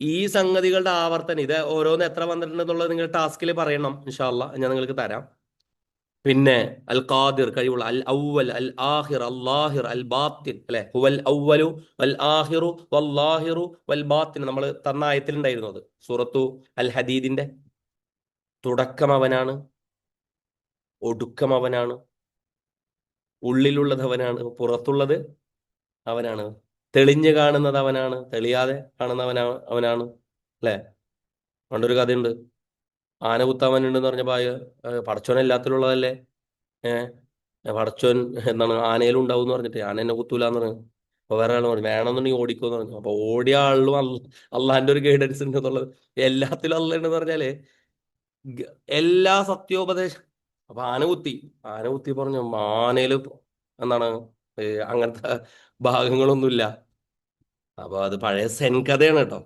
ഈ സംഗതികളുടെ ആവർത്തനം, ഇത് ഓരോന്ന് എത്ര വന്നിട്ടുണ്ടെന്നുള്ളത് നിങ്ങൾ ടാസ്കിൽ പറയണം. ഇൻഷാ അല്ലാഹ് ഞാൻ നിങ്ങൾക്ക് തരാം. പിന്നെ അൽ ഖാദിർ, കഴിവുള്ള. അൽ ഔവൽ, അൽ ആഹിർ, അല്ലാഹിർ, അൽ ബാത്തിൻ, അല്ലെ? ഹുവൽ ഔവലു വൽ ആഹിറു വല്ലാഹിറു വൽ ബാത്തിൻ. നമ്മൾ തന്ന ആയത്തിലുണ്ടായിരുന്നു അത്, സൂറത്തു അൽ ഹദീദിന്റെ. തുടക്കം അവനാണ്, ഒടുക്കം അവനാണ്, ഉള്ളിലുള്ളത് അവനാണ്, പുറത്തുള്ളത് അവനാണ്, തെളിഞ്ഞു കാണുന്നത് അവനാണ്, തെളിയാതെ കാണുന്നവനാണ് അവനാണ്, അല്ലെ? പണ്ടൊരു കഥയുണ്ട്, ആന കുത്താവനുണ്ടെന്ന് പറഞ്ഞപ്പോ പടച്ചോൻ എല്ലാത്തിലുള്ളതല്ലേ, പടച്ചോൻ എന്താണ് ആനയിലും ഉണ്ടാവും എന്ന് പറഞ്ഞിട്ട് ആന എന്നെ കുത്തൂലെന്ന് പറഞ്ഞു. അപ്പൊ വേറെ ആൾ പറഞ്ഞു വേണമെന്നുണ്ടെങ്കിൽ ഓടിക്കോന്ന് പറഞ്ഞു. അപ്പൊ ഓടിയ ആളിലും അള്ളാന്റെ ഒരു ഗൈഡൻസ് ഉണ്ട് എന്നുള്ളത്. എല്ലാത്തിലും അള്ള ഉണ്ടെന്ന് പറഞ്ഞാല് എല്ലാ സത്യോപദേശം. അപ്പൊ ആന കുത്തി പറഞ്ഞു ആനയില് എന്താണ് അങ്ങനത്തെ ഭാഗങ്ങളൊന്നുമില്ല. അപ്പൊ അത് പഴയ സെൻ കഥയാണ് കേട്ടോ,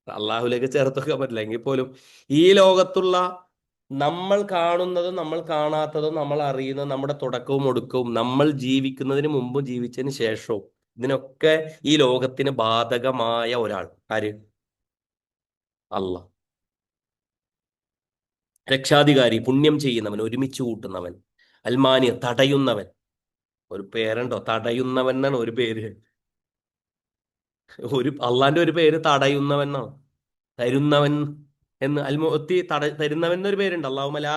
അള്ളാഹുലേക്ക് ചേർത്ത് വെക്കാൻ പറ്റില്ല. എങ്കിൽ പോലും ഈ ലോകത്തുള്ള നമ്മൾ കാണുന്നതും നമ്മൾ കാണാത്തതും നമ്മൾ അറിയുന്നതും നമ്മുടെ തുടക്കവും ഒടുക്കവും നമ്മൾ ജീവിക്കുന്നതിന് മുമ്പും ജീവിച്ചതിന് ശേഷവും ഇതിനൊക്കെ ഈ ലോകത്തിന് ബാധകമായ ഒരാൾ ആര്? അള്ളാഹ്. രക്ഷാധികാരി, പുണ്യം ചെയ്യുന്നവൻ, ഒരുമിച്ച് കൂട്ടുന്നവൻ, അൽമാനി, തടയുന്നവൻ. ഒരു പേരുണ്ടോ? തടയുന്നവൻ എന്നാണ് ഒരു പേര്. അള്ളാന്റെ ഒരു പേര് തടയുന്നവൻ എന്നാണ്. തരുന്നവൻ എന്ന് അൽമുഅത്തി, തരുന്നവൻ എന്നൊരു പേരുണ്ട്. അള്ളാഹുമല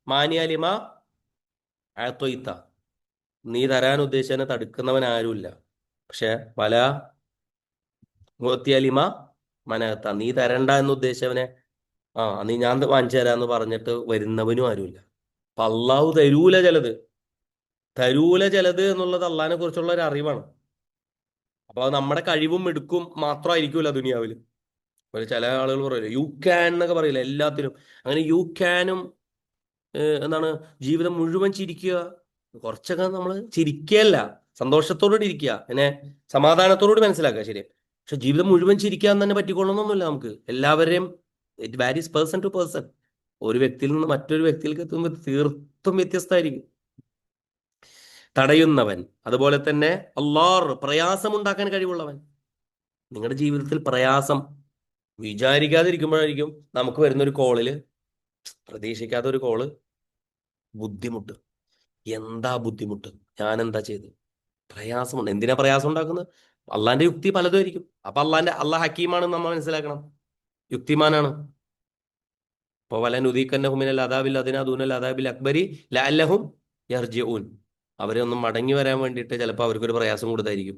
മാനിയാലിമ ആത്തൊയ്ത്ത, നീ തരാൻ ഉദ്ദേശിച്ചതിനെ തടുക്കുന്നവൻ ആരുമില്ല. പക്ഷെ പല മുഅത്തിയാലിമ മനകത്ത, നീ തരണ്ട എന്ന് ഉദ്ദേശിച്ചവനെ നീ ഞാൻ വാങ്ങിച്ചു തരാന്ന് പറഞ്ഞിട്ട് വരുന്നവനും ആരുമില്ല. അപ്പൊ അള്ളാഹു തരൂല ചിലത് എന്നുള്ളത് അള്ളാഹിനെ കുറിച്ചുള്ള ഒരു അറിവാണ്. അപ്പൊ അത് നമ്മുടെ കഴിവും മിടുക്കും മാത്രമായിരിക്കൂല ദുനിയാവിൽ. ചില ആളുകൾ പറയില്ല യു ക്യാൻ എന്നൊക്കെ പറയില്ല എല്ലാത്തിനും. അങ്ങനെ യു ക്യാനും എന്താണ് ജീവിതം മുഴുവൻ ചിരിക്കുക, കുറച്ചൊക്കെ നമ്മൾ ചിരിക്കുകയല്ല, സന്തോഷത്തോടുകൂടി ഇരിക്കുക, പിന്നെ സമാധാനത്തോടുകൂടി മനസ്സിലാക്കുക, ശരി. പക്ഷെ ജീവിതം മുഴുവൻ ചിരിക്കാൻ തന്നെ പറ്റിക്കൊള്ളണമെന്നില്ല നമുക്ക്. എല്ലാവരെയും it varies person to person. ഒരു വ്യക്തിയിൽ നിന്ന് മറ്റൊരു വ്യക്തിയിലേക്ക് എത്തുമ്പോൾ തീർത്തും വ്യത്യസ്തമായിരിക്കും. തടയുന്നവൻ, അതുപോലെ തന്നെ പ്രയാസമുണ്ടാക്കാൻ കഴിവുള്ളവൻ. നിങ്ങളുടെ ജീവിതത്തിൽ പ്രയാസം വിചാരിക്കാതിരിക്കുമ്പോഴായിരിക്കും നമുക്ക് വരുന്നൊരു കോളില്, പ്രതീക്ഷിക്കാത്ത ഒരു കോള്, ബുദ്ധിമുട്ട്. എന്താ ബുദ്ധിമുട്ട്? ഞാൻ എന്താ ചെയ്ത്? പ്രയാസമുണ്ട്. എന്തിനാ പ്രയാസം ഉണ്ടാക്കുന്നത്? അള്ളാന്റെ യുക്തി പലതും ആയിരിക്കും. അപ്പൊ അള്ളാഹ് ഹക്കീമാണെന്ന് നമ്മൾ മനസ്സിലാക്കണം, യുക്തിമാനാണ്. ഇപ്പൊ വല നുദീഖന്നഹുമിനൽ അദാബിൽ അദ്നാ ദൂനൽ അദാബിൽ അക്ബരി ലഅല്ലഹും യർജിഊൻ. അവരെ ഒന്നും മടങ്ങി വരാൻ വേണ്ടിയിട്ട് ചിലപ്പോൾ അവർക്കൊരു പ്രയാസം കൊടുത്തായിരിക്കും.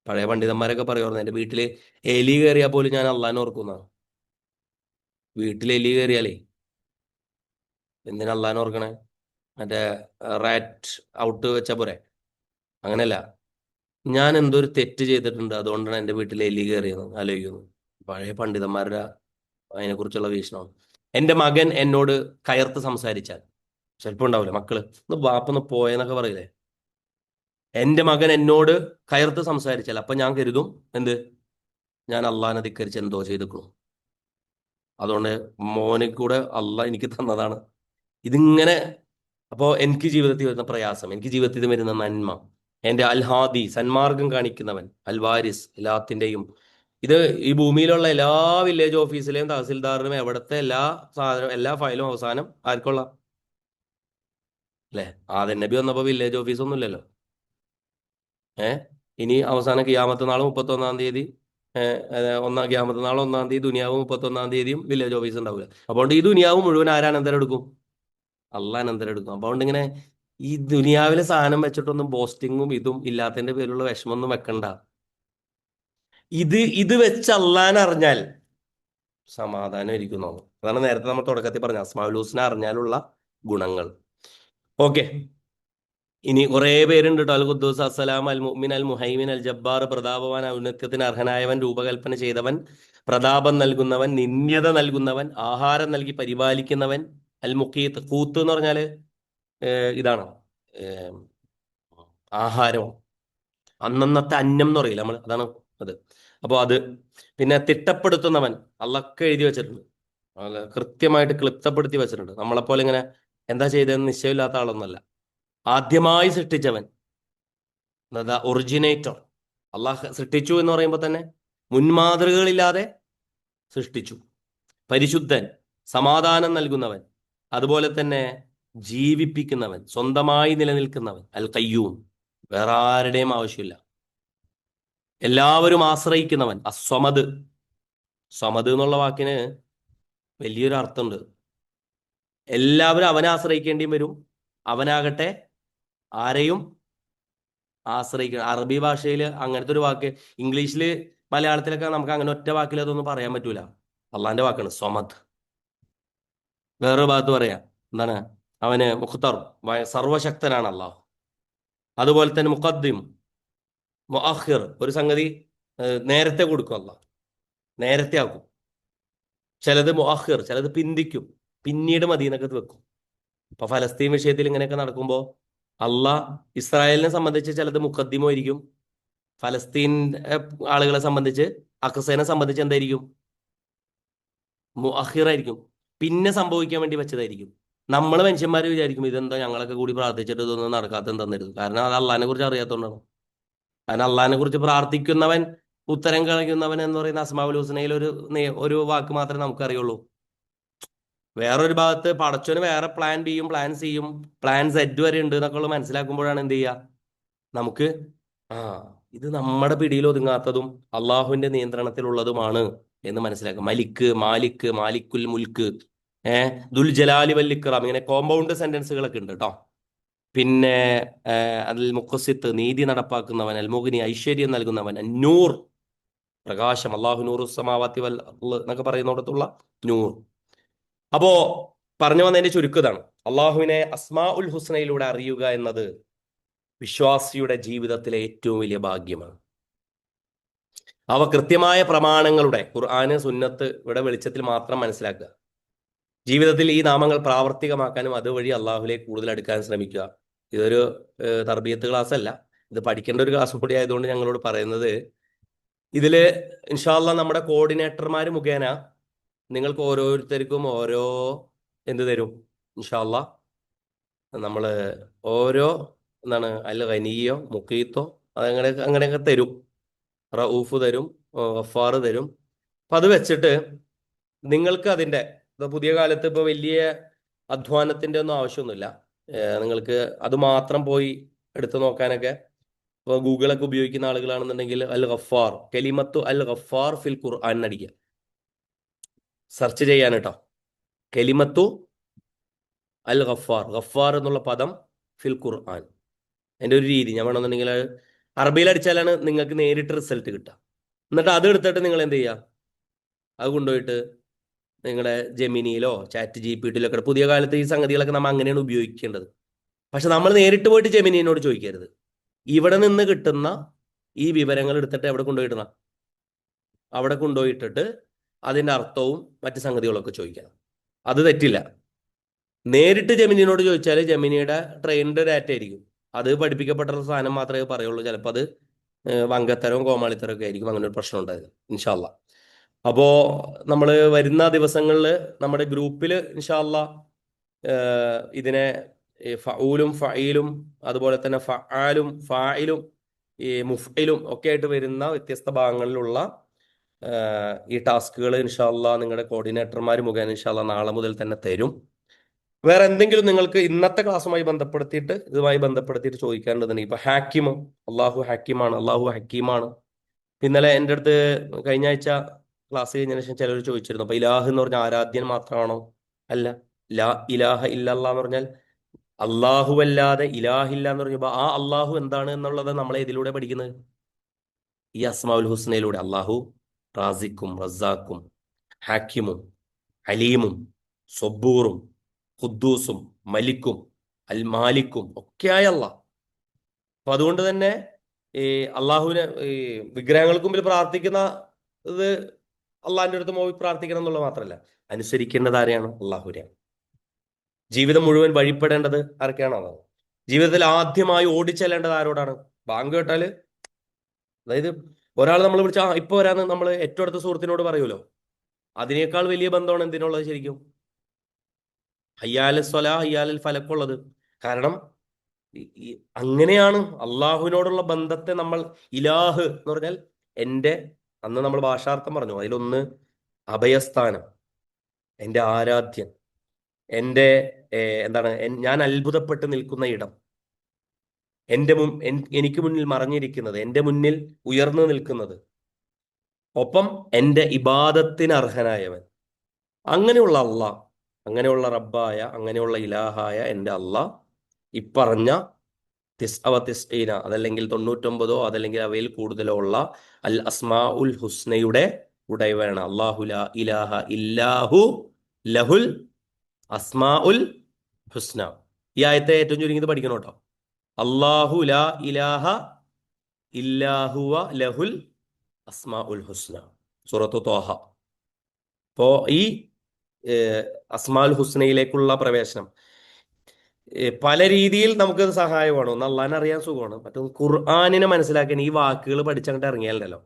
പഴയ പണ്ഡിതന്മാരൊക്കെ പറയുമായിരുന്നു, എൻ്റെ വീട്ടിൽ എലി കയറിയാൽ പോലും ഞാൻ അള്ളാഹിനെ ഓർക്കുന്നതാണ്. വീട്ടിൽ എലി കയറിയാലേ എന്തിനാ അള്ളാഹിനെ ഓർക്കണേ? മറ്റേ റാറ്റ് ഔട്ട് വെച്ച പോരെ. അങ്ങനെയല്ല, ഞാൻ എന്തോ ഒരു തെറ്റ് ചെയ്തിട്ടുണ്ട്, അതുകൊണ്ടാണ് എൻ്റെ വീട്ടിൽ എലി കയറിയത് ആലോചിക്കുന്നു. പഴയ പണ്ഡിതന്മാരുടെ അതിനെക്കുറിച്ചുള്ള വീക്ഷണമാണ്. എൻ്റെ മകൻ എന്നോട് കയർത്ത് സംസാരിച്ചാൽ, ചിലപ്പോൾ ഉണ്ടാവില്ല മക്കള് ഒന്ന് ബാപ്പൊന്ന് പോയെന്നൊക്കെ പറയില്ലേ, എൻ്റെ മകൻ എന്നോട് കയർത്ത് സംസാരിച്ചാൽ അപ്പൊ ഞാൻ കരുതും എന്ത്, ഞാൻ അള്ളാഹിനെ ധിക്കരിച്ച് എന്തോ ചെയ്തിരിക്കുന്നു, അതുകൊണ്ട് മോനെ കൂടെ അള്ളാഹ് എനിക്ക് തന്നതാണ് ഇതിങ്ങനെ. അപ്പോൾ എനിക്ക് ജീവിതത്തിൽ വരുന്ന പ്രയാസം, എനിക്ക് ജീവിതത്തിൽ വരുന്ന നന്മ, എൻ്റെ അൽഹാദി, സന്മാർഗം കാണിക്കുന്നവൻ, അൽവാരിസ്, എല്ലാത്തിൻ്റെയും ഇത് ഈ ഭൂമിയിലുള്ള എല്ലാ വില്ലേജ് ഓഫീസിലെയും തഹസിൽദാറിനും എവിടത്തെ എല്ലാ സാധനവും എല്ലാ ഫയലും അവസാനം ആർക്കുള്ള അല്ലേ? ആദം നബി വന്നപ്പോൾ വില്ലേജ് ഓഫീസ് ഒന്നും ഇല്ലല്ലോ. ഇനി അവസാനം ഖിയാമത്ത് നാൾ 31-ാം തീയതി, ഖിയാമത്ത് നാൾ 1-ാം തീയതി, ദുനിയാവ് 31-ാം തീയതിയും വില്ലേജ് ഓഫീസ് ഉണ്ടാവില്ല. അതുകൊണ്ട് ഈ ദുനിയാവ് മുഴുവൻ ആരാനന്തരം എടുക്കും? അള്ളാഹ് അനന്തരം എടുക്കും. അതുകൊണ്ട് ഇങ്ങനെ ഈ ദുനിയാവിലെ സാധനം വെച്ചിട്ടൊന്നും ബോസ്റ്റിങ്ങും ഇതും ഇല്ലാത്തതിന്റെ പേരിലുള്ള വിഷമൊന്നും വെക്കണ്ട. ഇത് വെച്ച് അള്ളാഹിനെ അറിഞ്ഞാൽ സമാധാനം ഇരിക്കുന്നു. അതാണ് നേരത്തെ നമ്മൾ തുടക്കത്തിൽ പറഞ്ഞ അസ്മാഉൽ ഹുസ്ന അറിഞ്ഞാലുള്ള ഗുണങ്ങൾ. ഓക്കെ, ഇനി കുറെ പേരുണ്ട് കേട്ടോ. അൽ ഖുദ്ദൂസ്, അസ്സലാം, അൽ മുഅ്മിൻ, അൽ മുഹൈമിൻ, അൽ ജബ്ബാർ, പ്രതാപവാൻ, ഔന്നത്യത്തിന് അർഹനായവൻ, രൂപകൽപ്പന ചെയ്തവൻ, പ്രതാപം നൽകുന്നവൻ, നിന്ദ്യത നൽകുന്നവൻ, ആഹാരം നൽകി പരിപാലിക്കുന്നവൻ, അൽ മുഖീത്ത്. കൂത്ത് എന്ന് പറഞ്ഞാല് ഇതാണ് ആഹാരം, അന്നന്നത്തെ അന്നം എന്ന് പറയില്ല നമ്മൾ, അതാണ് അത്. അപ്പോൾ അത് പിന്നെ തിട്ടപ്പെടുത്തുന്നവൻ, അള്ളൊക്കെ എഴുതി വെച്ചിട്ടുണ്ട്, കൃത്യമായിട്ട് ക്ലിപ്തപ്പെടുത്തി വെച്ചിട്ടുണ്ട്. നമ്മളെപ്പോലെ ഇങ്ങനെ എന്താ ചെയ്തതെന്ന് നിശ്ചയമില്ലാത്ത ആളൊന്നല്ല. ആദ്യമായി സൃഷ്ടിച്ചവൻ, ഒറിജിനേറ്റർ. അള്ളാഹ് സൃഷ്ടിച്ചു എന്ന് പറയുമ്പോൾ തന്നെ മുൻമാതൃകകളില്ലാതെ സൃഷ്ടിച്ചു. പരിശുദ്ധൻ, സമാധാനം നൽകുന്നവൻ, അതുപോലെ തന്നെ ജീവിപ്പിക്കുന്നവൻ, സ്വന്തമായി നിലനിൽക്കുന്നവൻ, അൽ ഖയ്യൂം, വേറെ ആരുടെയും ആവശ്യമില്ല, എല്ലാവരും ആശ്രയിക്കുന്നവൻ, അസ്വമദ്. സ്വമദ് എന്നുള്ള വാക്കിന് വലിയൊരു അർത്ഥമുണ്ട്. എല്ലാവരും അവനെ ആശ്രയിക്കേണ്ടിയും വരും, അവനാകട്ടെ ആരെയും ആശ്രയിക്കണം. അറബി ഭാഷയിൽ അങ്ങനത്തെ ഒരു വാക്ക്, ഇംഗ്ലീഷിൽ മലയാളത്തിലൊക്കെ നമുക്ക് അങ്ങനെ ഒറ്റ വാക്കിൽ അതൊന്നും പറയാൻ പറ്റൂല. അള്ളാന്റെ വാക്കാണ് സ്വമദ്. വേറൊരു ഭാഗത്ത് പറയാം എന്താണ്, അവന് മുഖ്തർ, സർവശക്തനാണ് അള്ളാഹു. അതുപോലെ തന്നെ മുഖദ്ദിം, മുഅഖിർ, ഒരു സംഗതി നേരത്തെ കൊടുക്കും അള്ളാഹ്, നേരത്തെ ആക്കും. ചിലത് മുഅഖിർ, ചിലത് പിന്തിക്കും, പിന്നീട് മദീനക്കത്ത് വെക്കും. ഇപ്പൊ ഫലസ്തീൻ വിഷയത്തിൽ ഇങ്ങനെയൊക്കെ നടക്കുമ്പോൾ അള്ളാഹ് ഇസ്രായേലിനെ സംബന്ധിച്ച് ചിലത് മുഖദ്ദിമായിരിക്കും, ഫലസ്തീൻ ആളുകളെ സംബന്ധിച്ച്, അക്സനെ സംബന്ധിച്ച് എന്തായിരിക്കും? മുഅഖിറായിരിക്കും. പിന്നെ സംഭവിക്കാൻ വേണ്ടി വെച്ചതായിരിക്കും. നമ്മൾ മനുഷ്യന്മാർ വിചാരിക്കും ഇതെന്താ ഞങ്ങളൊക്കെ കൂടി പ്രാർത്ഥിച്ചിട്ട് ഇതൊന്നും നടക്കാത്ത എന്താന്നിരുന്നു. കാരണം അത് അള്ളാഹിനെ കുറിച്ച് അറിയാത്തതുകൊണ്ടാണ്. കാരണം അള്ളാഹിനെ കുറിച്ച് പ്രാർത്ഥിക്കുന്നവൻ, ഉത്തരം കളിക്കുന്നവൻ എന്ന് പറയുന്ന അസ്മാഉൽ ഹുസ്നയിൽ ഒരു വാക്ക് മാത്രമേ നമുക്കറിയുള്ളൂ. വേറൊരു ഭാഗത്ത് പടച്ചോന് വേറെ പ്ലാൻ ബിയും പ്ലാൻ സിയും പ്ലാൻ സെഡ് വരെ ഉണ്ട് എന്നൊക്കെ ഉള്ളത് മനസ്സിലാക്കുമ്പോഴാണ് എന്ത് ചെയ്യുക, നമുക്ക് ആ ഇത് നമ്മുടെ പിടിയിൽ ഒതുങ്ങാത്തതും അള്ളാഹുവിന്റെ നിയന്ത്രണത്തിലുള്ളതുമാണ് എന്ന് മനസ്സിലാക്കുക. മലിക്ക്, മാലിക്ക്, മാലിക്കുൽ മുൽക്ക്, ദുൽ ജലാലി വൽ ഇക്റാം, ഇങ്ങനെ കോമ്പൗണ്ട് സെന്റൻസുകളൊക്കെ ഉണ്ട് കേട്ടോ. പിന്നെ അതിൽ മുഖസിത്ത്, നീതി നടപ്പാക്കുന്നവൻ, അൽ മുഗ്നി, ഐശ്വര്യം നൽകുന്നവൻ, നൂർ, പ്രകാശം, അള്ളാഹു നൂറു സമാവാത്തി വൽ അർള് എന്നൊക്കെ പറയുന്നിടത്തുള്ള നൂർ. അപ്പോ പറഞ്ഞു വന്നതിന്റെ ചുരുക്കതാണ്, അള്ളാഹുവിനെ അസ്മാ ഉൽ ഹുസ്നയിലൂടെ അറിയുക എന്നത് വിശ്വാസിയുടെ ജീവിതത്തിലെ ഏറ്റവും വലിയ ഭാഗ്യമാണ്. അവ കൃത്യമായ പ്രമാണങ്ങളുടെ, ഖുർആന്, സുന്നത്ത് ഇവിടെ വെളിച്ചത്തിൽ മാത്രം മനസ്സിലാക്കുക. ജീവിതത്തിൽ ഈ നാമങ്ങൾ പ്രാവർത്തികമാക്കാനും അതുവഴി അള്ളാഹുലേക്ക് കൂടുതൽ അടുക്കാൻ ശ്രമിക്കുക. ഇതൊരു തർബിയത്ത് ക്ലാസ് അല്ല, ഇത് പഠിക്കേണ്ട ഒരു ക്ലാസ് കൂടി ആയതുകൊണ്ട് ഞങ്ങളോട് പറയുന്നത്, ഇതില് ഇൻഷാ അല്ലാഹ് നമ്മുടെ കോർഡിനേറ്റർമാർ മുഖേന നിങ്ങൾക്ക് ഓരോരുത്തർക്കും ഓരോ എന്ത് തരും ഇൻഷാ അല്ലാഹ്. നമ്മൾ ഓരോ എന്താണ് അൽ ഖനിയോ മുഖീത്തോ അങ്ങനെയൊക്കെ തരും. റഊഫ് തരും, ഗഫാർ തരും. അപ്പം അത് വെച്ചിട്ട് നിങ്ങൾക്ക് അതിൻ്റെ പുതിയ കാലത്ത് ഇപ്പോൾ വലിയ അധ്വാനത്തിൻ്റെ ഒന്നും ആവശ്യമൊന്നുമില്ല. നിങ്ങൾക്ക് അത് മാത്രം പോയി എടുത്തു നോക്കാനൊക്കെ ഇപ്പോൾ ഗൂഗിളൊക്കെ ഉപയോഗിക്കുന്ന ആളുകളാണെന്നുണ്ടെങ്കിൽ അൽ ഗഫാർ, കലിമത്തു അൽ ഗഫാർ ഫിൽ ഖുർആൻ അടിക്കുക, സെർച്ച് ചെയ്യാൻ കേട്ടോ. കലിമത്തു അൽ ഗഫാർ, ഗഫാർ എന്നുള്ള പദം ഫിൽ ഖുർആൻ. അതിൻ്റെ ഒരു രീതി ഞാൻ വേണമെന്നുണ്ടെങ്കിൽ അറബിയിൽ അടിച്ചാലാണ് നിങ്ങൾക്ക് നേരിട്ട് റിസൾട്ട് കിട്ടുക. എന്നിട്ട് അത് എടുത്തിട്ട് നിങ്ങൾ എന്ത് ചെയ്യുക, അത് കൊണ്ടുപോയിട്ട് നിങ്ങളുടെ ജെമിനിയിലോ ചാറ്റ് ജിപിടിയിലൊക്കെ, പുതിയ കാലത്ത് ഈ സംഗതികളൊക്കെ നമ്മൾ അങ്ങനെയാണ് ഉപയോഗിക്കേണ്ടത്. പക്ഷെ നമ്മൾ നേരിട്ട് പോയിട്ട് ജെമിനിയോട് ചോദിക്കരുത്. ഇവിടെ നിന്ന് കിട്ടുന്ന ഈ വിവരങ്ങൾ എടുത്തിട്ട് എവിടെ കൊണ്ടുപോയിടുന്ന, അവിടെ കൊണ്ടുപോയിട്ടിട്ട് അതിൻ്റെ അർത്ഥവും മറ്റു സംഗതികളൊക്കെ ചോദിക്കണം. അത് തെറ്റില്ല. നേരിട്ട് ജെമിനിയോട് ചോദിച്ചാൽ ജെമിനിയുടെ ട്രെയിൻഡ് ഡാറ്റ ആയിരിക്കും, അത് പഠിപ്പിക്കപ്പെട്ട സാധനം മാത്രമേ പറയുള്ളൂ. ചിലപ്പോൾ അത് വങ്കത്തരവും കോമാളിത്തരവും ഒക്കെ ആയിരിക്കും. അങ്ങനെ ഒരു പ്രശ്നം ഉണ്ടായത് ഇൻഷാ അല്ലാഹ്. അപ്പോൾ നമ്മൾ വരുന്ന ദിവസങ്ങളിൽ നമ്മുടെ ഗ്രൂപ്പിൽ ഇൻഷാ അല്ലാഹ് ഇതിനെ ഫഊലും ഫഈലും അതുപോലെ തന്നെ ഫആലും ഫായിലും ഈ മുഫ്ഇലും ഒക്കെ ആയിട്ട് വരുന്ന വ്യത്യസ്ത ഭാഗങ്ങളിലുള്ള ഈ ടാസ്കുകൾ ഇൻഷാ അല്ലാഹ് നിങ്ങളുടെ കോർഡിനേറ്റർമാർ മുഖേന ഇൻഷാ അല്ലാഹ് നാളെ മുതൽ തന്നെ തരും. വേറെ എന്തെങ്കിലും നിങ്ങൾക്ക് ഇന്നത്തെ ക്ലാസ്സുമായി ബന്ധപ്പെടുത്തിയിട്ട് ഇതുമായി ബന്ധപ്പെടുത്തിയിട്ട് ചോദിക്കേണ്ടതുണ്ടെങ്കിൽ, ഇപ്പൊ ഹാക്കിമ്, അള്ളാഹു ഹാക്കിമാണ്, അള്ളാഹു ഹക്കീമാണ്. ഇന്നലെ എൻ്റെ അടുത്ത് കഴിഞ്ഞ ആഴ്ച ക്ലാസ് കഴിഞ്ഞതിന് ശേഷം ചിലർ ചോദിച്ചിരുന്നു, അപ്പൊ ഇലാഹ് എന്ന് പറഞ്ഞാൽ ആരാധ്യൻ മാത്രമാണോ? അല്ല, ലാ ഇലാഹ ഇല്ലല്ലാഹ് എന്ന് പറഞ്ഞാൽ അള്ളാഹു അല്ലാതെ ഇലാഹില്ല എന്ന് പറഞ്ഞപ്പോൾ ആ അള്ളാഹു എന്താണ് എന്നുള്ളത് നമ്മളെ ഇതിലൂടെ പഠിക്കുന്നത് ഈ അസ്മാഉൽ ഹുസ്നയിലൂടെ. അള്ളാഹു റാസിക്കും, റസാക്കും, ഹാക്കിമും, അലീമും, സൊബൂറും, ഖുദ്ദൂസും, മലിക്കും, അൽ മാലിക്കും ഒക്കെയായ അള്ളാഹ്. അപ്പൊ അതുകൊണ്ട് തന്നെ ഈ അള്ളാഹുവിനെ ഈ വിഗ്രഹങ്ങൾക്ക് മുമ്പിൽ പ്രാർത്ഥിക്കുന്ന ഇത് അള്ളാഹിന്റെ അടുത്ത് പോയി പ്രാർത്ഥിക്കണം എന്നുള്ളത് മാത്രമല്ല, അനുസരിക്കേണ്ടത് ആരെയാണ്? അള്ളാഹുവിനെയാണ്. ജീവിതം മുഴുവൻ വഴിപ്പെടേണ്ടത് ആർക്കാണോ? അതാണ്. ജീവിതത്തിൽ ആദ്യമായി ഓടിച്ചെല്ലേണ്ടത് ആരോടാണ്? ബാങ്ക് കേട്ടാല്, അതായത് ഒരാൾ നമ്മൾ വിളിച്ചാ ഇപ്പൊ വരാന്ന് നമ്മൾ ഏറ്റവും അടുത്ത സുഹൃത്തിനോട് പറയുമല്ലോ, അതിനേക്കാൾ വലിയ ബന്ധമാണ് എന്തിനുള്ളത് ശരിക്കും? ഹയ്യാൽ സ്വലാ ഹയ്യാൽ ഫലക്കുള്ളത്. കാരണം അങ്ങനെയാണ് അള്ളാഹുവിനോടുള്ള ബന്ധത്തെ നമ്മൾ, ഇലാഹ് എന്ന് പറഞ്ഞാൽ എൻ്റെ, അന്ന് നമ്മൾ ഭാഷാർത്ഥം പറഞ്ഞു, അതിലൊന്ന് അഭയസ്ഥാനം, എൻ്റെ ആരാധ്യൻ, എൻ്റെ എന്താണ്, ഞാൻ അത്ഭുതപ്പെട്ട് നിൽക്കുന്ന ഇടം, എനിക്ക് മുന്നിൽ മറഞ്ഞിരിക്കുന്നത്, എൻ്റെ മുന്നിൽ ഉയർന്നു നിൽക്കുന്നത്, ഒപ്പം എൻ്റെ ഇബാദത്തിന് അർഹനായവൻ. അങ്ങനെയുള്ള അള്ളാഹ്, അങ്ങനെയുള്ള റബ്ബായ, അങ്ങനെയുള്ള ഇലാഹായ എൻ്റെ അള്ളാഹ് ഇപ്പറഞ്ഞ തിസ്ഈന, അതല്ലെങ്കിൽ 99 അതല്ലെങ്കിൽ അവയിൽ കൂടുതലോ ഉള്ള അൽ അസ്മാ ഉൽ ഹുസ്നയുടെ ഉടയവനാണ്. അല്ലാഹു ലാ ഇലാഹ ഇല്ലാഹു ലഹുൽ അസ്മാ ഉൽ ഹുസ്ന. ഈ ആയത്തെ ഏറ്റവും ചുരുങ്ങിയത് പഠിക്കണം കേട്ടോ. അല്ലാഹു ലാ ഇലാഹ ഇല്ലാഹുവ ലഹുൽ അസ്മാ ഉൽ ഹുസ്ന, സൂറത്തു ത്വാഹ. അപ്പോ ഈ അസ്മാ ഉൽ ഹുസ്നയിലേക്കുള്ള പ്രവേശനം പല രീതിയിൽ നമുക്ക് സഹായമാണ്. ഒന്ന് അള്ളാഹിനെ അറിയാൻ സുഖമാണ്, മറ്റൊന്ന് ഖുർആനിനെ മനസ്സിലാക്കാൻ ഈ വാക്കുകൾ പഠിച്ചങ്ങോട്ട് ഇറങ്ങിയാലല്ലോ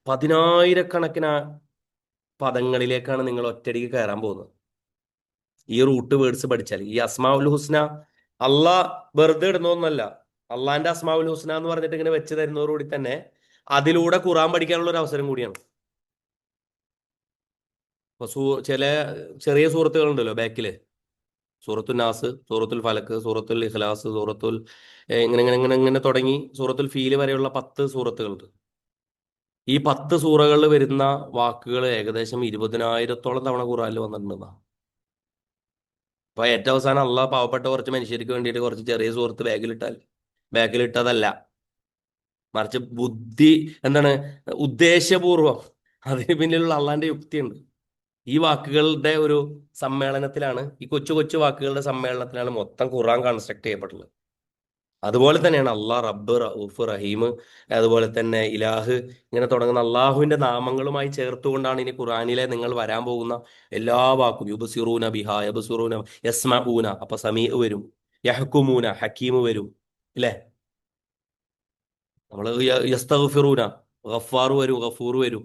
10,000 കണക്കിന് പദങ്ങളിലേക്കാണ് നിങ്ങൾ ഒറ്റയടിക്ക് കയറാൻ പോകുന്നത്. ഈ റൂട്ട് വേർഡ്സ് പഠിച്ചാൽ. ഈ അസ്മാഉൽ ഹുസ്ന അള്ളാഹ് വെറുതെ ഇടുന്നൊന്നല്ല. അള്ളാന്റെ അസ്മാഉൽ ഹുസ്ന എന്ന് പറഞ്ഞിട്ട് ഇങ്ങനെ വെച്ച് തരുന്നതോടുകൂടി തന്നെ അതിലൂടെ ഖുറാൻ പഠിക്കാനുള്ള ഒരു അവസരം കൂടിയാണ്. ഇപ്പൊ ചില ചെറിയ സൂറത്തുകളുണ്ടല്ലോ ബാക്കില്, സൂറത്തുൽ നാസ്, സൂറത്തുൽ ഫലക്ക്, സൂറത്തുൽ ഇഖ്ലാസ്, സൂറത്തുൽ ഇങ്ങനെ ഇങ്ങനെ ഇങ്ങനെ ഇങ്ങനെ തുടങ്ങി സൂറത്തുൽ ഫീല് വരെയുള്ള 10 സൂറത്തുകളുണ്ട്. ഈ 10 സൂറകളിൽ വരുന്ന വാക്കുകൾ ഏകദേശം 20,000-ഓളം തവണ ഖുറാനിൽ വന്നിട്ടുണ്ടെന്നാ. അപ്പൊ ഏറ്റവും അവസാനം അള്ളാഹ് പാവപ്പെട്ട കുറച്ച് മനുഷ്യർക്ക് വേണ്ടിയിട്ട് കുറച്ച് ചെറിയ സൂറത്ത് ബാക്കിലിട്ടതല്ല, മറിച്ച് ബുദ്ധി എന്താണ്, ഉദ്ദേശപൂർവം അതിന് പിന്നിലുള്ള അള്ളാന്റെ യുക്തിയുണ്ട്. ഈ വാക്കുകളുടെ ഒരു സമ്മേളനത്തിലാണ്, ഈ കൊച്ചു കൊച്ചു വാക്കുകളുടെ സമ്മേളനത്തിലാണ് മൊത്തം ഖുർആൻ കൺസ്ട്രക്ട് ചെയ്യപ്പെട്ടുള്ളത്. അതുപോലെ തന്നെയാണ് അള്ളാഹ് റബ്ബ്, റഊഫ്, റഹീം, അതുപോലെ തന്നെ ഇലാഹ്, ഇങ്ങനെ തുടങ്ങുന്ന അള്ളാഹുവിന്റെ നാമങ്ങളുമായി ചേർത്തുകൊണ്ടാണ് ഇനി ഖുർആനിലെ നിങ്ങൾ വരാൻ പോകുന്ന എല്ലാ വാക്കും, യുബ്സിറൂന ബിഹാ, യബ്സുറൂന, യസ്മഊന, അപ്പൊ സമീ വരും, യഹ്കുമൂന, ഹക്കീം വരും, ഇല്ലേ? നമ്മൾ യസ്തഗ്ഫിറൂന, ഗഫാർ വരും, ഗഫൂർ വരും.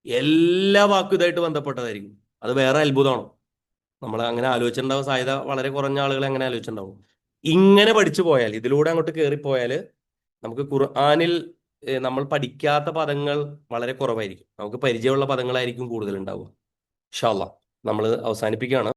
എല്ലാ വാക്കും ഇതായിട്ട് ബന്ധപ്പെട്ടതായിരിക്കും. അത് വേറെ അത്ഭുതമാണ്. നമ്മൾ അങ്ങനെ ആലോചിച്ചിട്ടുണ്ടാവും, സാധ്യത വളരെ കുറഞ്ഞ ആളുകൾ അങ്ങനെ ആലോചിച്ചിട്ടുണ്ടാവും. ഇങ്ങനെ പഠിച്ചു പോയാൽ, ഇതിലൂടെ അങ്ങോട്ട് കയറിപ്പോയാൽ നമുക്ക് ഖുർആനിൽ നമ്മൾ പഠിക്കാത്ത പദങ്ങൾ വളരെ കുറവായിരിക്കും. നമുക്ക് പരിചയമുള്ള പദങ്ങളായിരിക്കും കൂടുതൽ ഉണ്ടാവുക. ഇൻഷാ അല്ലാഹ് നമ്മൾ അവസാനിപ്പിക്കുകയാണ്.